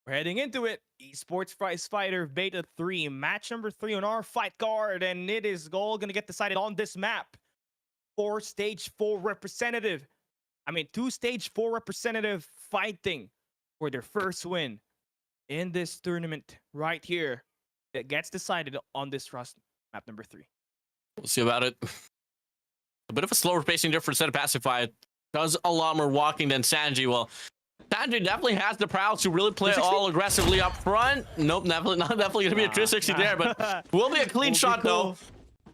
We're heading into it. Esports Fighter Beta 3, match number 3 on our fight card, and it is all gonna get decided on this map. 4 stage 4 representative. I mean, 2 stage 4 representative fighting for their first win in this tournament right here. That gets decided on this Rust map number 3. We'll see about it. A bit of a slower pacing difference than Pacify. Does a lot more walking than Sanji. Well, Sanji definitely has the prowess to really play 360? all aggressively up front. Nope, definitely going to be a 360 there, but will be a clean Will be shot cool. though.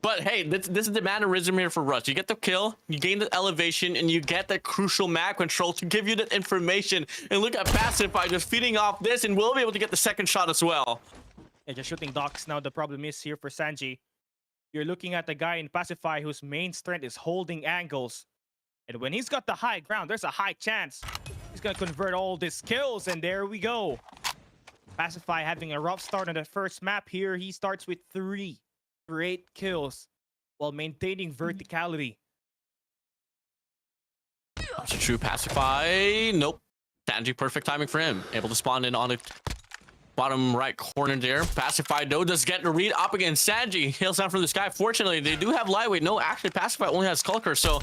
But hey, this is the mannerism here for Rush. You get the kill, you gain the elevation, and you get the crucial map control to give you that information. And look at Pacify just feeding off this, and we'll be able to get the second shot as well. Yeah, just shooting docks now. The problem is here for Sanji. You're looking at the guy in Pacify whose main strength is holding angles. And when he's got the high ground, there's a high chance he's going to convert all these kills. And there we go. Pacify having a rough start on the first map here. He starts with 3 great kills while maintaining verticality. That's a true Pacify. Nope. Sanji, perfect timing for him. Able to spawn in on the bottom right corner there. Pacify, though, does get the read up against Sanji. Hails down from the sky. Fortunately, they do have lightweight. No, actually, Pacify only has Skulker, so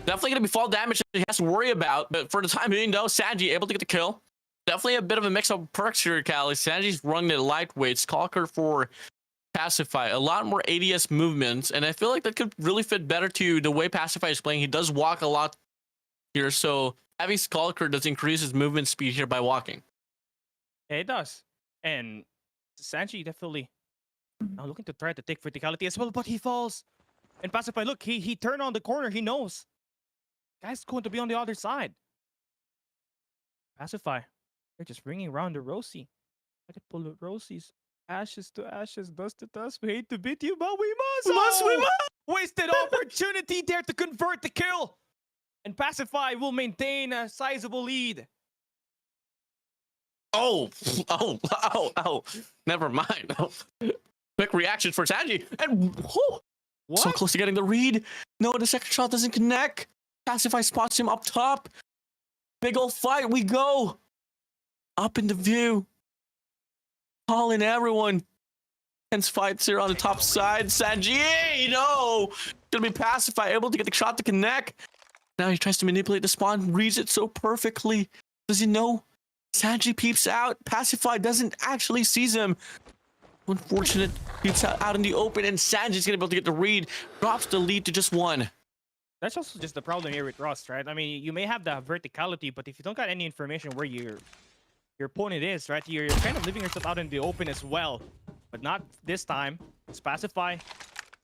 definitely going to be fall damage that he has to worry about. But for the time being, though, Sanji able to get the kill. Definitely a bit of a mix of perks here, Cali. Sanji's running the lightweight. Skulker for Pacify. A lot more ADS movements, and I feel like that could really fit better to the way Pacify is playing. He does walk a lot here, so having Skulker does increase his movement speed here by walking. Yeah, it does. And Sanji definitely now looking to try to take verticality as well, but he falls. And Pacify, look, he turned on the corner. He knows. Guy's going to be on the other side. Pacify, they're just bringing around the Rosie. I could pull the Rosies. Ashes to ashes, dust to dust. We hate to beat you, but we must. We must. Wasted opportunity there to convert the kill. And Pacify will maintain a sizable lead. Oh. Never mind. Quick reaction for Sanji. And whew, What? so close to getting the read. No, the second shot doesn't connect. Pacify spots him up top. Big ol' fight. We go. Up in the view. Calling everyone. Tense fights here on the top side. Sanji, no. Gonna be Pacify, able to get the shot to connect. Now he tries to manipulate the spawn. Reads it so perfectly. Does he know? Sanji peeps out. Pacify doesn't actually sees him. Unfortunate. Peeps out in the open, and Sanji's gonna be able to get the read. Drops the lead to just 1. That's also just the problem here with Rust, right? I mean, you may have the verticality, but if you don't got any information where your opponent is, right? You're kind of leaving yourself out in the open as well. But not this time. It's Pacify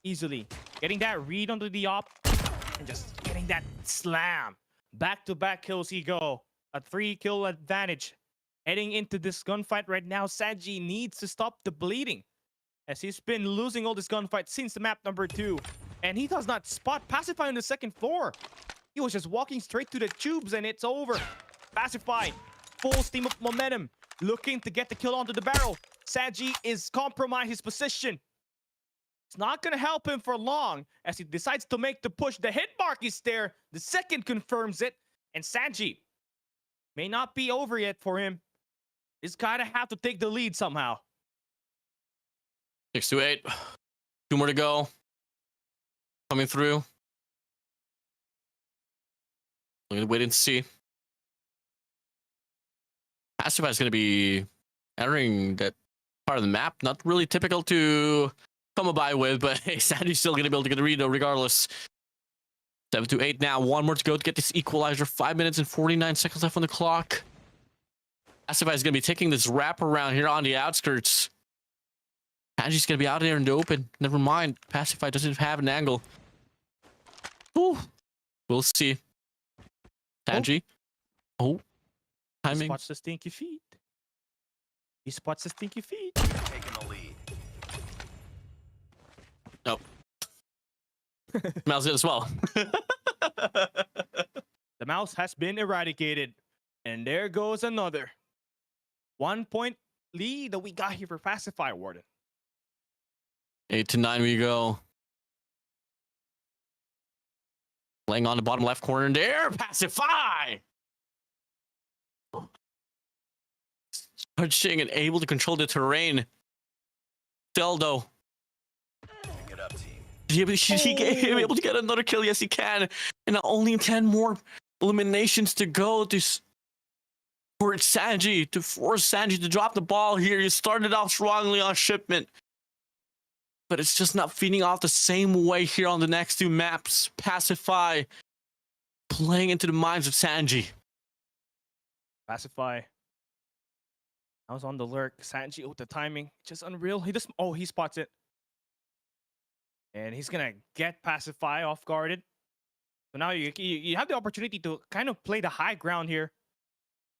easily. Getting that read onto the op and just getting that slam. Back-to-back kills he go. A 3-kill advantage. Heading into this gunfight right now, Sanji needs to stop the bleeding, as he's been losing all this gunfight since the map number 2. And he does not spot Pacify on the second floor. He was just walking straight to the tubes, and it's over. Pacify, full steam of momentum, looking to get the kill onto the barrel. Sanji is compromised his position. It's not going to help him for long as he decides to make the push. The hit mark is there. The second confirms it. And Sanji may not be over yet for him. He's kind of have to take the lead somehow. 6-8. 2 more to go. Coming through. Waiting to see. Pacify is going to be entering that part of the map. Not really typical to come by with, but hey, Sanji's still gonna be able to get the read though, regardless. 7-8 now. One more to go to get this equalizer. 5 minutes and 49 seconds left on the clock. Pacify is gonna be taking this wrap around here on the outskirts. Sanji's gonna be out there in the open. Never mind. Pacify doesn't have an angle. Ooh. We'll see. Sanji. Oh. Timing. He spots the stinky feet. He spots the stinky feet. Taking the lead. Nope. Smells it as well. The mouse has been eradicated. And there goes another 1 point lead that we got here for Pacify, Warden. 8-9 we go. Playing on the bottom left corner there. Pacify! Charging and able to control the terrain. Still though. Pick it up, team. He able to get another kill. Yes, he can. And only 10 more eliminations to go to for Sanji, to force Sanji to drop the ball here. He started off strongly on Shipment, but it's just not feeding off the same way here on the next two maps. Pacify playing into the minds of Sanji. Pacify. I was on the lurk. Sanji, oh, the timing, just unreal. He just, oh, he spots it. And he's gonna get Pacify off guarded. So now you have the opportunity to kind of play the high ground here.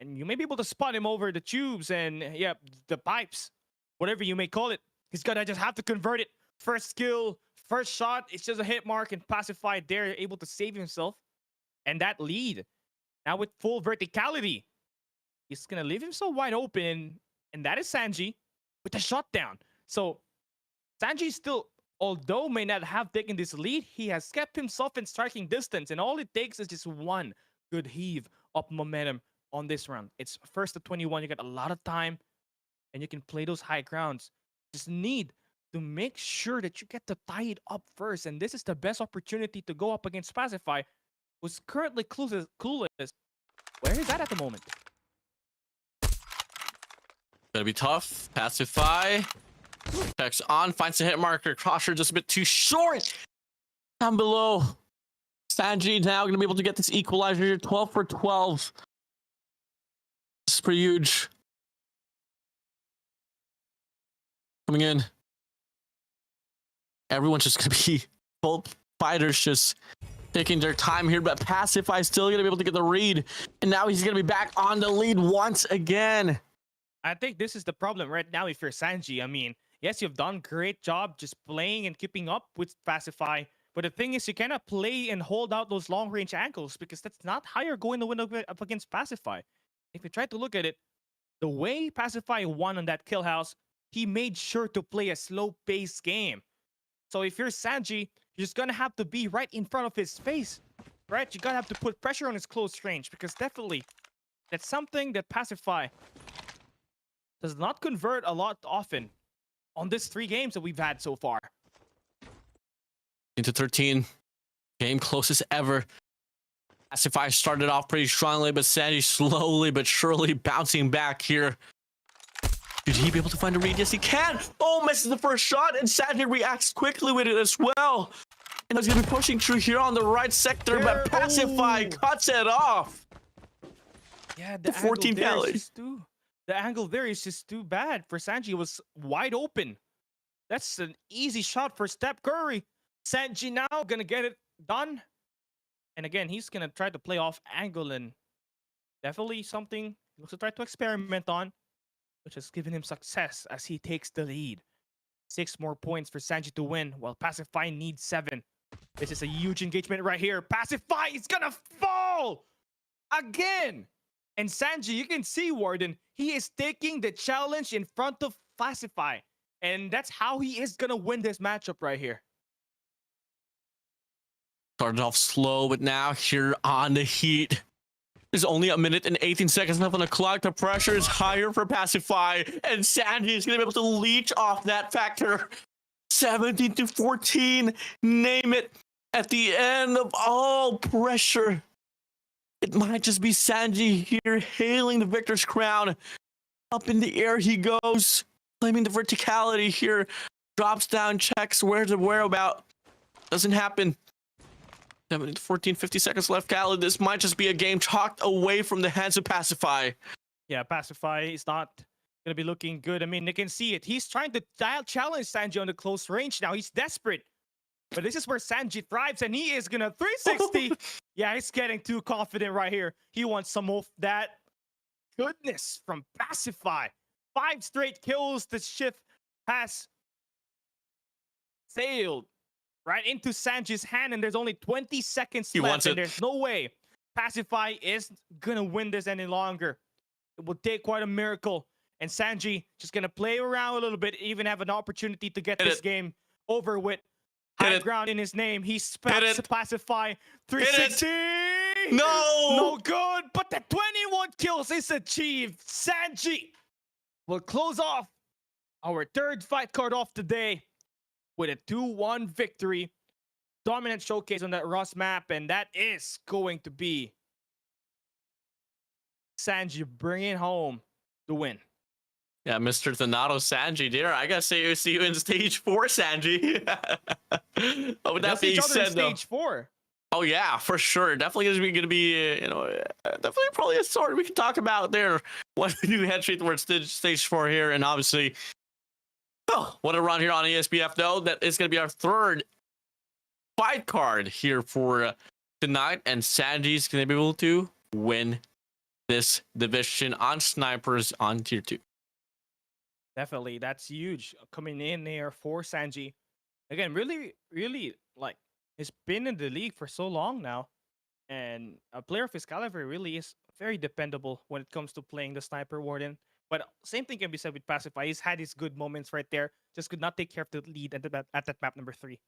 And you may be able to spot him over the tubes and, yeah, the pipes. Whatever you may call it. He's gonna just have to convert it. First skill, first shot, it's just a hit mark, and Pacify there able to save himself. And that lead, now with full verticality, he's gonna leave himself wide open, and that is Sanji with the shutdown. So Sanji still, although may not have taken this lead, he has kept himself in striking distance, and all it takes is just one good heave of momentum on this round. It's first to 21, you got a lot of time, and you can play those high grounds. Just need to make sure that you get to tie it up first, and this is the best opportunity to go up against Pacify, who's currently clueless. Where is that at the moment? Gonna be tough. Pacify checks on, finds the hit marker. Crusher just a bit too short. Down below. Sanji now gonna be able to get this equalizer here. 12 for 12. This is pretty huge. Coming in. Everyone's just gonna be, both fighters just taking their time here, but Pacify still gonna be able to get the read, and now he's gonna be back on the lead once again. I think this is the problem right now if you're Sanji. I mean, yes, you've done a great job just playing and keeping up with Pacify, but the thing is you cannot play and hold out those long-range angles because that's not how you're going to win up against Pacify. If you try to look at it, the way Pacify won on that kill house, he made sure to play a slow-paced game. So if you're Sanji, you're just gonna have to be right in front of his face, right? You gotta have to put pressure on his close range because definitely that's something that Pacify does not convert a lot often on these 3 games that we've had so far. Into 13, game closest ever. Pacify started off pretty strongly, but Sanji slowly but surely bouncing back here. Should he be able to find a read? Yes, he can. Oh, misses the first shot, and Sanji reacts quickly with it as well. And he's going to be pushing through here on the right sector, but Pacify cuts it off. Yeah, the 14 calories. The angle there is just too bad for Sanji. It was wide open. That's an easy shot for Steph Curry. Sanji now gonna get it done. And again, he's gonna try to play off angle, and definitely something he looks to try to experiment on, which has given him success as he takes the lead. 6 more points for Sanji to win, while Pacify needs 7. This is a huge engagement right here. Pacify is gonna fall again. And Sanji, you can see, Warden, he is taking the challenge in front of Pacify. And that's how he is gonna win this matchup right here. Started off slow, but now here on the heat. There's only 1 minute and 18 seconds left on the clock. The pressure is higher for Pacify, and Sanji is going to be able to leech off that factor. 17-14, name it. At the end of all pressure, it might just be Sanji here hailing the victor's crown. Up in the air he goes, claiming the verticality here. Drops down, checks where's the whereabout. Doesn't happen. 14, 50 seconds left, Khaled. This might just be a game chalked away from the hands of Pacify. Yeah, Pacify is not going to be looking good. I mean, they can see it. He's trying to challenge Sanji on the close range now. He's desperate. But this is where Sanji thrives, and he is going to 360. Yeah, he's getting too confident right here. He wants some of that goodness from Pacify. 5 straight kills. The shift has sailed right into Sanji's hand, and there's only 20 seconds left, and there's no way Pacify is going to win this any longer. It will take quite a miracle, and Sanji just going to play around a little bit, even have an opportunity to get this game over with. High ground in his name. He's Pacify 360. No good, but the 21 kills is achieved. Sanji will close off our 3rd fight card of the day with a 2-1 victory. Dominant showcase on that Rust map, and that is going to be Sanji bringing home the win. Yeah, Mr. Thanato Sanji, dear. I gotta say, see you in stage 4, Sanji. But with that being said, though, stage 4. Oh yeah, for sure. Definitely gonna be, definitely probably a story we can talk about there when we do head straight towards stage 4 here, and obviously, what a run here on ESPF though. That is gonna be our 3rd fight card here for tonight, and Sanji's gonna be able to win this division on snipers on tier 2. Definitely, that's huge coming in there for Sanji. Again, really, like, he's been in the league for so long now, and a player of his caliber really is very dependable when it comes to playing the sniper warden. But same thing can be said with Pacify. He's had his good moments right there, just could not take care of the lead at that map number 3.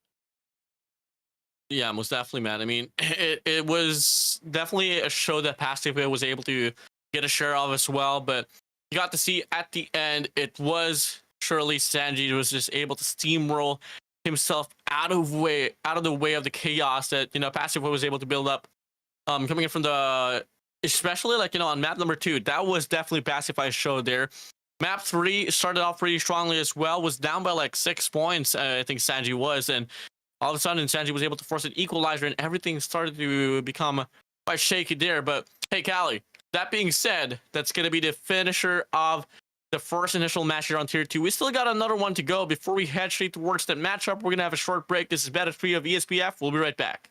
Yeah, most definitely, man. I mean, it was definitely a show that Pacify was able to get a share of as well, but you got to see at the end, it was surely Sanji was just able to steamroll himself out of the way of the chaos that, Pacify was able to build up. Coming in from the, especially like, on map number 2, that was definitely Pacify's show there. Map 3 started off pretty strongly as well, was down by like 6 points, I think Sanji was, and all of a sudden Sanji was able to force an equalizer, and everything started to become quite shaky there. But hey, Callie, that being said, that's going to be the finisher of the first initial match here on tier 2. We still got another one to go before we head straight towards that matchup. We're going to have a short break. This is Battle 3 of ESPF. We'll be right back.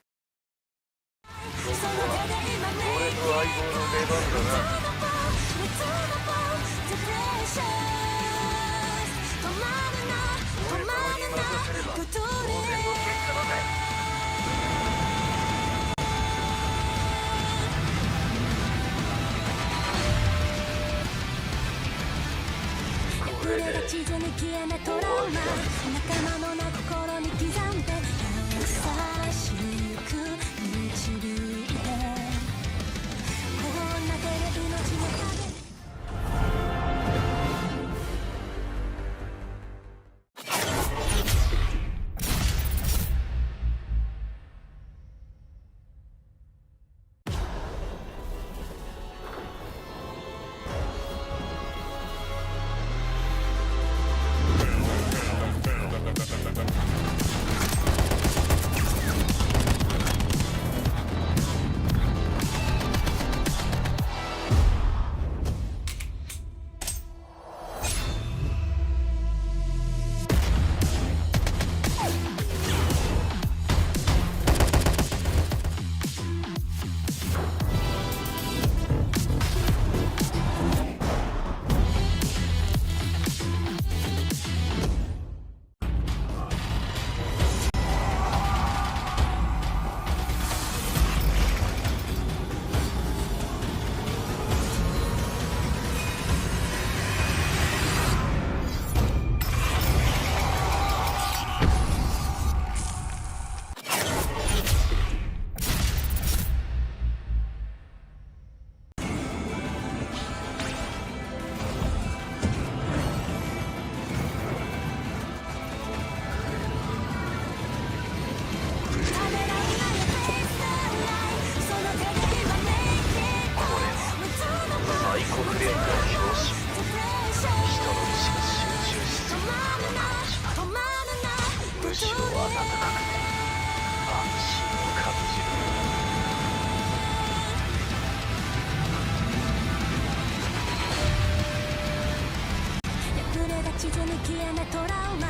地に消えないトラウマ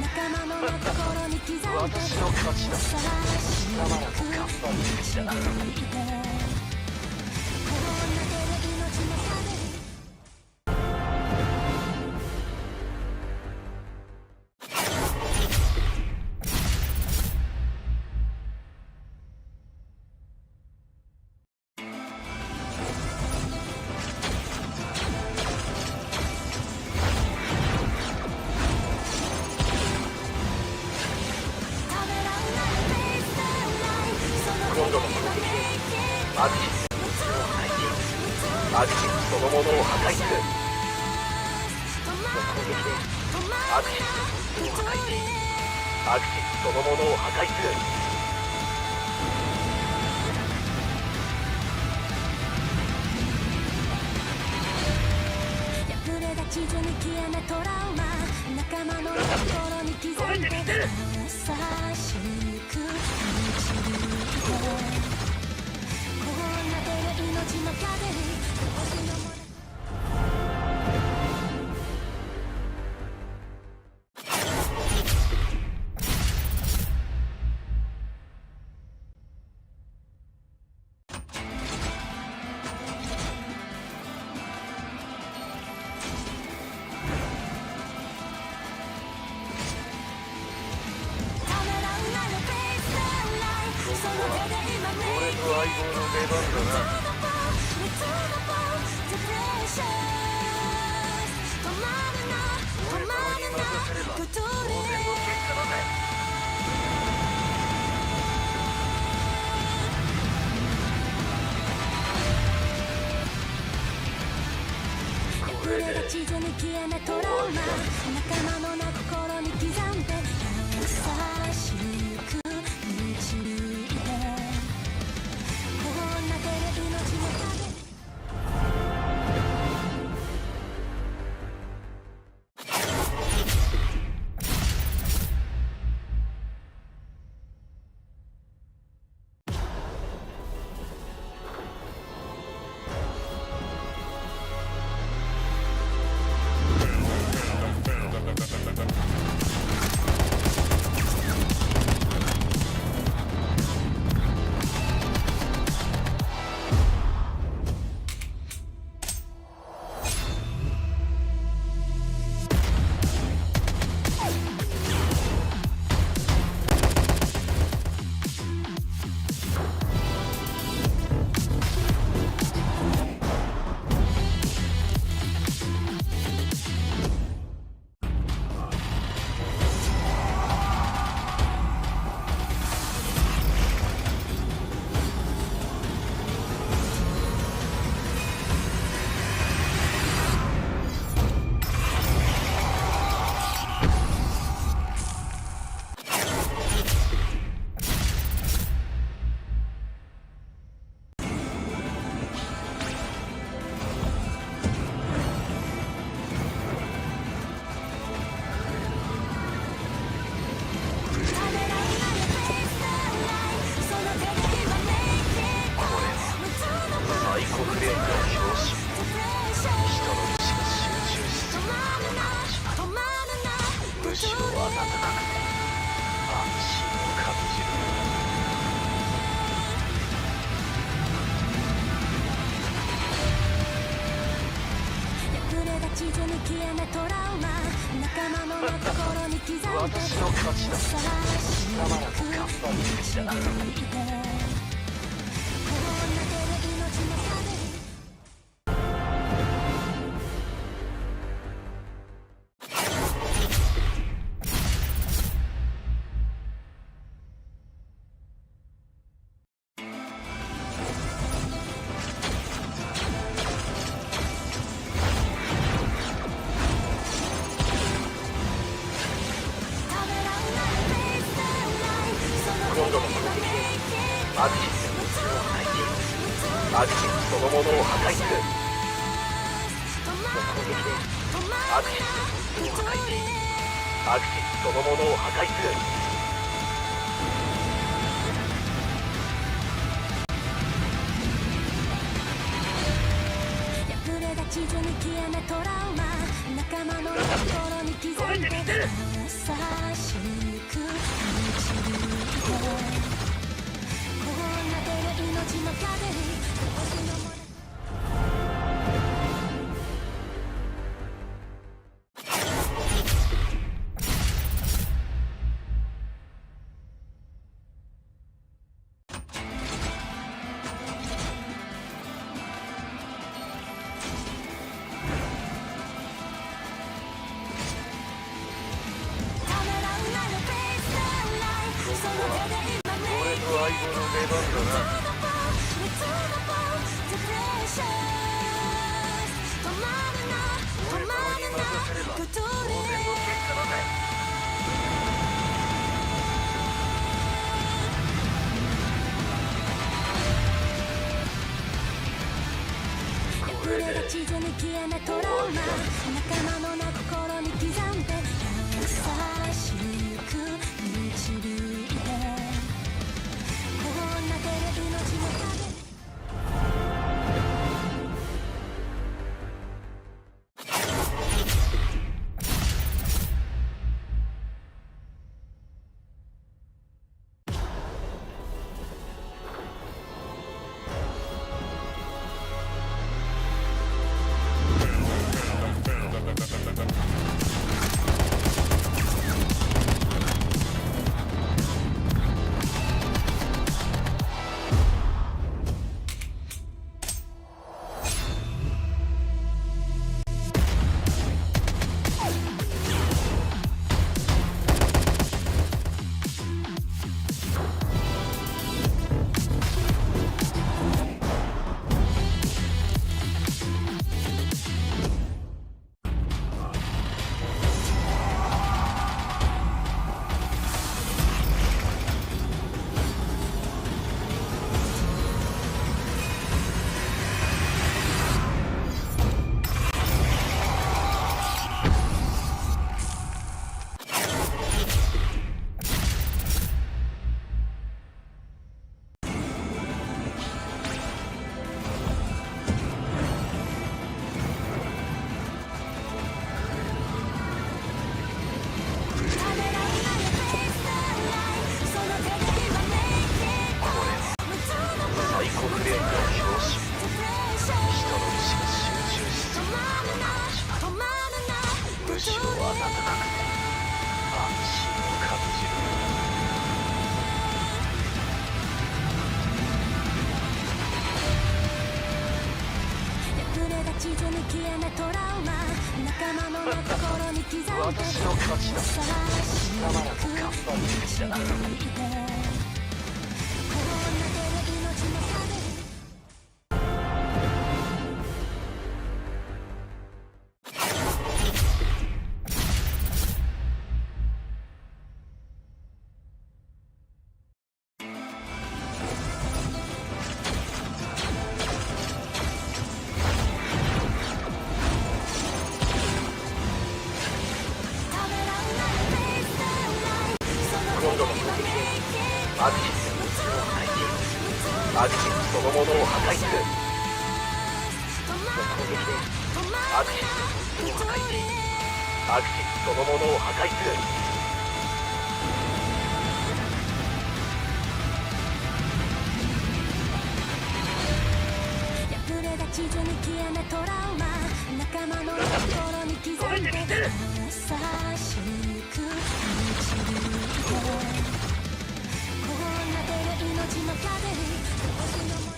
仲間の心に刻んで私の勝ちだ。優しくまだ頑張ってきた。こうなってる命の壁今度のこの敵マグジックマグジックそのものを破壊する。その攻撃でマグジックを破壊しマグジックそのものを破壊する。破れた地図に消えないトラウマ仲間の心に刻んで優しく導いてこうなってる命の壁に星のものためらうなよベースラインその手で今俺と相棒の出番だな。俺様に任せれば当然の結果だぜ。これで地図に消えないトラウマ仲間の心に刻んで優しく導いてこうなってる命の壁サイコフレームの表紙人の意志が集中しすぎるからむしろ温かくて安心を感じる。破れた地図に消えないトラウマ仲間の心に刻んで私の勝ちだ。優しくまだ頑張ってきた。導いてこうなってる命の壁今度のこの敵でマグジックの器を破壊しマグジックそのものを破壊する。その攻撃でマグジックの器を破壊しマグジックそのものを破壊する。破れた地図に消えないトラウマ仲間の心に刻刻んで優しく導いてこうなってる命の風に星のも地図に消えないトラウマ仲間のな心に刻んで優しく導いてこうなってる命の風に地図に消えないトラウマ仲間の心に刻んで私の勝ちだ。優しく貴様らも頑張ってきたな。こうなってる命の風にアクシスの水を破壊アクシスそのものを破壊する攻撃でアクシスの水を破壊しアクシスそのものを破壊する破れた地図に消えないトラウマ仲間の心に刻んで優しく導いてこうなってる命の風に星のもの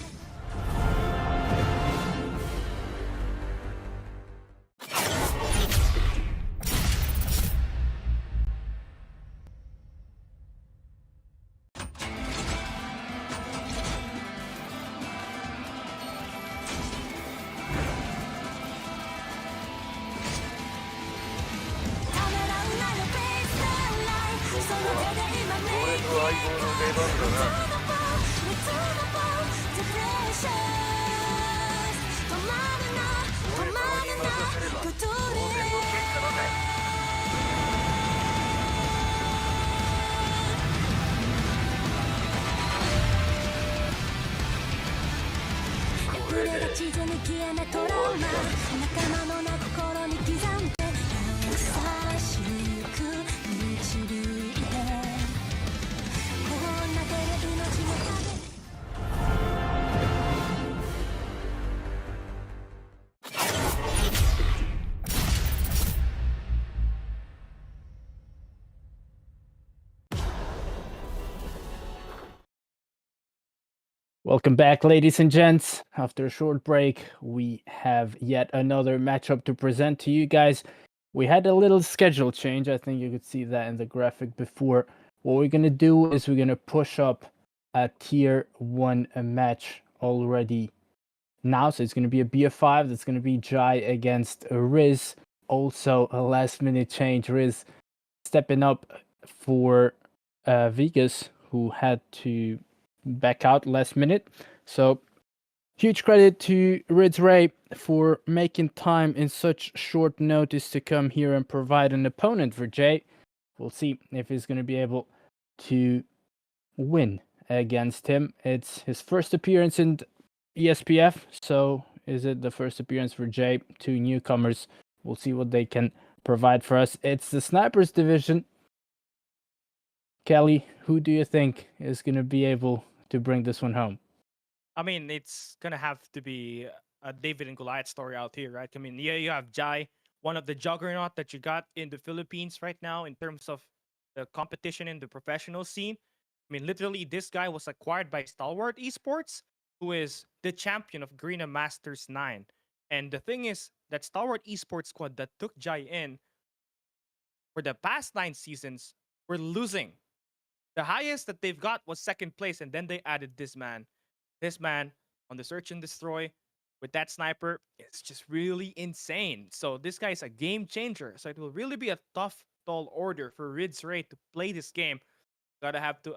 相棒の出番だな俺様に任せれば当然の結果だぜこれで地図に消えないトラウマ仲間のな心に刻んで優し Welcome back, ladies and gents. After a short break, we have yet another matchup to present to you guys. We had a little schedule change. I think you could see that in the graphic before. What we're going to do is we're going to push up a tier 1 match already now. So it's going to be a BF5. That's going to be Jhai against Riz. Also a last minute change. Riz stepping up for Vegaz, who had to back out last minute. So huge credit to Ritz Ray for making time in such short notice to come here and provide an opponent for Jhai. We'll see if he's going to be able to win against him. It's his first appearance in ESPF, so is it the first appearance for Jhai? Two newcomers. We'll see what they can provide for us. It's the snipers division. Kelly, who do you think is going to be able to bring this one home? I mean, it's gonna have to be a David and Goliath story out here, right? I mean, yeah, you have Jhai, one of the juggernaut that you got in the Philippines right now in terms of the competition in the professional scene. I mean, literally, this guy was acquired by Stalwart Esports, who is the champion of Green Masters 9. And the thing is, that Stalwart Esports squad that took Jhai in for the past 9 seasons were losing. The highest that they've got was 2nd place, and then they added this man. This man on the search and destroy with that sniper is just really insane. So this guy is a game changer. So it will really be a tough, tall order for Ritz Ray to play this game. Gotta have to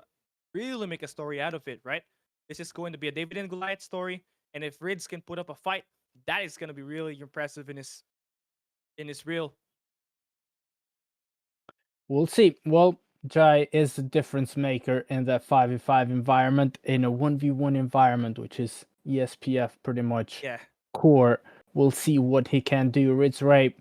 really make a story out of it, right? This is going to be a David and Goliath story. And if Ritz can put up a fight, that is gonna be really impressive in his reel. We'll see. Well, Jhai is a difference maker in that 5v5 environment, in a 1v1 environment, which is ESPF pretty much core. We'll see what he can do. Ritz Ray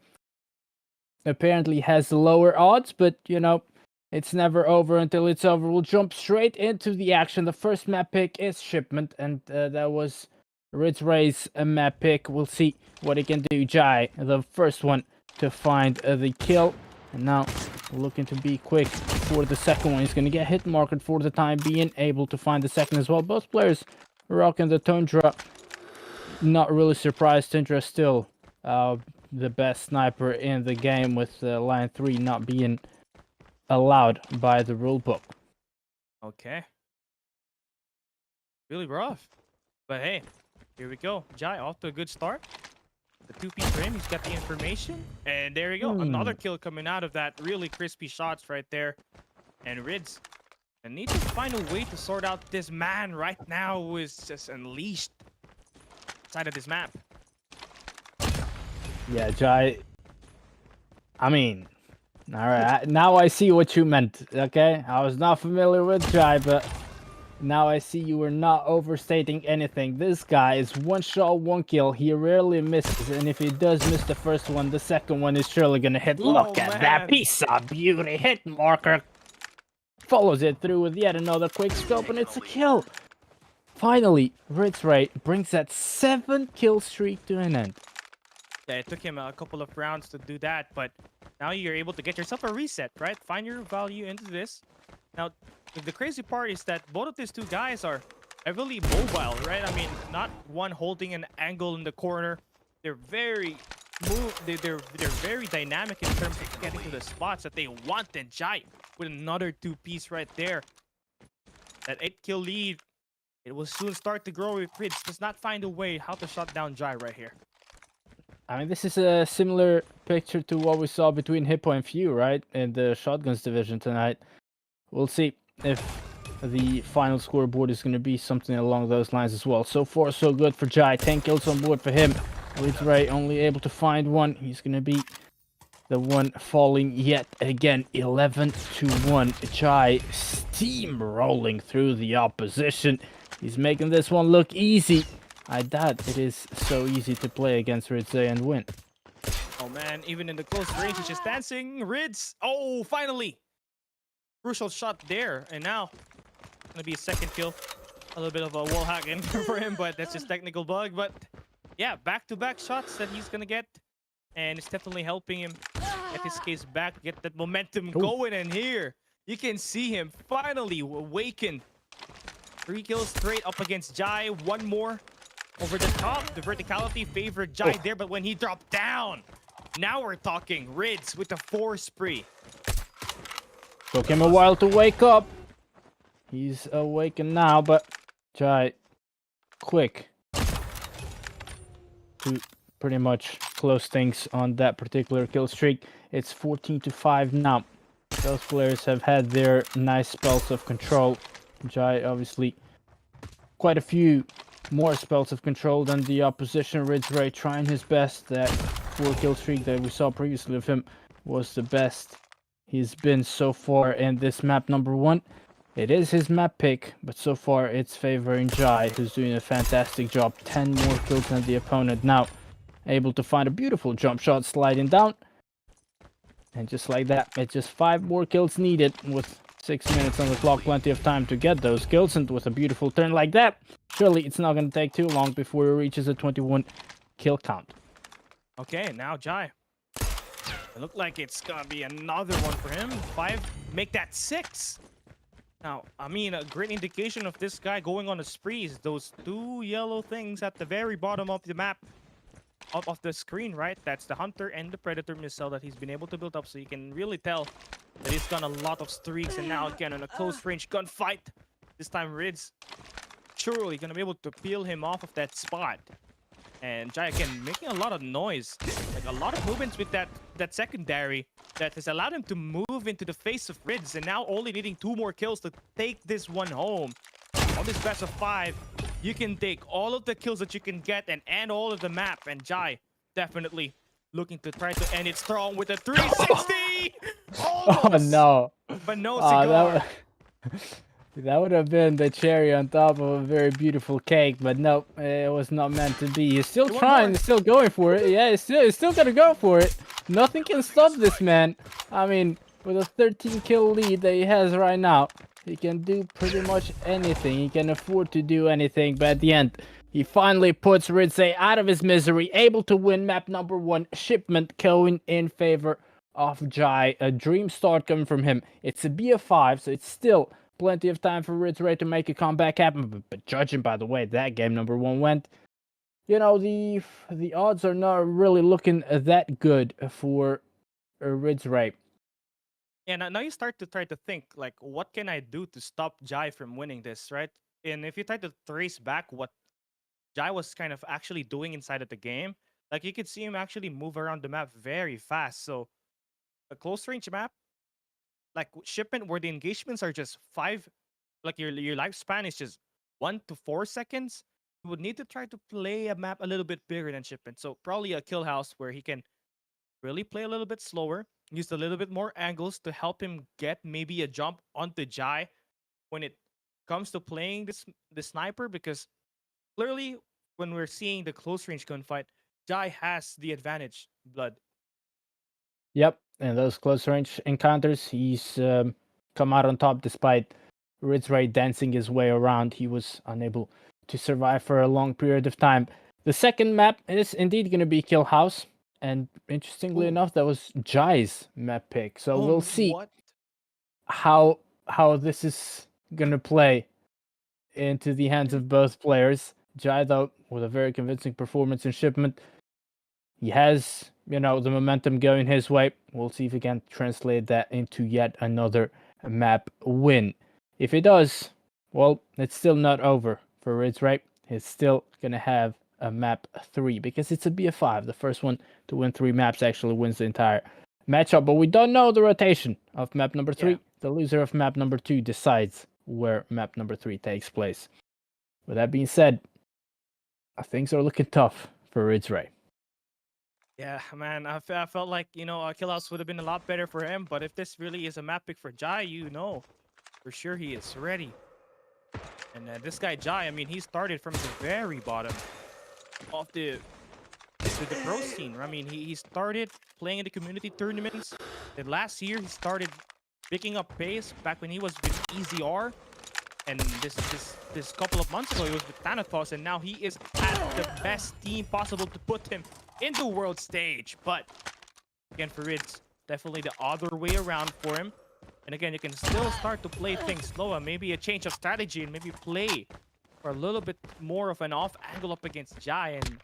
apparently has lower odds, but you know, it's never over until it's over. We'll jump straight into the action. The first map pick is Shipment, and that was Ritz Ray's map pick. We'll see what he can do. Jhai, the first one to find the kill. And now looking to be quick for the second one. He's going to get hit marked for the time being, able to find the second as well. Both players rocking the Tundra. Not really surprised. Tundra still the best sniper in the game, with line 3 not being allowed by the rulebook. Okay. Really rough. But hey, here we go. Jhai off to a good start. The 2-piece for him, he's got the information. And there you go. Another kill coming out of that. Really crispy shots right there. And Ritz, I need to find a way to sort out this man right now who is just unleashed inside of this map. Yeah, Jhai. I mean, all right. Now I see what you meant, okay? I was not familiar with Jhai, but now I see you were not overstating anything. This guy is 1 shot, 1 kill. He rarely misses, and if he does miss the first one, the second one is surely gonna hit. Look at that piece of beauty. Hit marker. Follows it through with yet another quick scope, and it's a kill. Finally, Ritz Ray brings that 7-kill streak to an end. Yeah, it took him a couple of rounds to do that, but now you're able to get yourself a reset, right? Find your value into this. Now, the crazy part is that both of these two guys are heavily mobile, right? I mean, not one holding an angle in the corner. They're very they're very dynamic in terms of getting to the spots that they want. And Jhai with another 2-piece right there. That 8-kill lead, it will soon start to grow if Ritz does not find a way how to shut down Jhai right here. I mean, this is a similar picture to what we saw between Hippo and Few, right? In the shotguns division tonight. We'll see if the final scoreboard is going to be something along those lines as well. So far, so good for Jhai. 10 kills on board for him. Ritz Ray only able to find 1. He's going to be the one falling yet again. 11-1. Jhai steamrolling through the opposition. He's making this one look easy. I doubt it is so easy to play against Ritz Ray and win. Oh man, even in the close range, he's just dancing. Ritz! Oh, finally! Crucial shot there, and now gonna be a 2nd kill. A little bit of a wall hacking for him, but that's just technical bug. But yeah, back-to-back shots that he's gonna get, and it's definitely helping him get his case back, get that momentum going. And here you can see him finally awakened 3 kills straight up against Jhai. One more over the top. The verticality favored Jhai there, but when he dropped down, now we're talking. Ritz with the 4 spree. Took him a while to wake up. He's awakened now, but Jhai quick to pretty much close things on that particular kill streak. It's 14-5 now. Those players have had their nice spells of control. Jhai obviously quite a few more spells of control than the opposition. Ritz Ray trying his best. That 4 kill streak that we saw previously of him was the best he's been so far in this map number 1. It is his map pick, but so far it's favoring Jhai, who's doing a fantastic job. 10 more kills than the opponent now. Able to find a beautiful jump shot sliding down. And just like that, it's just 5 more kills needed with 6 minutes on the clock. Plenty of time to get those kills, and with a beautiful turn like that, surely it's not going to take too long before he reaches a 21 kill count. Okay, now Jhai. It looked like it's gonna be another one for him. 5, make that 6. Now, I mean, a great indication of this guy going on a spree is those 2 yellow things at the very bottom of the map, of the screen, right? That's the Hunter and the Predator missile that he's been able to build up, so you can really tell that he's done a lot of streaks. And now again on a close range gunfight. This time Ritz surely gonna be able to peel him off of that spot. And Jhai again making a lot of noise, like a lot of movements with that secondary that has allowed him to move into the face of Ritz, and now only needing 2 more kills to take this one home. On this best of 5, you can take all of the kills that you can get and end all of the map, and Jhai definitely looking to try to end it strong with a 360. Oh no! But no cigar. That would have been the cherry on top of a very beautiful cake, but nope, it was not meant to be. He's still trying, he's still going for it. Yeah, he's still gonna go for it. Nothing can stop this man. I mean, with a 13 kill lead that he has right now, he can do pretty much anything. He can afford to do anything, but at the end, he finally puts Ritz Ray out of his misery, able to win map number 1, Shipment, going in favor of Jhai. A dream start coming from him. It's a BF5, so it's still plenty of time for Ritz Ray to make a comeback happen, but judging by the way that game number 1 went, you know, the odds are not really looking that good for Ritz Ray. Yeah, now you start to try to think, like, what can I do to stop Jhai from winning this, right? And if you try to trace back what Jhai was kind of actually doing inside of the game, like, you could see him actually move around the map very fast. So a close range map, like Shipment, where the engagements are just 5, like your lifespan is just 1 to 4 seconds, you would need to try to play a map a little bit bigger than Shipment. So probably a kill house where he can really play a little bit slower, use a little bit more angles to help him get maybe a jump onto Jhai when it comes to playing the sniper, because clearly when we're seeing the close range gunfight, Jhai has the advantage, Blood. Yep, and those close range encounters, he's come out on top despite Ritz Ray dancing his way around. He was unable to survive for a long period of time. The second map is indeed going to be Kill House, and interestingly enough, that was Jhai's map pick. So we'll see how this is going to play into the hands of both players. Jhai, though, with a very convincing performance in Shipment, he has, you know, the momentum going his way. We'll see if he can translate that into yet another map win. If he does, well, it's still not over for Ritz Ray. He's still going to have a map 3 because it's a BF5. The first one to win 3 maps actually wins the entire matchup. But we don't know the rotation of map number 3. Yeah. The loser of map number 2 decides where map number 3 takes place. With that being said, things are looking tough for Ritz Ray. Yeah, man, I felt like, you know, Kill House would have been a lot better for him, but if this really is a map pick for Jhai, you know, for sure he is ready. And this guy Jhai, I mean, he started from the very bottom of the pro scene. I mean, he started playing in the community tournaments. Then last year, he started picking up pace back when he was with EZR. And this couple of months ago, he was with Thanatos, and now he is at the best team possible to put him in the world stage. But again, for Ritz, definitely the other way around for him. And again, you can still start to play things slow and maybe a change of strategy and maybe play for a little bit more of an off angle up against Jhai. And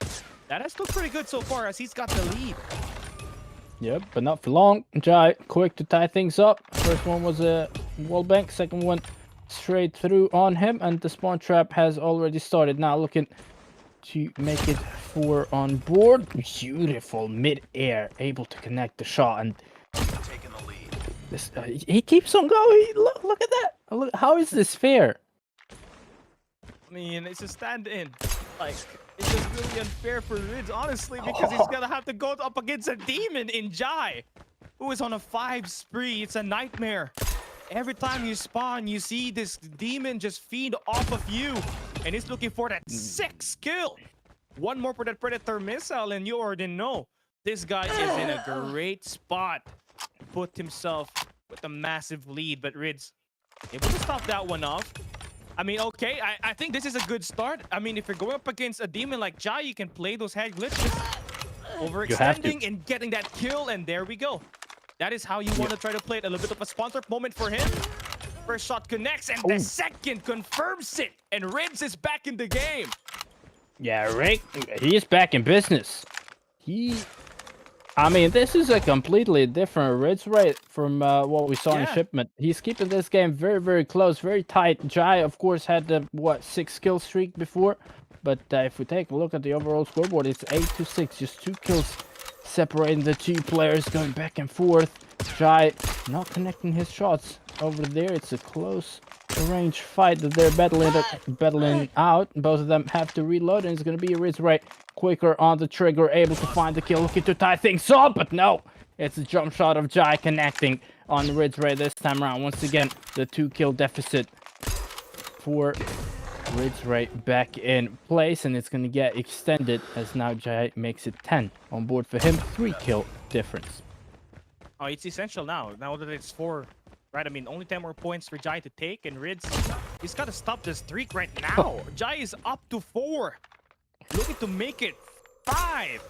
that has looked pretty good so far as he's got the lead. Yep, but not for long. Jhai quick to tie things up. First one was a wall bank, second one straight through on him, and the spawn trap has already started. Now looking to make it 4 on board. Beautiful mid-air, able to connect the shot, and Taking the lead. this he keeps on going. Look at that. Look, how is this fair? I mean, it's a stand-in. Like, it's just really unfair for Ritz, honestly, because he's gonna have to go up against a demon in Jhai, who is on a 5 spree. It's a nightmare. Every time you spawn, you see this demon just feed off of you, and he's looking for that 6th kill. One more for that Predator missile, and you already know this guy is in a great spot to put himself with a massive lead. But Ritz able to stop that one off. I mean, okay, I think this is a good start. I mean, if you're going up against a demon like Jhai, you can play those head glitches, overextending and getting that kill, and there we go. That is how you want to try to play it. A little bit of a sponsor moment for him. First shot connects, and the second confirms it, and Ritz is back in the game. Yeah, Rick, he is back in business. I mean, this is a completely different Ritz Ray from what we saw in Shipment. He's keeping this game very, very close, very tight. Jhai, of course, had the, 6 kill streak before. But if we take a look at the overall scoreboard, it's 8-6, just 2 kills separating the 2 players, going back and forth. Jhai not connecting his shots over there. It's a close range fight that they're battling out. Both of them have to reload, and it's going to be a Ritz Ray quicker on the trigger, able to find the kill, looking to tie things up, but no, it's a jump shot of Jhai connecting on the Ritz Ray this time around. Once again, the 2 kill deficit for Ritz Ray back in place, and it's going to get extended as now Jhai makes it 10 on board for him. 3 kill difference. Oh, it's essential now that it's 4. Right, I mean, only 10 more points for Jhai to take, and Ritz, he's got to stop the streak right now. Jhai is up to 4, looking to make it 5.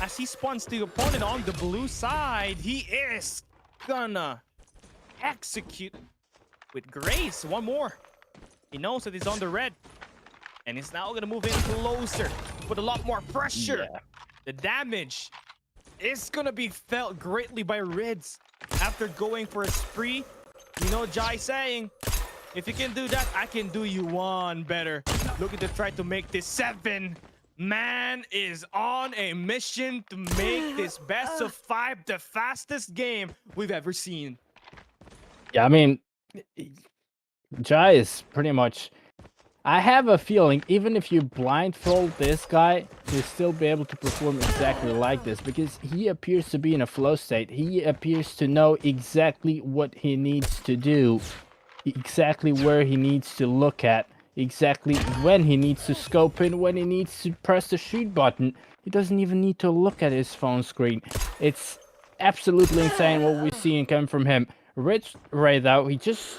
As he spawns the opponent on the blue side, he is gonna execute with grace. One more. He knows that he's on the red, and he's now gonna move in closer to put a lot more pressure. The damage is gonna be felt greatly by Ritz after going for a spree. You know, Jhai saying, if you can do that, I can do you one better. Looking to try to make this 7. Man is on a mission to make this best of 5 the fastest game we've ever seen. Yeah, I mean, Jhai is pretty much... I have a feeling, even if you blindfold this guy, he'll still be able to perform exactly like this, because he appears to be in a flow state. He appears to know exactly what he needs to do, exactly where he needs to look at, exactly when he needs to scope in, when he needs to press the shoot button. He doesn't even need to look at his phone screen. It's absolutely insane what we're seeing come from him. Ritz Ray, though, he just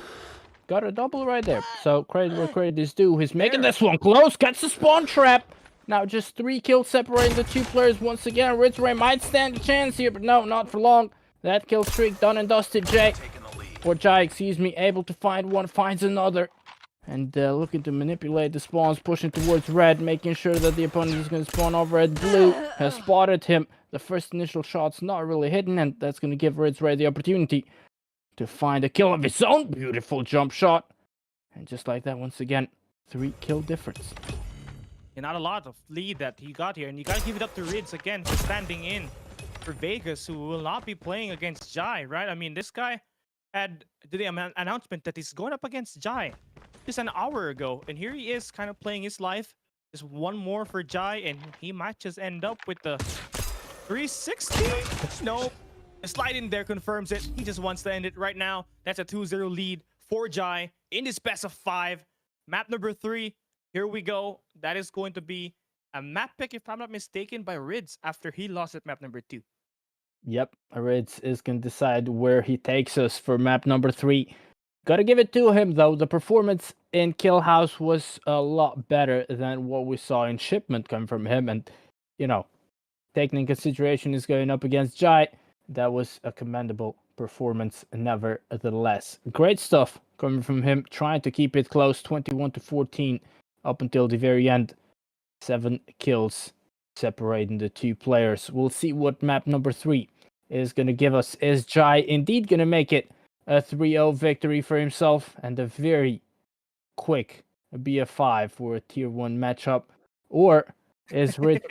got a double right there. So credit where credit is due. He's making this one close, gets the spawn trap. Now just 3 kills separating the 2 players once again. Ritz Ray might stand a chance here, but no, not for long. That kill streak done and dusted. Jhai, excuse me, able to find one, finds another. And looking to manipulate the spawns, pushing towards red, making sure that the opponent is going to spawn over at blue. Has spotted him. The first initial shot's not really hidden, and that's going to give Ritz Ray the opportunity to find a kill of his own. Beautiful jump shot. And just like that, once again, 3 kill difference. And not a lot of lead that he got here, and you got to give it up to Ritz again for standing in for Vegaz, who will not be playing against Jhai, right? I mean, this guy had the announcement that he's going up against Jhai just an hour ago, and here he is kind of playing his life. Just one more for Jhai, and he might just end up with the 360. Nope. The slide in there confirms it. He just wants to end it right now. That's a 2-0 lead for Jhai in this best of 5. Map number 3. Here we go. That is going to be a map pick, if I'm not mistaken, by Ritz after he lost at map number 2. Yep, Ritz is going to decide where he takes us for map number 3. Gotta give it to him, though. The performance in Kill House was a lot better than what we saw in Shipment come from him. And, you know, taking in consideration he's going up against Jhai, that was a commendable performance nevertheless. Great stuff coming from him, trying to keep it close, 21-14 up until the very end. 7 kills separating the two players. We'll see what map number 3 is going to give us. Is Jhai indeed going to make it a 3-0 victory for himself and a very quick BF5 for a tier 1 matchup? Or is Ritz...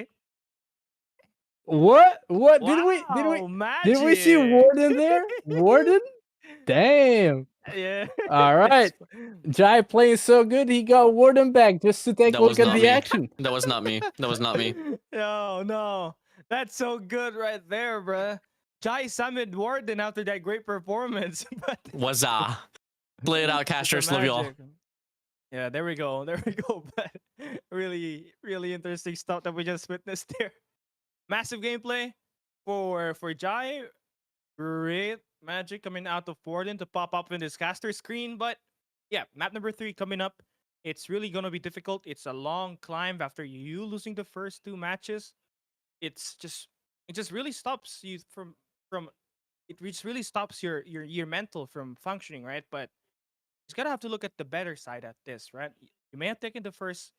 What? What? Wow, Did we see magic. Warden there? Warden? Damn. Yeah. All right. Jhai playing so good, he got Warden back just to take a That look was at not the me. action. That was not me. That was not me. No. That's so good right there, bruh. Jhai summoned Warden after that great performance. But Wazza. Play it out, casters. Love y'all. magic. Yeah, there we go. But really, really interesting stuff that we just witnessed there. Massive gameplay for Jhai. Great magic coming out of Warden to pop up in this caster screen. But yeah, map number 3 coming up. It's really gonna be difficult. It's a long climb after you losing the first 2 matches. It just really stops you from really stops your mental from functioning, right? But you gotta have to look at the better side at this, right? You may have taken the first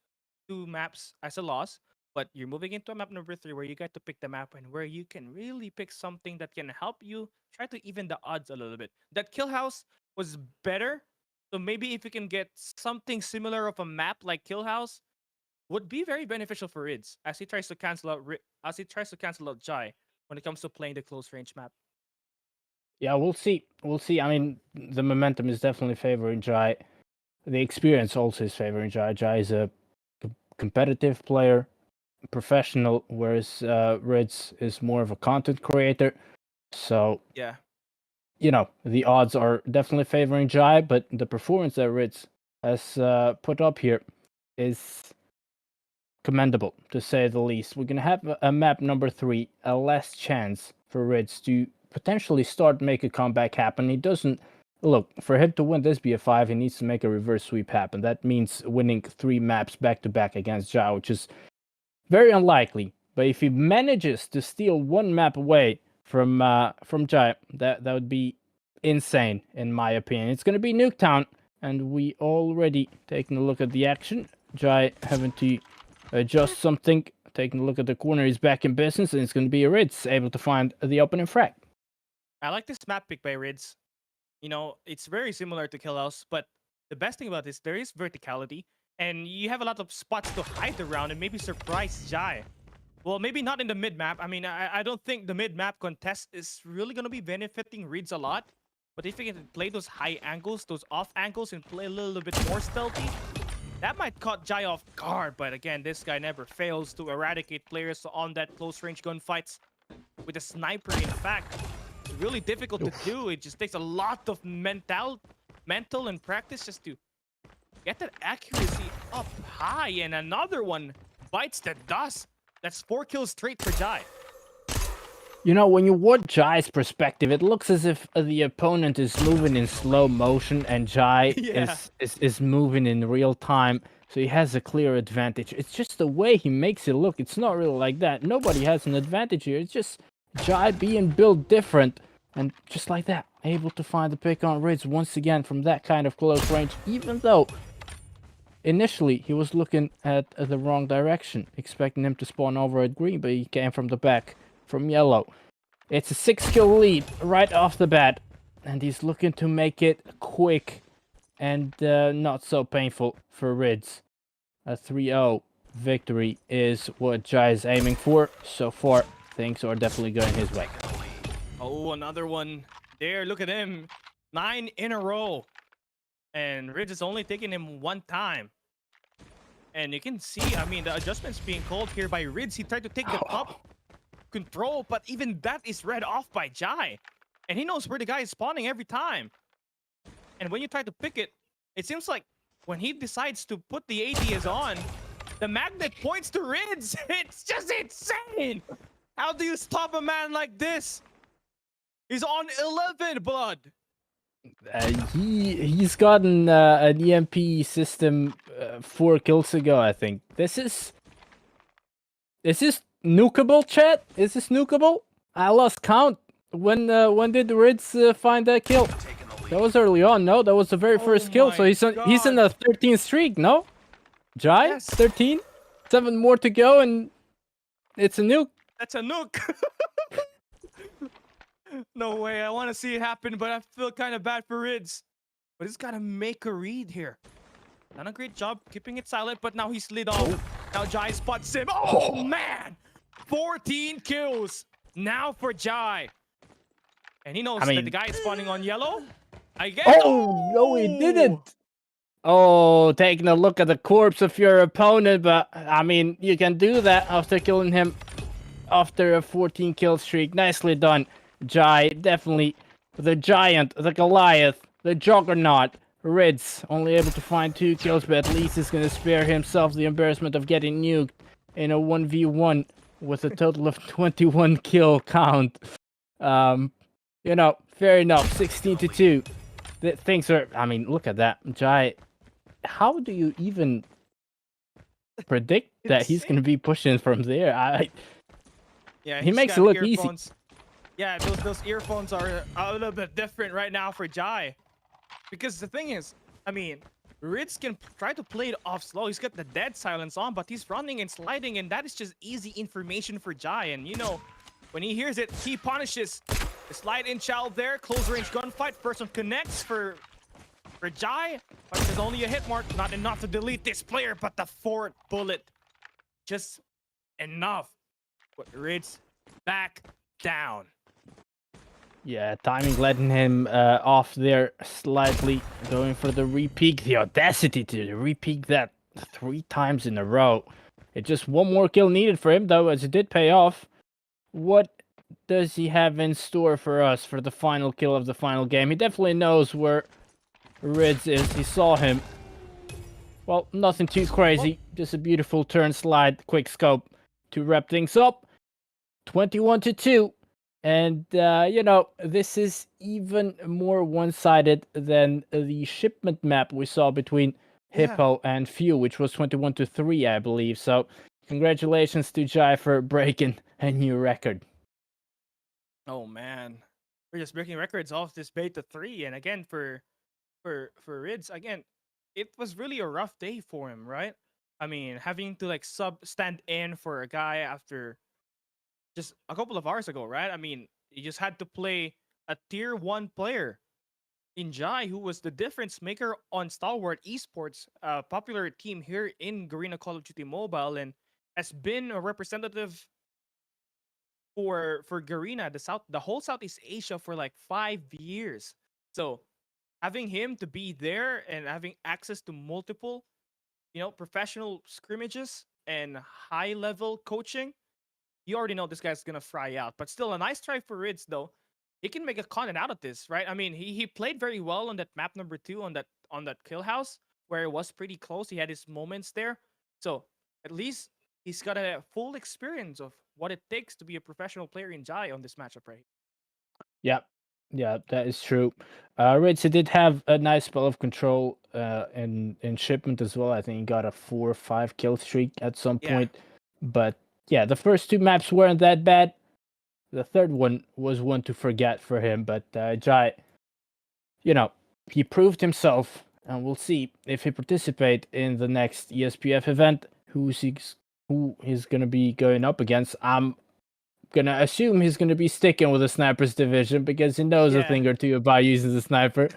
2 maps as a loss, but you're moving into a map number 3 where you get to pick the map and where you can really pick something that can help you try to even the odds a little bit. That kill house was better, so maybe if you can get something similar of a map like kill house, would be very beneficial for Ritz as he tries to cancel out Jhai when it comes to playing the close range map. Yeah, we'll see. I mean, the momentum is definitely favoring Jhai. The experience also is favoring Jhai. Jhai is a competitive player, professional, whereas Ritz is more of a content creator. So Yeah. You know, the odds are definitely favoring Jhai, but the performance that Ritz has put up here is commendable, to say the least. We're going to have a map number 3, a less chance for Ritz to potentially make a comeback happen. He doesn't... Look, for him to win this BF5, he needs to make a reverse sweep happen. That means winning 3 maps back-to-back against Jhai, which is very unlikely. But if he manages to steal 1 map away from Jhai, that would be insane, in my opinion. It's going to be Nuke Town, and we already taking a look at the action. Jhai having to adjust something, taking a look at the corner, he's back in business, and it's going to be Ritz able to find the opening frag. I like this map pick by Ritz. You know, it's very similar to Kill House, but the best thing about this, there is verticality, and you have a lot of spots to hide around and maybe surprise Jhai. Well, maybe not in the mid-map. I mean, I don't think the mid-map contest is really going to be benefiting Ritz a lot. But if you can play those high angles, those off angles, and play a little bit more stealthy, that might caught Jhai off guard. But again, this guy never fails to eradicate players on that close range gunfights with a sniper. In fact, it's really difficult to do. It just takes a lot of mental and practice just to get that accuracy up high. And another one bites the dust. That's 4 kills straight for Jhai. You know, when you watch Jhai's perspective, it looks as if the opponent is moving in slow motion and Jhai is moving in real time, so he has a clear advantage. It's just the way he makes it look. It's not really like that. Nobody has an advantage here. It's just Jhai being built different, and just like that, able to find the pick on Ritz once again from that kind of close range, even though initially he was looking at the wrong direction, expecting him to spawn over at green, but he came from the back. From yellow. It's a 6-kill lead right off the bat, and he's looking to make it quick and not so painful for Ritz. A 3-0 victory is what Jhai is aiming for. So far, things are definitely going his way. Oh, another one there. Look at him. 9 in a row. And Ritz is only taking him 1 time. And you can see, I mean, the adjustments being called here by Ritz. He tried to take the top control, but even that is read off by Jhai. And he knows where the guy is spawning every time. And when you try to pick it, it seems like when he decides to put the ADS on, the magnet points to Ritz. It's just insane. How do you stop a man like this? He's on 11 blood. He's gotten an EMP system 4 kills ago, I think. This is nukeable, chat? Is this nukeable? I lost count. When did Ritz find that kill? That was early on, no? That was the very first kill. So my he's in the 13th streak, no? Jhai, Yes. 13, 7 more to go, and it's a nuke. That's a nuke. No way. I want to see it happen, but I feel kind of bad for Ritz. But he's got to make a read here. Done a great job keeping it silent, but now he's slid off. Now Jhai spots him. Oh, man. 14 kills now for Jhai. And he knows that the guy is spawning on yellow. Oh, no, he didn't. Oh, taking a look at the corpse of your opponent, but I mean, you can do that after killing him after a 14 kill streak. Nicely done, Jhai. Definitely the giant, the Goliath, the juggernaut. Ritz only able to find 2 kills, but at least he's gonna spare himself the embarrassment of getting nuked in a 1v1 with a total of 21 kill count. You know, fair enough. 16-2. Things are. I mean, look at that, Jhai. How do you even predict that he's gonna be pushing from there? Yeah, he makes it look easy. Yeah, those earphones are a little bit different right now for Jhai. Because the thing is, I mean, Ritz can try to play it off slow. He's got the dead silence on, but he's running and sliding, and that is just easy information for Jhai. And you know, when he hears it, he punishes. The slide in child there, close range gunfight. First one connects for Jhai, but there's only a hit mark, not enough to delete this player, but the 4th bullet, just enough. But Ritz back down. Yeah, timing letting him off there slightly, going for the repeat. The audacity to repeat that 3 times in a row. It's just one more kill needed for him, though, as it did pay off. What does he have in store for us for the final kill of the final game? He definitely knows where Ritz is. He saw him. Well, nothing too crazy. Just a beautiful turn slide, quick scope to wrap things up. 21-2. And, you know, this is even more one-sided than the shipment map we saw between Hippo and Few, which was 21-3, I believe. So, congratulations to Jhai for breaking a new record. Oh, man. We're just breaking records off this beta 3. And again, for Ritz, again, it was really a rough day for him, right? I mean, having to, like, stand in for a guy after just a couple of hours ago, right? I mean, you just had to play a tier 1 player in Jhai, who was the difference maker on Stalwart Esports, a popular team here in Garena Call of Duty Mobile, and has been a representative for Garena, the whole Southeast Asia for like 5 years. So having him to be there and having access to multiple, you know, professional scrimmages and high level coaching, you already know this guy's gonna fry out. But still, a nice try for Ritz, though. He can make a content out of this, right? I mean, he played very well on that map number 2 on that kill house, where it was pretty close. He had his moments there. So at least he's got a full experience of what it takes to be a professional player in Jhai on this matchup, right? Yeah, that is true. Ritz did have a nice spell of control in shipment as well. I think he got a 4 or 5 kill streak at some point. But yeah, the first 2 maps weren't that bad. The third one was one to forget for him. But Jhai, you know, he proved himself, and we'll see if he participate in the next ESPF event. Who he's gonna be going up against? I'm gonna assume he's gonna be sticking with the snipers division because he knows a thing or two about using the sniper.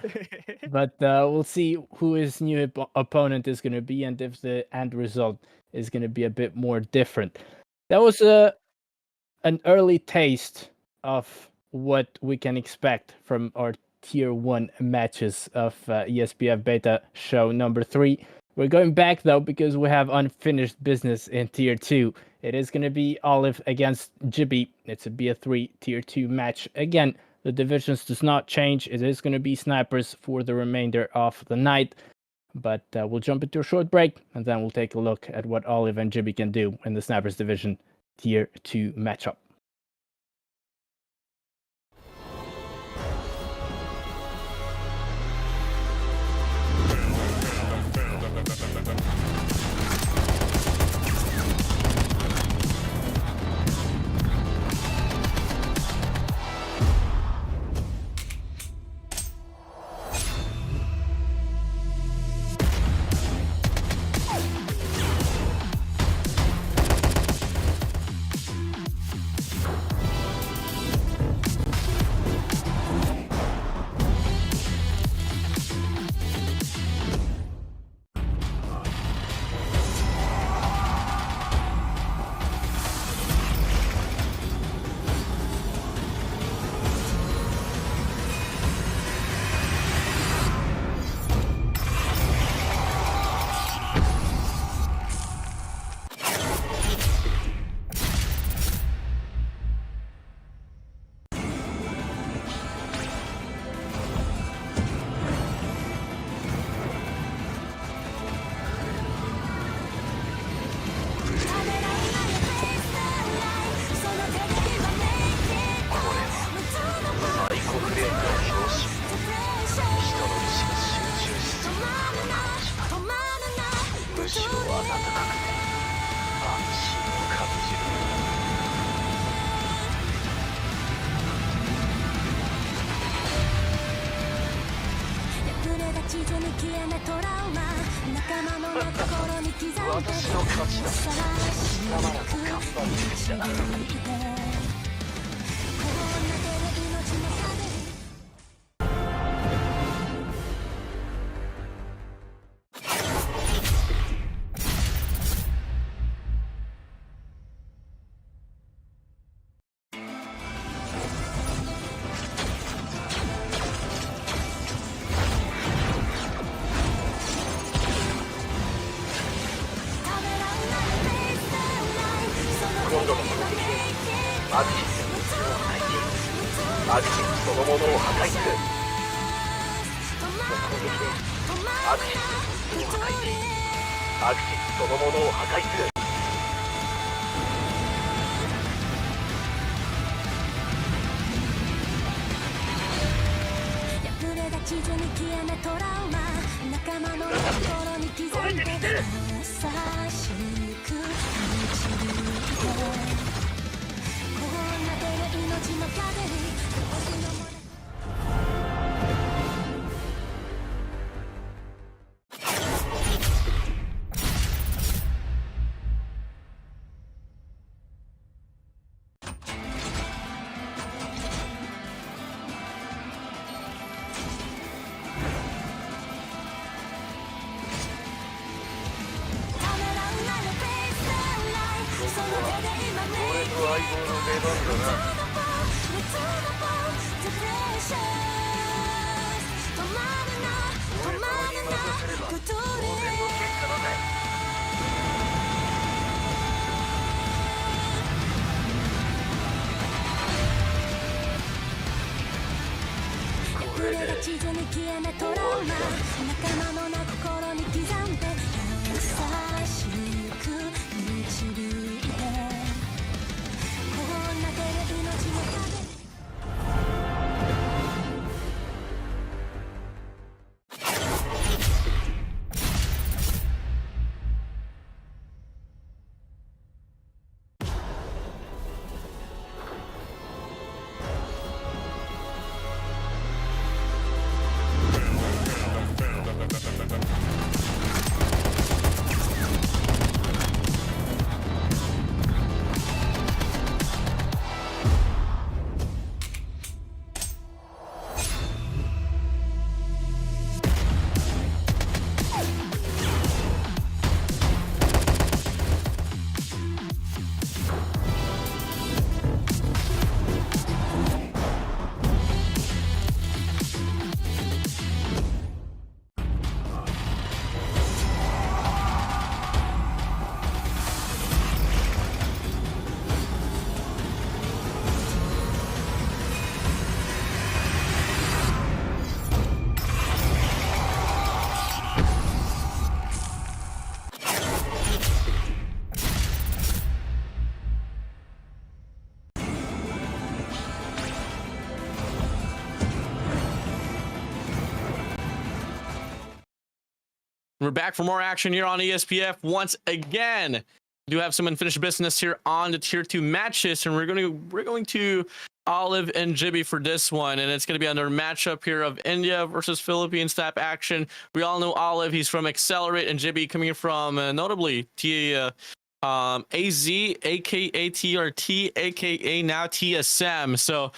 But we'll see who his new opponent is gonna be and if the end result is gonna be a bit more different. That was an early taste of what we can expect from our tier 1 matches of ESPF beta show number 3. We're going back though because we have unfinished business in tier 2. It is going to be Olive against Jibi. It's a BF3 tier 2 match. Again, the divisions does not change. It is going to be snipers for the remainder of the night. But we'll jump into a short break and then we'll take a look at what Olive and Jibi can do in the snipers division tier 2 matchup. 消えないトラウマ仲間の心に刻んで私の勝ちだ。さらし貴様らも頑張るべきだ。こうなってる命の壁に今度のこの敵でマグシスの一部を破壊しマグシスそのものを破壊する。この攻撃でマグシスの一部を破壊しマグシスそのものを破壊する。破れた地図に消えないトラウマ仲間の心に刻んで優しく導いてこうなってる命の壁に私のものためらうなよベースラインその手で今俺と相棒の出番だな。止まるなグッド当然の結果だぜ。これで地図に消えないトラウマ仲間の心に刻んで優しく導いてこうなってる命の壁にWe're back for more action here on ESPF once again. We do have some unfinished business here on the tier 2 matches, and we're going to Olive and Jibi for this one, and it's going to be another matchup here of India versus Philippines type action. We all know Olive; he's from Accelerate, and Jibi coming from notably AZ, aka TRT, aka now TSM. So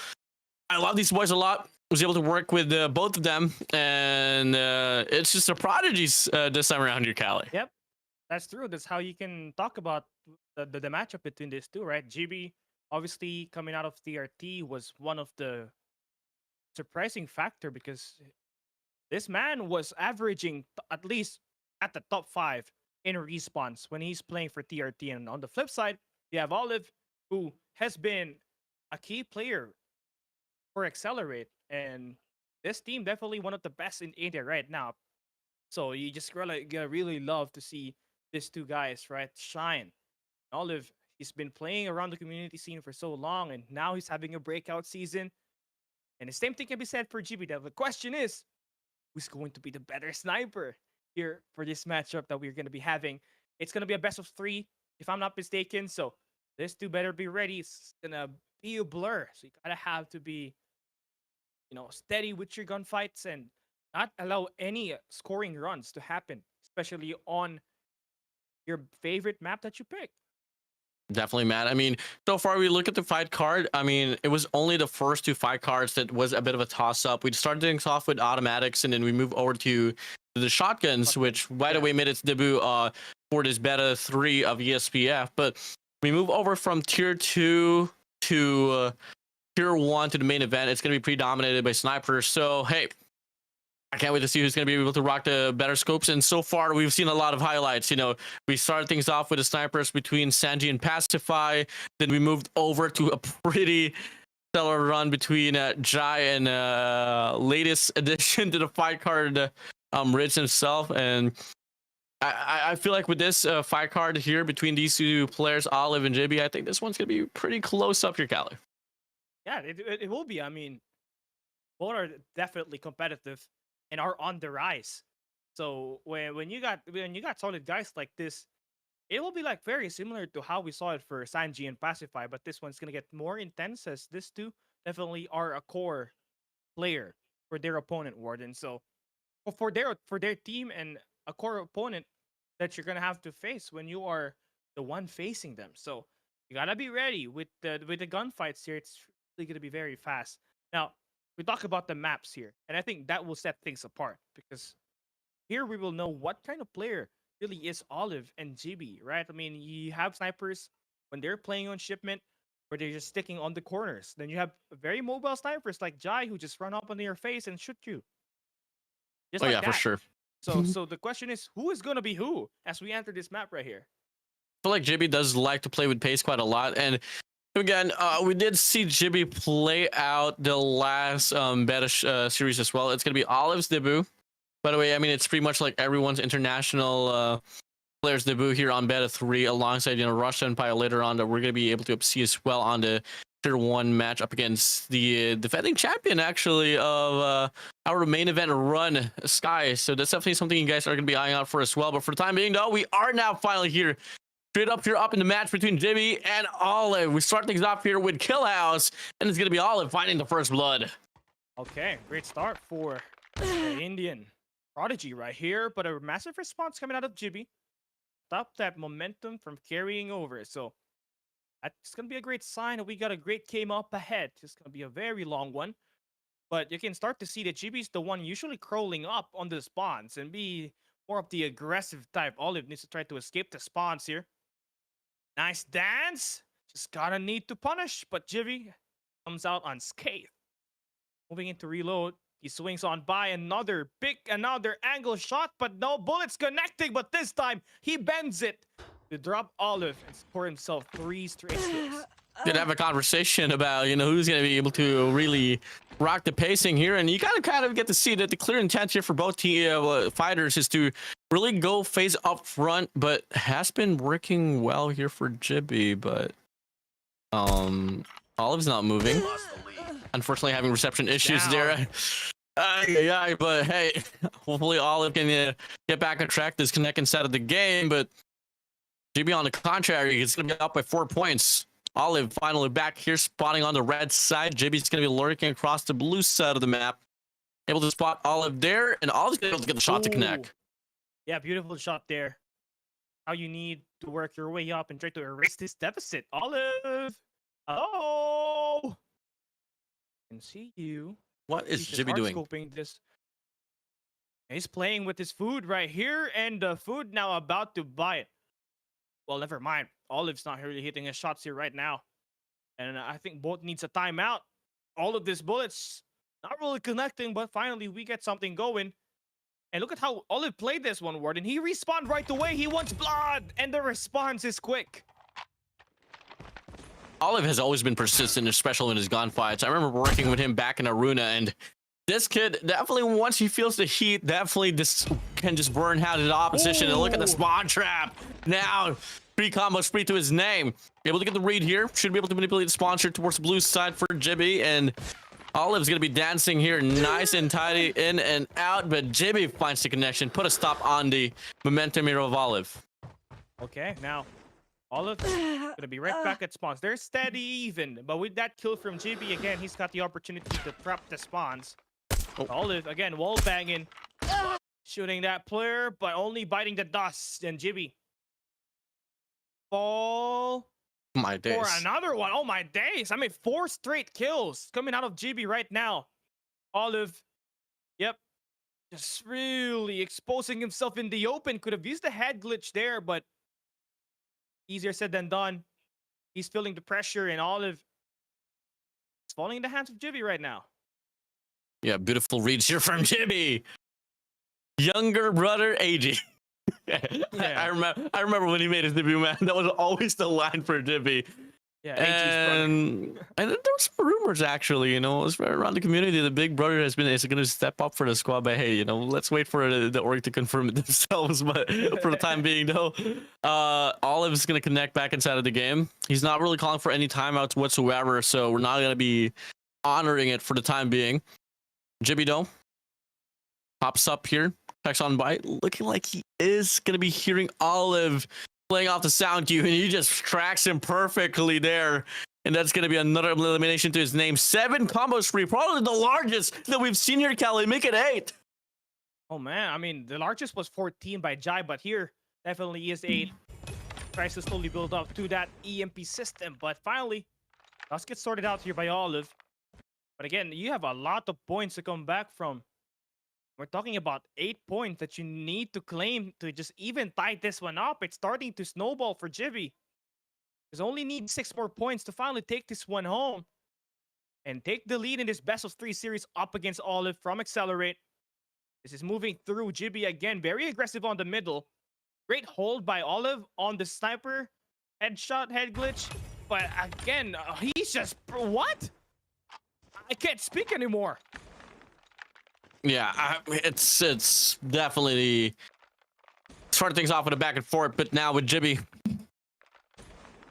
I love these boys a lot. Was able to work with both of them, and it's just a prodigies this time around here, Callie. Yep, that's true. That's how you can talk about the matchup between these two, right? GB, obviously coming out of TRT, was one of the surprising factor because this man was averaging at least at the top 5 in response when he's playing for TRT. And on the flip side, you have Olive, who has been a key player for Accelerate, and this team definitely one of the best in India right now. So you just really love to see these two guys, right, shine. Olive, he's been playing around the community scene for so long, and now he's having a breakout season. And the same thing can be said for GB. The question is, who's going to be the better sniper here for this matchup that we're going to be having? It's going to be a best of 3, if I'm not mistaken. So these two better be ready. It's going to be a blur. So you got to have to be, steady with your gunfights and not allow any scoring runs to happen, especially on your favorite map that you pick. Definitely, Matt. I mean, so far we look at the fight card. I mean, it was only the first 2 fight cards that was a bit of a toss-up. We started things off with automatics, and then we moved over to the shotguns, which right away made its debut for this beta 3 of ESPF. But we move over from tier 2 to tier 1 to the main event. It's going to be predominated by snipers. So, hey, I can't wait to see who's going to be able to rock the better scopes. And so far, we've seen a lot of highlights. You know, we started things off with the snipers between Sanji and Pacify. Then we moved over to a pretty stellar run between Jhai and latest addition to the fight card, Ritz himself. And I feel like with this fight card here between these 2 players, Olive and Jibi, I think this one's going to be pretty close up your Cali. Yeah, it will be. I mean, both are definitely competitive and are on the rise. So when you got solid guys like this, it will be like very similar to how we saw it for Sanji and Pacify, but this one's gonna get more intense as these 2 definitely are a core player for their opponent, Warden. So for their team and a core opponent that you're gonna have to face when you are the one facing them. So you gotta be ready with the gunfights here. It's really gonna be very fast. Now, we talk about the maps here, and I think that will set things apart because here we will know what kind of player really is Olive and Jibi, right? I mean, you have snipers when they're playing on Shipment where they're just sticking on the corners. Then you have very mobile snipers like Jhai who just run up on your face and shoot you. Just Oh, like yeah, that. for sure. So the question is, who is going to be who as we enter this map right here? I feel like Jibi does like to play with pace quite a lot. And again, we did see Jibi play out the last beta series as well. It's going to be Olive's debut. By the way, I mean, it's pretty much like everyone's international players debut here on beta 3 alongside, RushSenpai later on that we're going to be able to see as well on the tier 1 match up against the defending champion, actually, of our main event run, Skyee. So that's definitely something you guys are going to be eyeing out for as well. But for the time being, though, we are now finally here. Straight up here, up in the match between Jibi and Olive. We start things off here with Kill House, and it's going to be Olive finding the first blood. Okay, great start for the Indian prodigy right here, but a massive response coming out of Jibi. Stop that momentum from carrying over. So that's going to be a great sign that we got a great game up ahead. It's going to be a very long one, but you can start to see that Jibi's the one usually crawling up on the spawns and be more of the aggressive type. Olive needs to try to escape the spawns here. Nice dance. Just gotta need to punish, but Jibi comes out unscathed. Moving into reload. He swings on by another angle shot, but no bullets connecting. But this time, he bends it to drop Olive and score himself 3 straight kills. Did have a conversation about, who's going to be able to really rock the pacing here. And you got to kind of get to see that the clear intent here for both fighters is to really go phase up front, but has been working well here for Jibi. But Olive's not moving. Unfortunately, having reception issues there. Yeah, but hey, hopefully Olive can get back on track this connect inside of the game. But Jibi, on the contrary, is going to be up by 4 points. Olive finally back here, spotting on the red side. Jibi's going to be lurking across the blue side of the map. Able to spot Olive there, and Olive's going to be able to get the shot to connect. Yeah, beautiful shot there. How you need to work your way up and try to erase this deficit. Olive! Oh! I can see you. What is Jibi doing? Scoping this. He's playing with his food right here, and the food now about to buy it. Well, never mind. Olive's not really hitting his shots here right now. And I think both needs a timeout. All of these bullets not really connecting, but finally we get something going. And look at how Olive played this one, Warden. He respawned right away. He wants blood, and the response is quick. Olive has always been persistent, especially in his gunfights. I remember working with him back in Aruna, and this kid definitely, once he feels the heat, definitely can just burn out his opposition. And look at the spawn trap. Now, 3 combos free to his name. Able to get the read here. Should be able to manipulate the spawn trap towards the blue side for Jibi. And Olive's going to be dancing here nice and tidy in and out. But Jibi finds the connection. Put a stop on the momentum here of Olive. Okay, now Olive gonna be right back at spawns. They're steady even, but with that kill from Jibi again, he's got the opportunity to trap the spawns. Olive again, wall banging, shooting that player, but only biting the dust. And Jibi fall My days. for another one. Oh my days! I mean, 4 straight kills coming out of Jibi right now. Olive, yep, just really exposing himself in the open. Could have used the head glitch there, but easier said than done. He's feeling the pressure, and Olive is falling in the hands of Jibi right now. Yeah, beautiful reads here from Jibi. Younger brother, AG. I remember when he made his debut, man. That was always the line for Jibi. Yeah, AG's brother. And there were some rumors, actually, you know, it's around the community. The big brother is going to step up for the squad. But hey, you know, let's wait for the org to confirm it themselves. But for the time being, though, Olive is going to connect back inside of the game. He's not really calling for any timeouts whatsoever, so we're not going to be honoring it for the time being. Jibi, though, pops up here, checks on by, looking like he is going to be hearing Olive playing off the sound cue, and he just tracks him perfectly there. And that's going to be another elimination to his name. 7 combos free, probably the largest that we've seen here, Kelly. Make it 8. Oh, man. I mean, the largest was 14 by Jhai, but here definitely is 8. Tries to slowly build up to that EMP system, but finally, let's get sorted out here by Olive. But again, you have a lot of points to come back from. We're talking about 8 points that you need to claim to just even tie this one up. It's starting to snowball for Jibi. Because only need 6 more points to finally take this one home and take the lead in this best of 3 series up against Olive from Accelerate. This is moving through Jibi again. Very aggressive on the middle. Great hold by Olive on the sniper. Headshot, head glitch. But again, he's just... What? I can't speak anymore. Yeah, it's definitely starting things off with a back and forth, but now with Jibi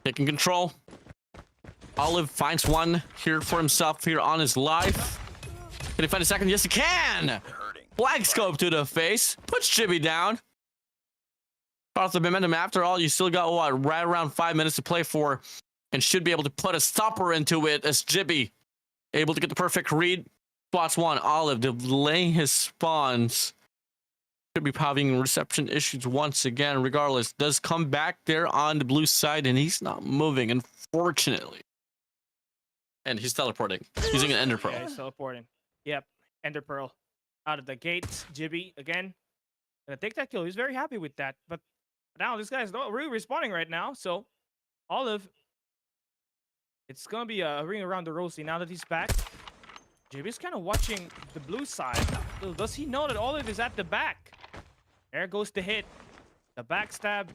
taking control. Olive finds one here for himself here on his life. Can he find a second? Yes, he can! Flag scope to the face. Puts Jibi down. Off the momentum after all, you still got, what, right around 5 minutes to play for, and should be able to put a stopper into it as Jibi able to get the perfect read. Spots one. Olive delaying his spawns. Should be having reception issues once again. Regardless, does come back there on the blue side, and he's not moving, unfortunately. And he's teleporting. Using an Ender Pearl. Yeah, he's teleporting. Yep, Ender Pearl out of the gates. Jibi again gonna take that kill. He's very happy with that. But now this guy's not really responding right now. So Olive, it's gonna be a ring around the rosy now that he's back. Jibi's kind of watching the blue side. So does he know that Olive is at the back? There goes the hit. The backstab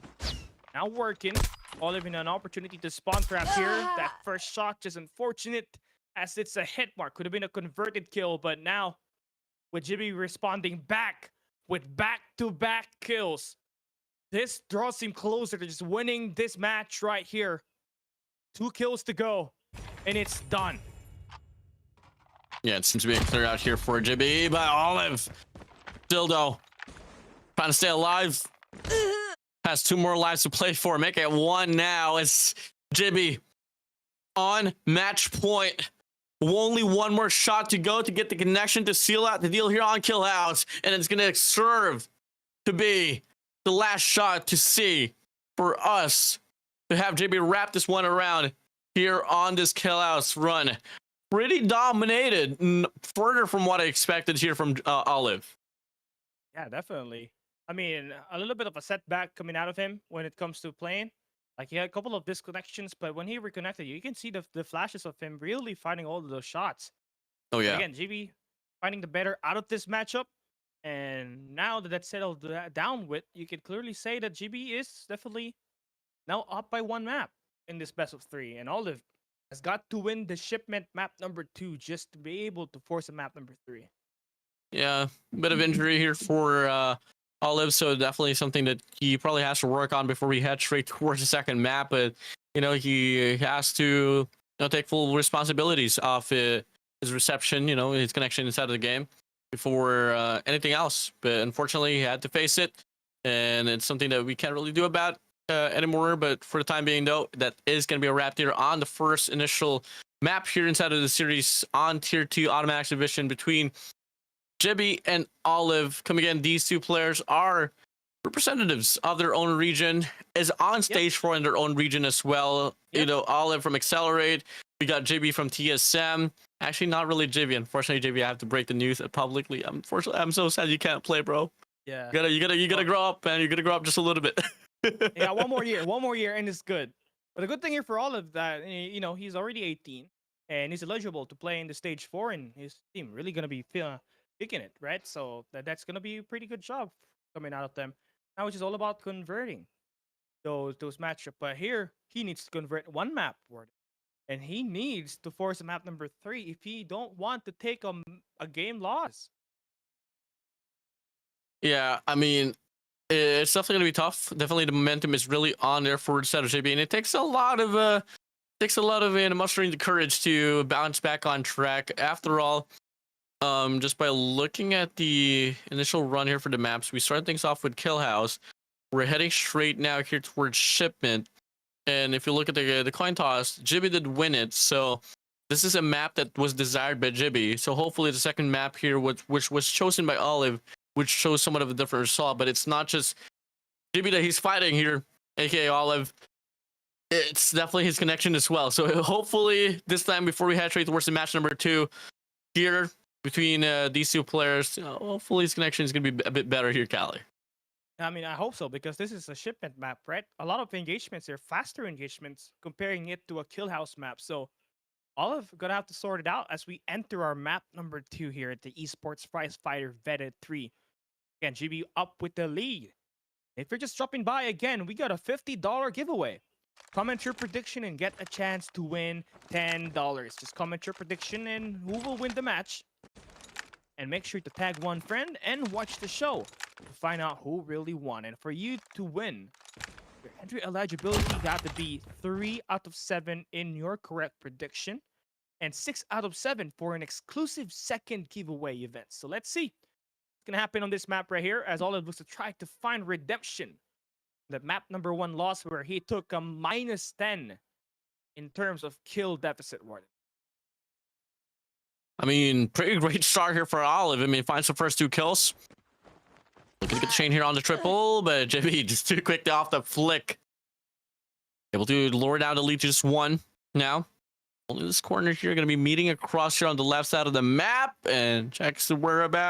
now working. Olive in an opportunity to spawn trap here. That first shot just unfortunate as it's a hit mark. Could have been a converted kill, but now with Jibi responding back with back-to-back kills, this draws him closer to just winning this match right here. 2 kills to go, and it's done. Yeah, it seems to be a clear out here for Jibi, but Olive still though trying to stay alive. Has 2 more lives to play for. Make it 1 now. It's Jibi on match point. Only 1 more shot to go to get the connection to seal out the deal here on Kill House, and it's gonna serve to be the last shot to see for us to have Jibi wrap this one around here on this Kill House run. Pretty dominated, further from what I expected here from Olive. Yeah, definitely. I mean, a little bit of a setback coming out of him when it comes to playing. Like, he had a couple of disconnections, but when he reconnected, you can see the flashes of him really finding all of those shots. Oh, yeah. Again, Jibi finding the better out of this matchup. And now that that's settled down with, you can clearly say that Jibi is definitely now up by 1 map in this best of 3. And Olive has got to win the Shipment map number 2 just to be able to force a map number 3. Yeah, bit of injury here for Olive, so definitely something that he probably has to work on before we head straight towards the second map. But, you know, he has to take full responsibilities of his reception, you know, his connection inside of the game before anything else. But unfortunately, he had to face it, and it's something that we can't really do about anymore. But for the time being, though, that is going to be a wrap here on the first initial map here inside of the series on Tier 2 Automatic Division between Jibi and Olive come again. These two players are representatives of their own region, is on stage 4 in their own region as well. You know, Olive from Accelerate. We got Jibi from TSM. Actually, not really Jibi. Unfortunately, Jibi, I have to break the news publicly. Unfortunately, I'm so sad you can't play, bro. Yeah. You gotta grow up, man. You gotta grow up just a little bit. Yeah, one more year, and it's good. But the good thing here for Olive that you know he's already 18 and he's eligible to play in the stage 4, and his team really gonna be picking it, right? So that's gonna be a pretty good job coming out of them. Now, which is all about converting those matchup. But here he needs to convert one map, and he needs to force a map number 3 if he don't want to take a game loss. Yeah, I mean, it's definitely gonna be tough. Definitely, the momentum is really on there for the set of Jibi, and it takes a lot of mustering the courage to bounce back on track. After all, just by looking at the initial run here for the maps, we start things off with Kill House. We're heading straight now here towards Shipment, and if you look at the coin toss, Jibi did win it. So this is a map that was desired by Jibi. So hopefully the second map here, which was chosen by Olive, which shows somewhat of a different result. But it's not just Jibi that he's fighting here, aka Olive. It's definitely his connection as well. So hopefully this time, before we head straight towards the match number 2 here between these two players, hopefully his connection is going to be a bit better here, Callie. I mean, I hope so, because this is a Shipment map, right? A lot of engagements here, faster engagements, comparing it to a Kill House map. So Olive gonna have to sort it out as we enter our map number 2 here at the Esports Fighter Vetted 3. Again, Jibi up with the lead. If you're just dropping by again, we got a $50 giveaway. Comment your prediction and get a chance to win $10. Just comment your prediction and who will win the match. And make sure to tag one friend and watch the show to find out who really won. And for you to win, your entry eligibility got to be 3 out of 7 in your correct prediction, and 6 out of 7 for an exclusive second giveaway event. So let's see what's going to happen on this map right here, as Olive looks to try to find redemption. The map number 1 loss where he took a -10 in terms of kill deficit, Warden. I mean, pretty great start here for Olive. I mean, finds the first 2 kills. Looking to get the chain here on the triple, but Jibi just too quick off the flick. Able to lower down the lead to just 1 now. Only this corner here going to be meeting across here on the left side of the map, and checks the whereabouts.